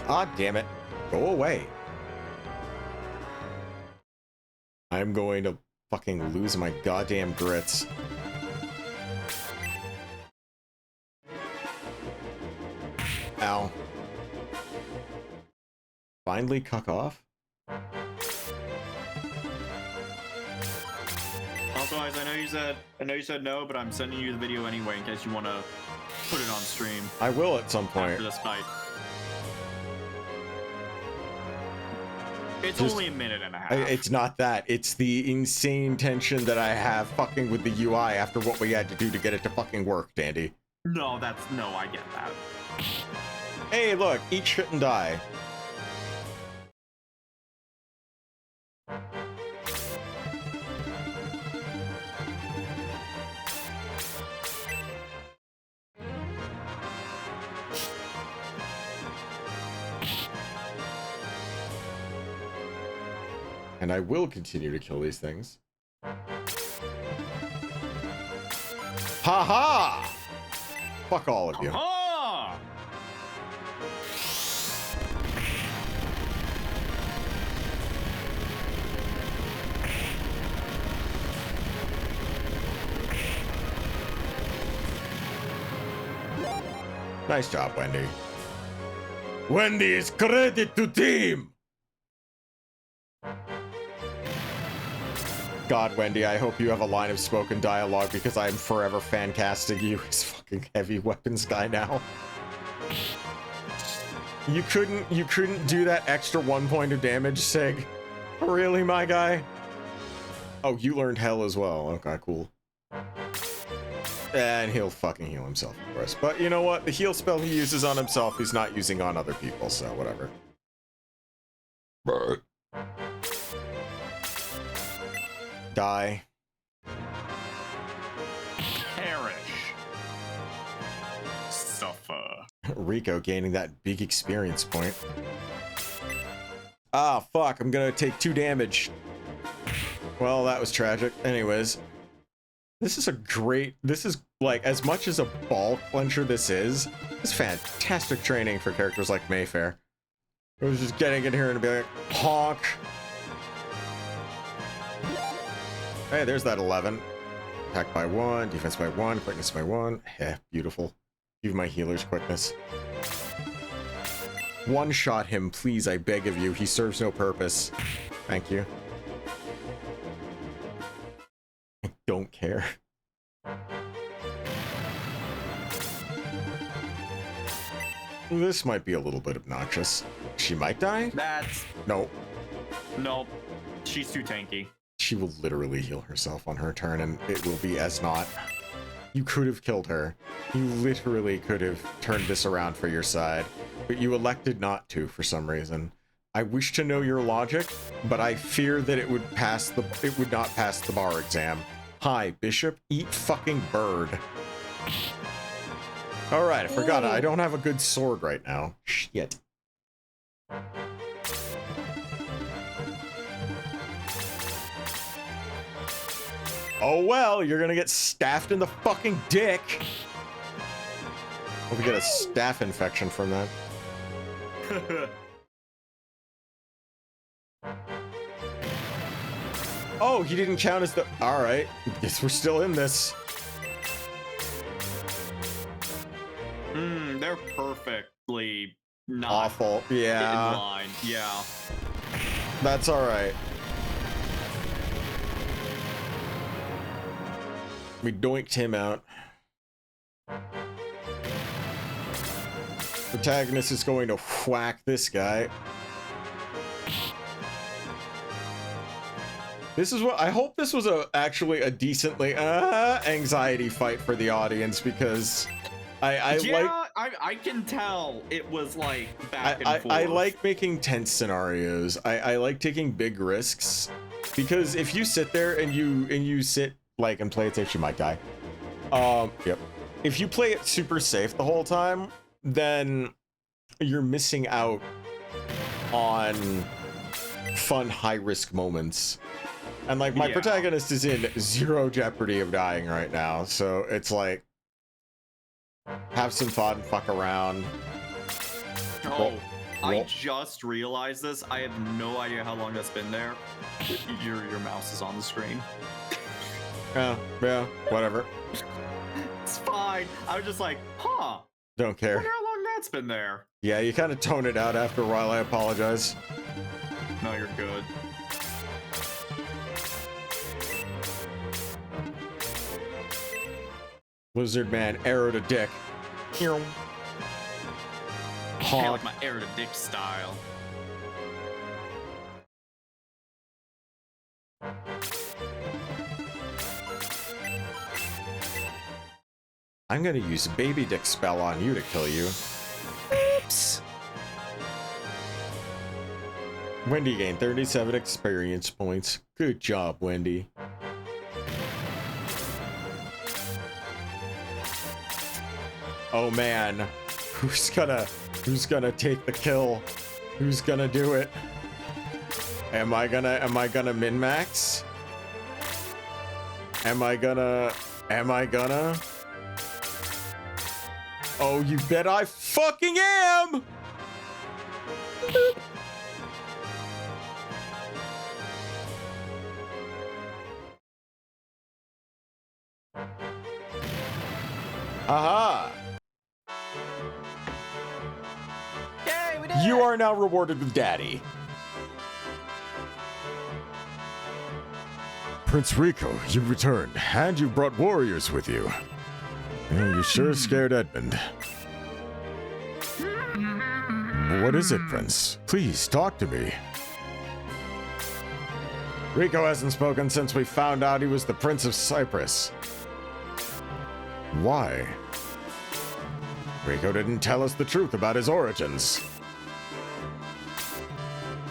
God damn it. Go away. I'm going to fucking lose my goddamn grits. Ow. Finally cuck off? Also, guys, I know you said no, but I'm sending you the video anyway in case you want to put it on stream I will at some point. after this fight. It's Just- only a minute and a half. It's not that. It's the insane tension that I have fucking with the UI after what we had to do to get it to fucking work, Dandy. No, I get that. Hey, look, eat shit and die. And I will continue to kill these things. Ha ha! Fuck all of you. Ah! Nice job, Wendy. Wendy's credit to team! God, Wendy, I hope you have a line of spoken dialogue because I am forever fan casting you as fucking heavy weapons guy now. You couldn't do that extra 1 point of damage, Sig? Really, my guy? Oh, you learned hell as well. Okay, cool. And he'll fucking heal himself, of course. But you know what? The heal spell he uses on himself, he's not using on other people, so whatever. Die. Perish. Suffer. Rico gaining that big experience point. Ah, fuck, I'm gonna take 2 damage. Well, that was tragic. Anyways. This is like, as much as a ball clencher this is fantastic training for characters like Mayfair. It was just getting in here and be like, honk. Hey, there's that 11. Attack by 1, defense by 1, quickness by 1. Heh, beautiful. Give my healer's quickness. One-shot him, please, I beg of you. He serves no purpose. Thank you. I don't care. This might be a little bit obnoxious. She might die? No. Nope. She's too tanky. She will literally heal herself on her turn, and it will be as not. You could have killed her. You literally could have turned this around for your side, but you elected not to for some reason. I wish to know your logic, but I fear that it would not pass the bar exam. Hi, Bishop. Eat fucking bird. Alright, I forgot. I don't have a good sword right now. Shit. Oh well, you're gonna get staffed in the fucking dick. Hope we get a staph infection from that. Oh, he didn't count as the... Alright, guess we're still in this. They're perfectly not Awful, in yeah. line. Yeah. That's alright. We doinked him out. Protagonist is going to whack this guy. This is what I hope this was actually a decently anxiety fight for the audience, because I can tell it was like back and forth. I like making tense scenarios. I like taking big risks, because if you sit there and you sit like and play it safe, you might die. Yep. If you play it super safe the whole time, then you're missing out on fun high risk moments. And like my protagonist is in zero jeopardy of dying right now, so it's like have some fun, fuck around. Oh, I just realized this. I have no idea how long that's been there. Your mouse is on the screen. Yeah, whatever. It's fine. I was just like, huh. Don't care. I wonder how long that's been there. Yeah, you kind of tone it out after a while. I apologize. No, you're good. Lizard man, arrow to dick. I like my arrow to dick style. I'm gonna use a baby dick spell on you to kill you. Oops. Wendy gained 37 experience points. Good job, Wendy. Oh man, who's gonna take the kill? Who's gonna do it? Am I gonna min-max? Am I gonna? Oh, you bet I fucking am! Aha! Yay, we did You it! are now rewarded with Daddy. Prince Rico, you returned, and you brought warriors with you. You sure scared Edmund. What is it, Prince? Please, talk to me. Rico hasn't spoken since we found out he was the Prince of Cyprus. Why? Rico didn't tell us the truth about his origins.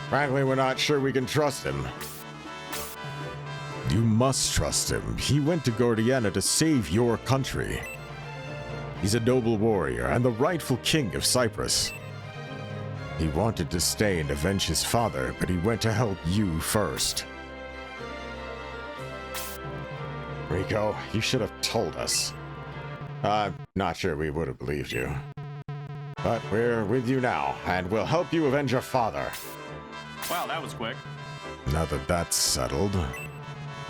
Frankly, we're not sure we can trust him. You must trust him. He went to Gordiana to save your country. He's a noble warrior and the rightful king of Cyprus. He wanted to stay and avenge his father, but he went to help you first. Rico, you should have told us. I'm not sure we would have believed you. But we're with you now, and we'll help you avenge your father. Wow, that was quick. Now that that's settled,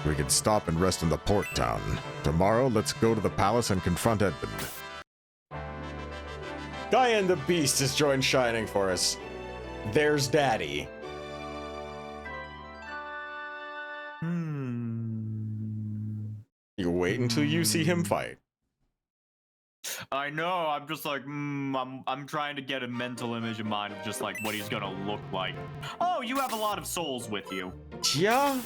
we can stop and rest in the port town. Tomorrow, let's go to the palace and confront Edmund. Diane the Beast has joined Shining for us. There's Daddy. You wait until you see him fight. I know. I'm just like, I'm trying to get a mental image in mind of just like what he's gonna look like. Oh, you have a lot of souls with you. Yeah.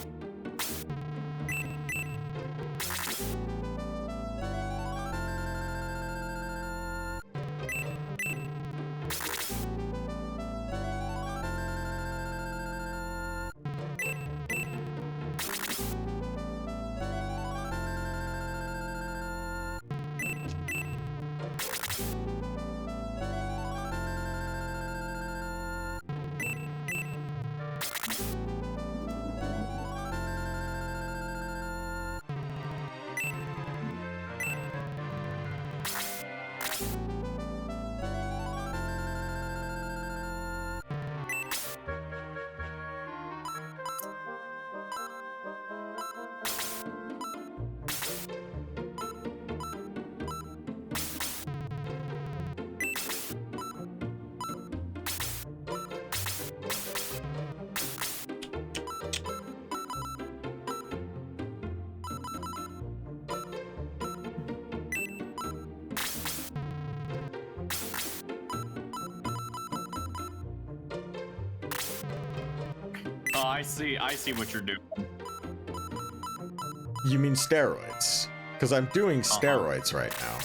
Oh, I see what you're doing. You mean steroids? Because I'm doing steroids right now.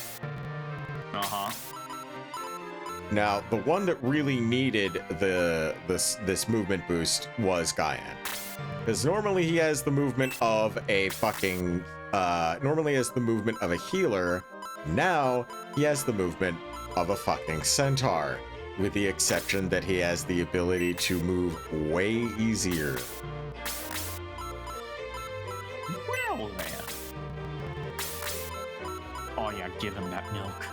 Now, the one that really needed this movement boost was Guyan. Because normally he has the movement of a fucking... normally he has the movement of a healer. Now, he has the movement of a fucking centaur. With the exception that he has the ability to move way easier. Well, then. Oh, yeah, give him that milk.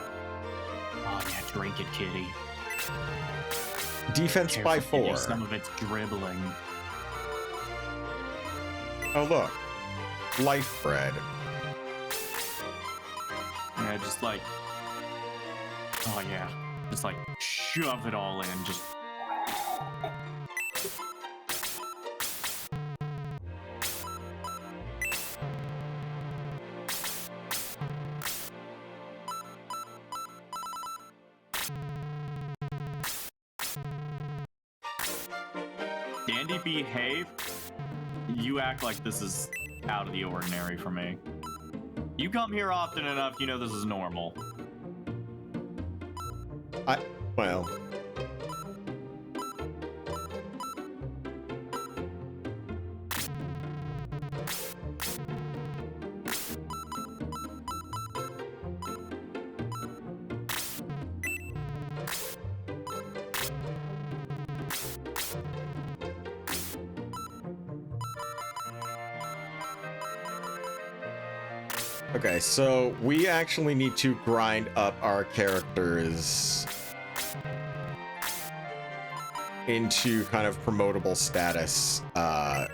Oh, yeah, drink it, kitty. Defense by 4. Some of it's dribbling. Oh, look. Life bread. Yeah, just like... Oh, yeah. Just like, shove it all in, just... Dandy, behave. You act like this is out of the ordinary for me. You come here often enough, you know this is normal. Well... Okay, so we actually need to grind up our characters into kind of promotable status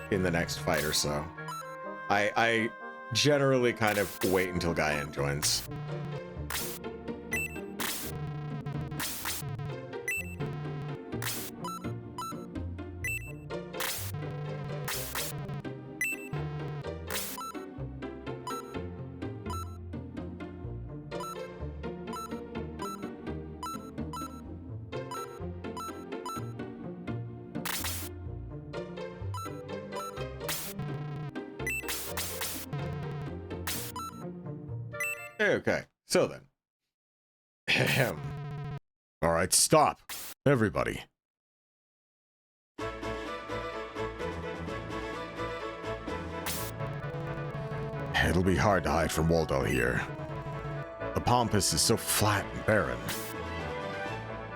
in the next fight or so. I generally kind of wait until Guyan joins. Okay, so then. Ahem. All right, stop, everybody. It'll be hard to hide from Waldo here. The Pampas is so flat and barren.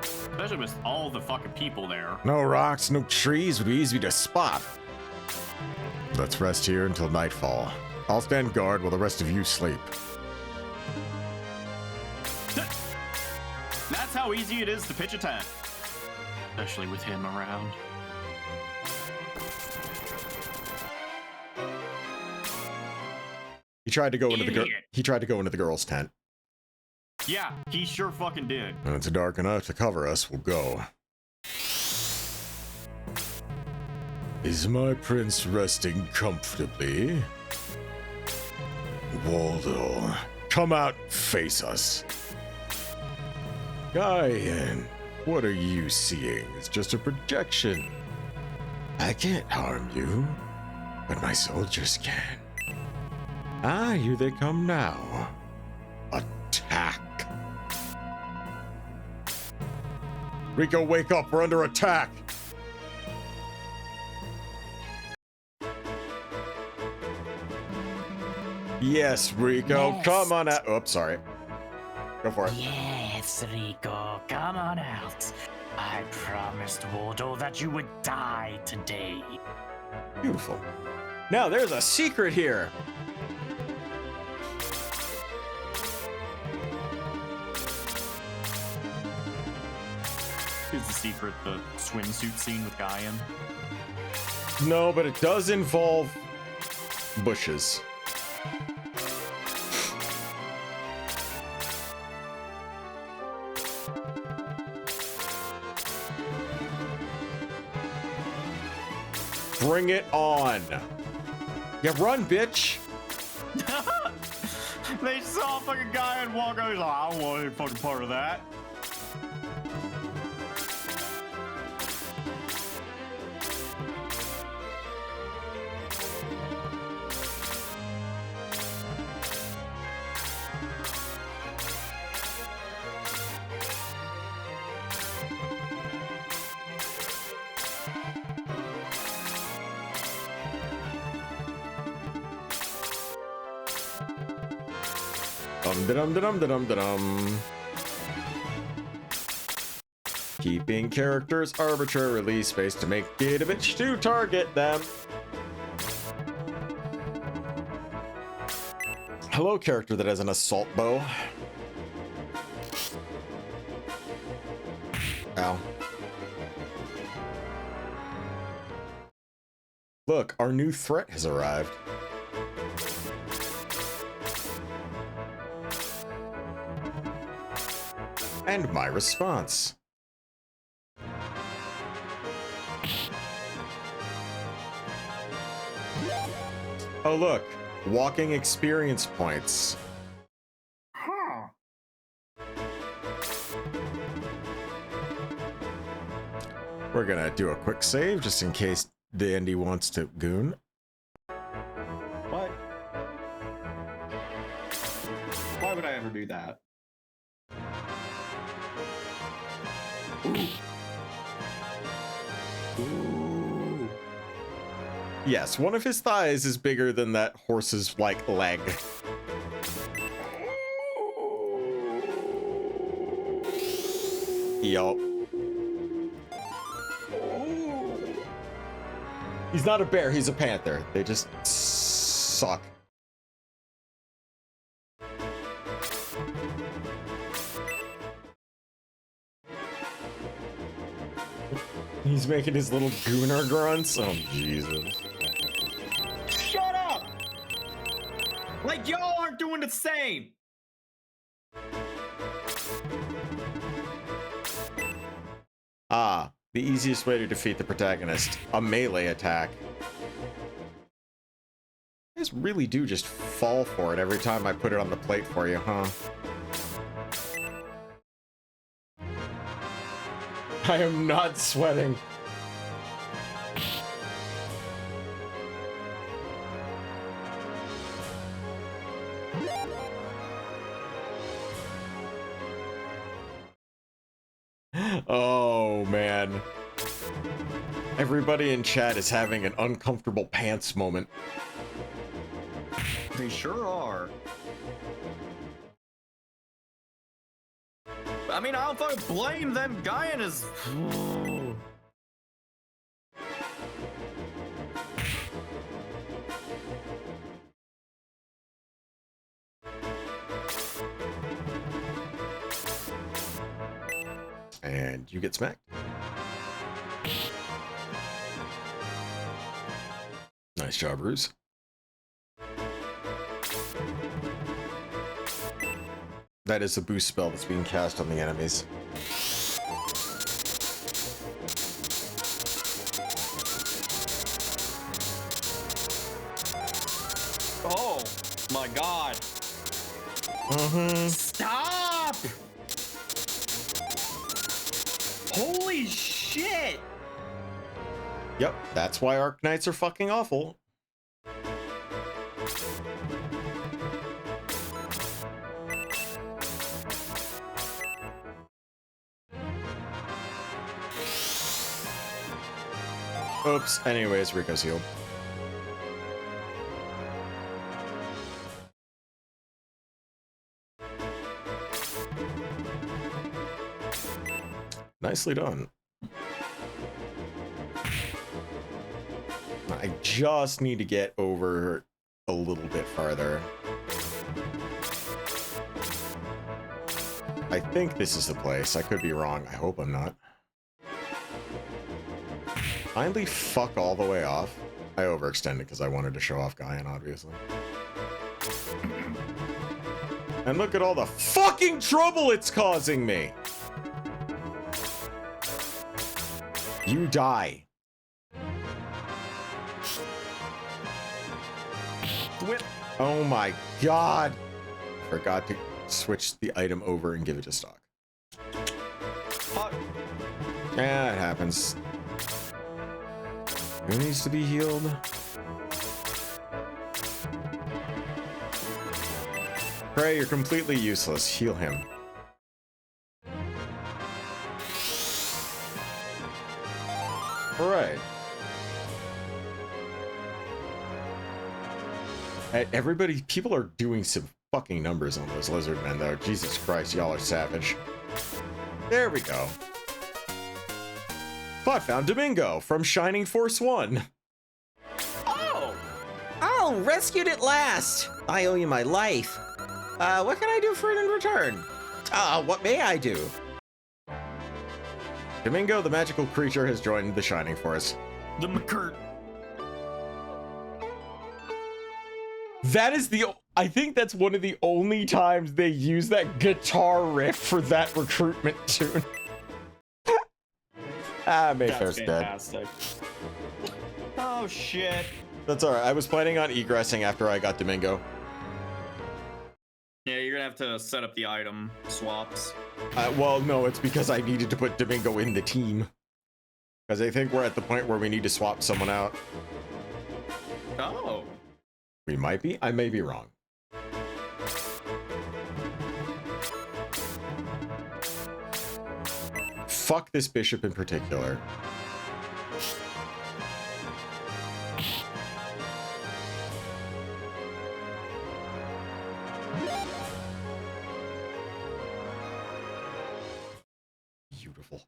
Especially with all the fucking people there. No rocks, no trees would be easy to spot. Let's rest here until nightfall. I'll stand guard while the rest of you sleep. That's how easy it is to pitch a tent. Especially with him around. He tried to go into the girls' tent. Yeah, he sure fucking did. When it's dark enough to cover us, we'll go. Is my prince resting comfortably? Waldo, come out and face us. Guyan, what are you seeing? It's just a projection. I can't harm you, but my soldiers can. Ah, here they come now. Attack. Rico, wake up, we're under attack. Yes, Rico, Yes. come on out. Oops, sorry. Go for it. Yes, Rico, come on out. I promised Waldo that you would die today. Beautiful. Now, there's a secret here. Is the secret the swimsuit scene with Guyan? No, but it does involve bushes. Bring it on. Yeah, run, bitch. They saw a fucking guy and walk out. He's like, I don't want any fucking part of that. Dum-da-dum-da-dum-da-dum-da-dum. Keeping characters arbitrary release space to make it a bitch to target them. Hello, character that has an assault bow. Ow. Look, our new threat has arrived. And my response. Oh look, walking experience points. Huh. We're gonna do a quick save just in case the Indy wants to goon. What? Why would I ever do that? Ooh. Yes, one of his thighs is bigger than that horse's, like, leg. Yup. He's not a bear, he's a panther. They just suck. He's making his little gooner grunts. Oh, Jesus. Shut up! Like, y'all aren't doing the same! Ah, the easiest way to defeat the protagonist. A melee attack. You guys really do just fall for it every time I put it on the plate for you, huh? I am not sweating. Oh, man. Everybody in chat is having an uncomfortable pants moment. They sure are. I mean, I don't fucking blame them. Guyan is... And you get smacked. Nice job, Bruce. That is a boost spell that's being cast on the enemies. Oh, my God. Stop! Holy shit! Yep, that's why Arc Knights are fucking awful. Oops, anyways, Rico's healed. Nicely done. I just need to get over a little bit farther. I think this is the place. I could be wrong. I hope I'm not. Finally, fuck all the way off. I overextended because I wanted to show off Guyan, obviously. And look at all the fucking trouble it's causing me! You die. Whip. Oh my God. Forgot to switch the item over and give it to stock. Fuck. Yeah, it happens. Who needs to be healed? Prey, you're completely useless. Heal him. Alright. Everybody, people are doing some fucking numbers on those lizard men, though. Jesus Christ, y'all are savage. There we go. I found Domingo from Shining Force 1. Oh, rescued at last! I owe you my life. What can I do for it in return? What may I do? Domingo, the magical creature, has joined the Shining Force. The McCurt. That is I think that's one of the only times they use that guitar riff for that recruitment tune. Mayfair's dead. Fantastic. Oh shit. That's alright. I was planning on egressing after I got Domingo. Yeah, you're gonna have to set up the item swaps. Well, no, it's because I needed to put Domingo in the team. Because I think we're at the point where we need to swap someone out. Oh. We might be. I may be wrong. Fuck this bishop in particular. Beautiful.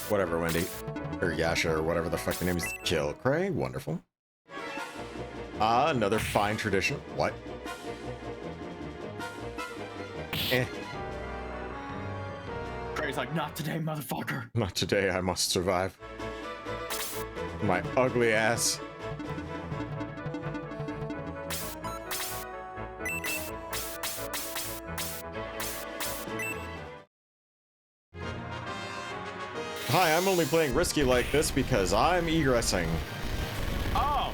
Whatever, Wendy. Or Yasha, or whatever the fuck your name is. Kill Cray. Wonderful. Another fine tradition. What? Cray's like, not today, motherfucker. Not today, I must survive. My ugly ass. Hi, I'm only playing risky like this because I'm egressing. Oh!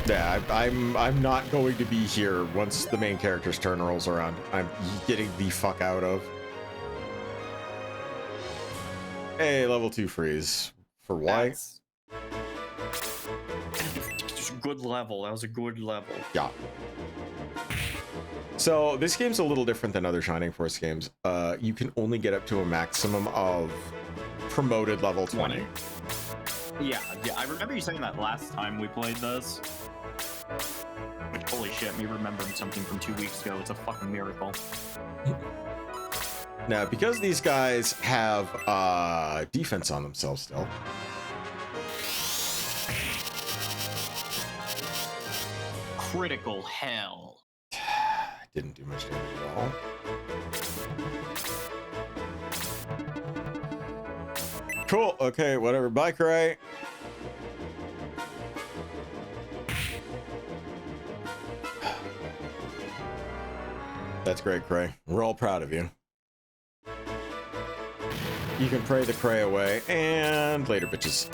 Yeah, I'm not going to be here once the main character's turn rolls around. I'm getting the fuck out of. Hey, level 2 freeze. For why? That's a good level. That was a good level. Yeah. So this game's a little different than other Shining Force games. You can only get up to a maximum of promoted level 20. Yeah, I remember you saying that last time we played this. Like, holy shit, me remembering something from 2 weeks ago. It's a fucking miracle. Now, because these guys have defense on themselves still. Critical hell. Didn't do much damage at all. Cool. Okay, whatever. Bye, Cray. That's great, Cray. We're all proud of you. You can pray the Cray away, and later, bitches.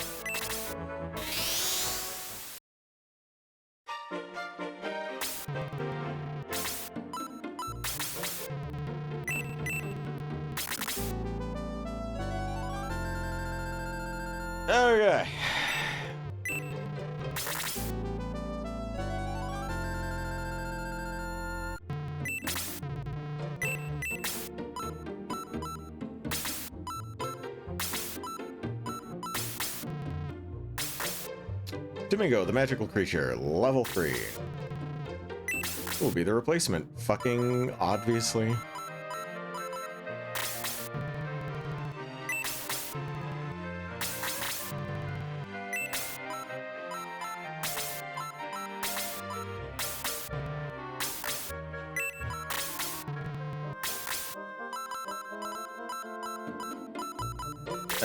Okay. Domingo, the magical creature, level 3. Will be the replacement. Fucking obviously.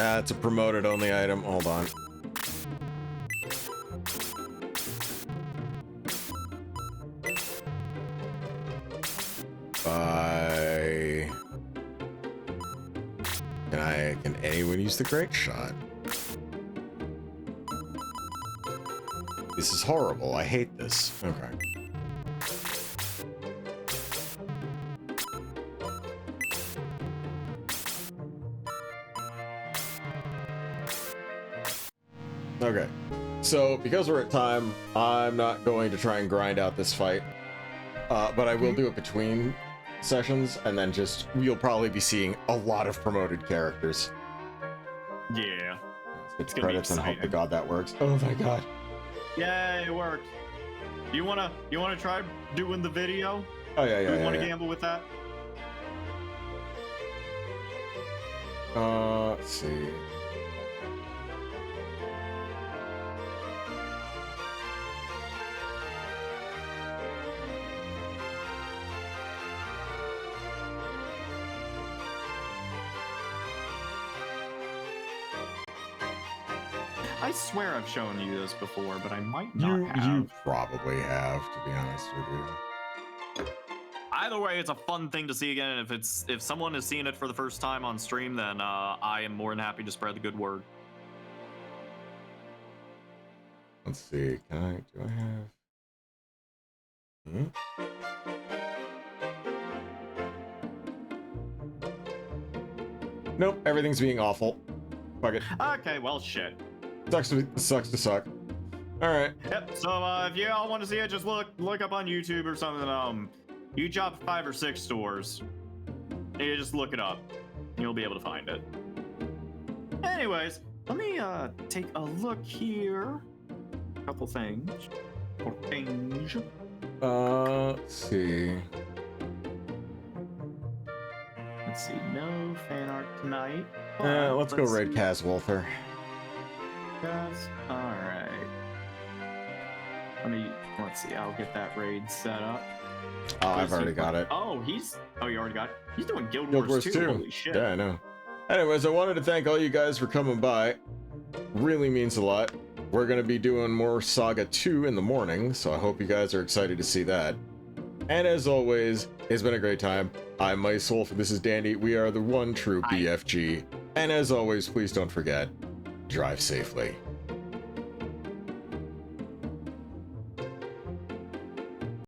It's a promoted only item. Hold on. Can anyone use the great shot? This is horrible. I hate this. Okay. Okay. So, because we're at time, I'm not going to try and grind out this fight. But I will do it between sessions, and then we'll probably be seeing a lot of promoted characters. Yeah. It's gonna be credits and hope to exciting. God that works. Oh my God. Yay, it worked. You wanna try doing the video? Oh yeah, Do yeah, you wanna yeah. gamble with that? Let's see. I swear I've shown you this before, but I might not You have. probably have, to be honest with you. Either way, it's a fun thing to see again. And if someone has seen it for the first time on stream, then I am more than happy to spread the good word. Let's see. Do I have? Nope. Everything's being awful. Fuck it. Okay, well, shit. Sucks to suck. All right. Yep. So if you all want to see it, just look up on YouTube or something. You drop 5 or 6 stores. And you just look it up. And you'll be able to find it. Anyways, let me take a look here. A couple things. Let's see. Let's see. No fan art tonight. Let's go raid Kaz Wolfer. All right. Let's see. I'll get that raid set up. Oh, I've already got it. Oh, you already got it. He's doing Guild Guild Wars Wars 2. 2. Holy shit. Yeah, I know. Anyways, I wanted to thank all you guys for coming by. Really means a lot. We're going to be doing more Saga 2 in the morning, so I hope you guys are excited to see that. And as always, it's been a great time. I'm Mice Wolf, and this is Dandy. We are the one true BFG. And as always, please don't forget, drive safely.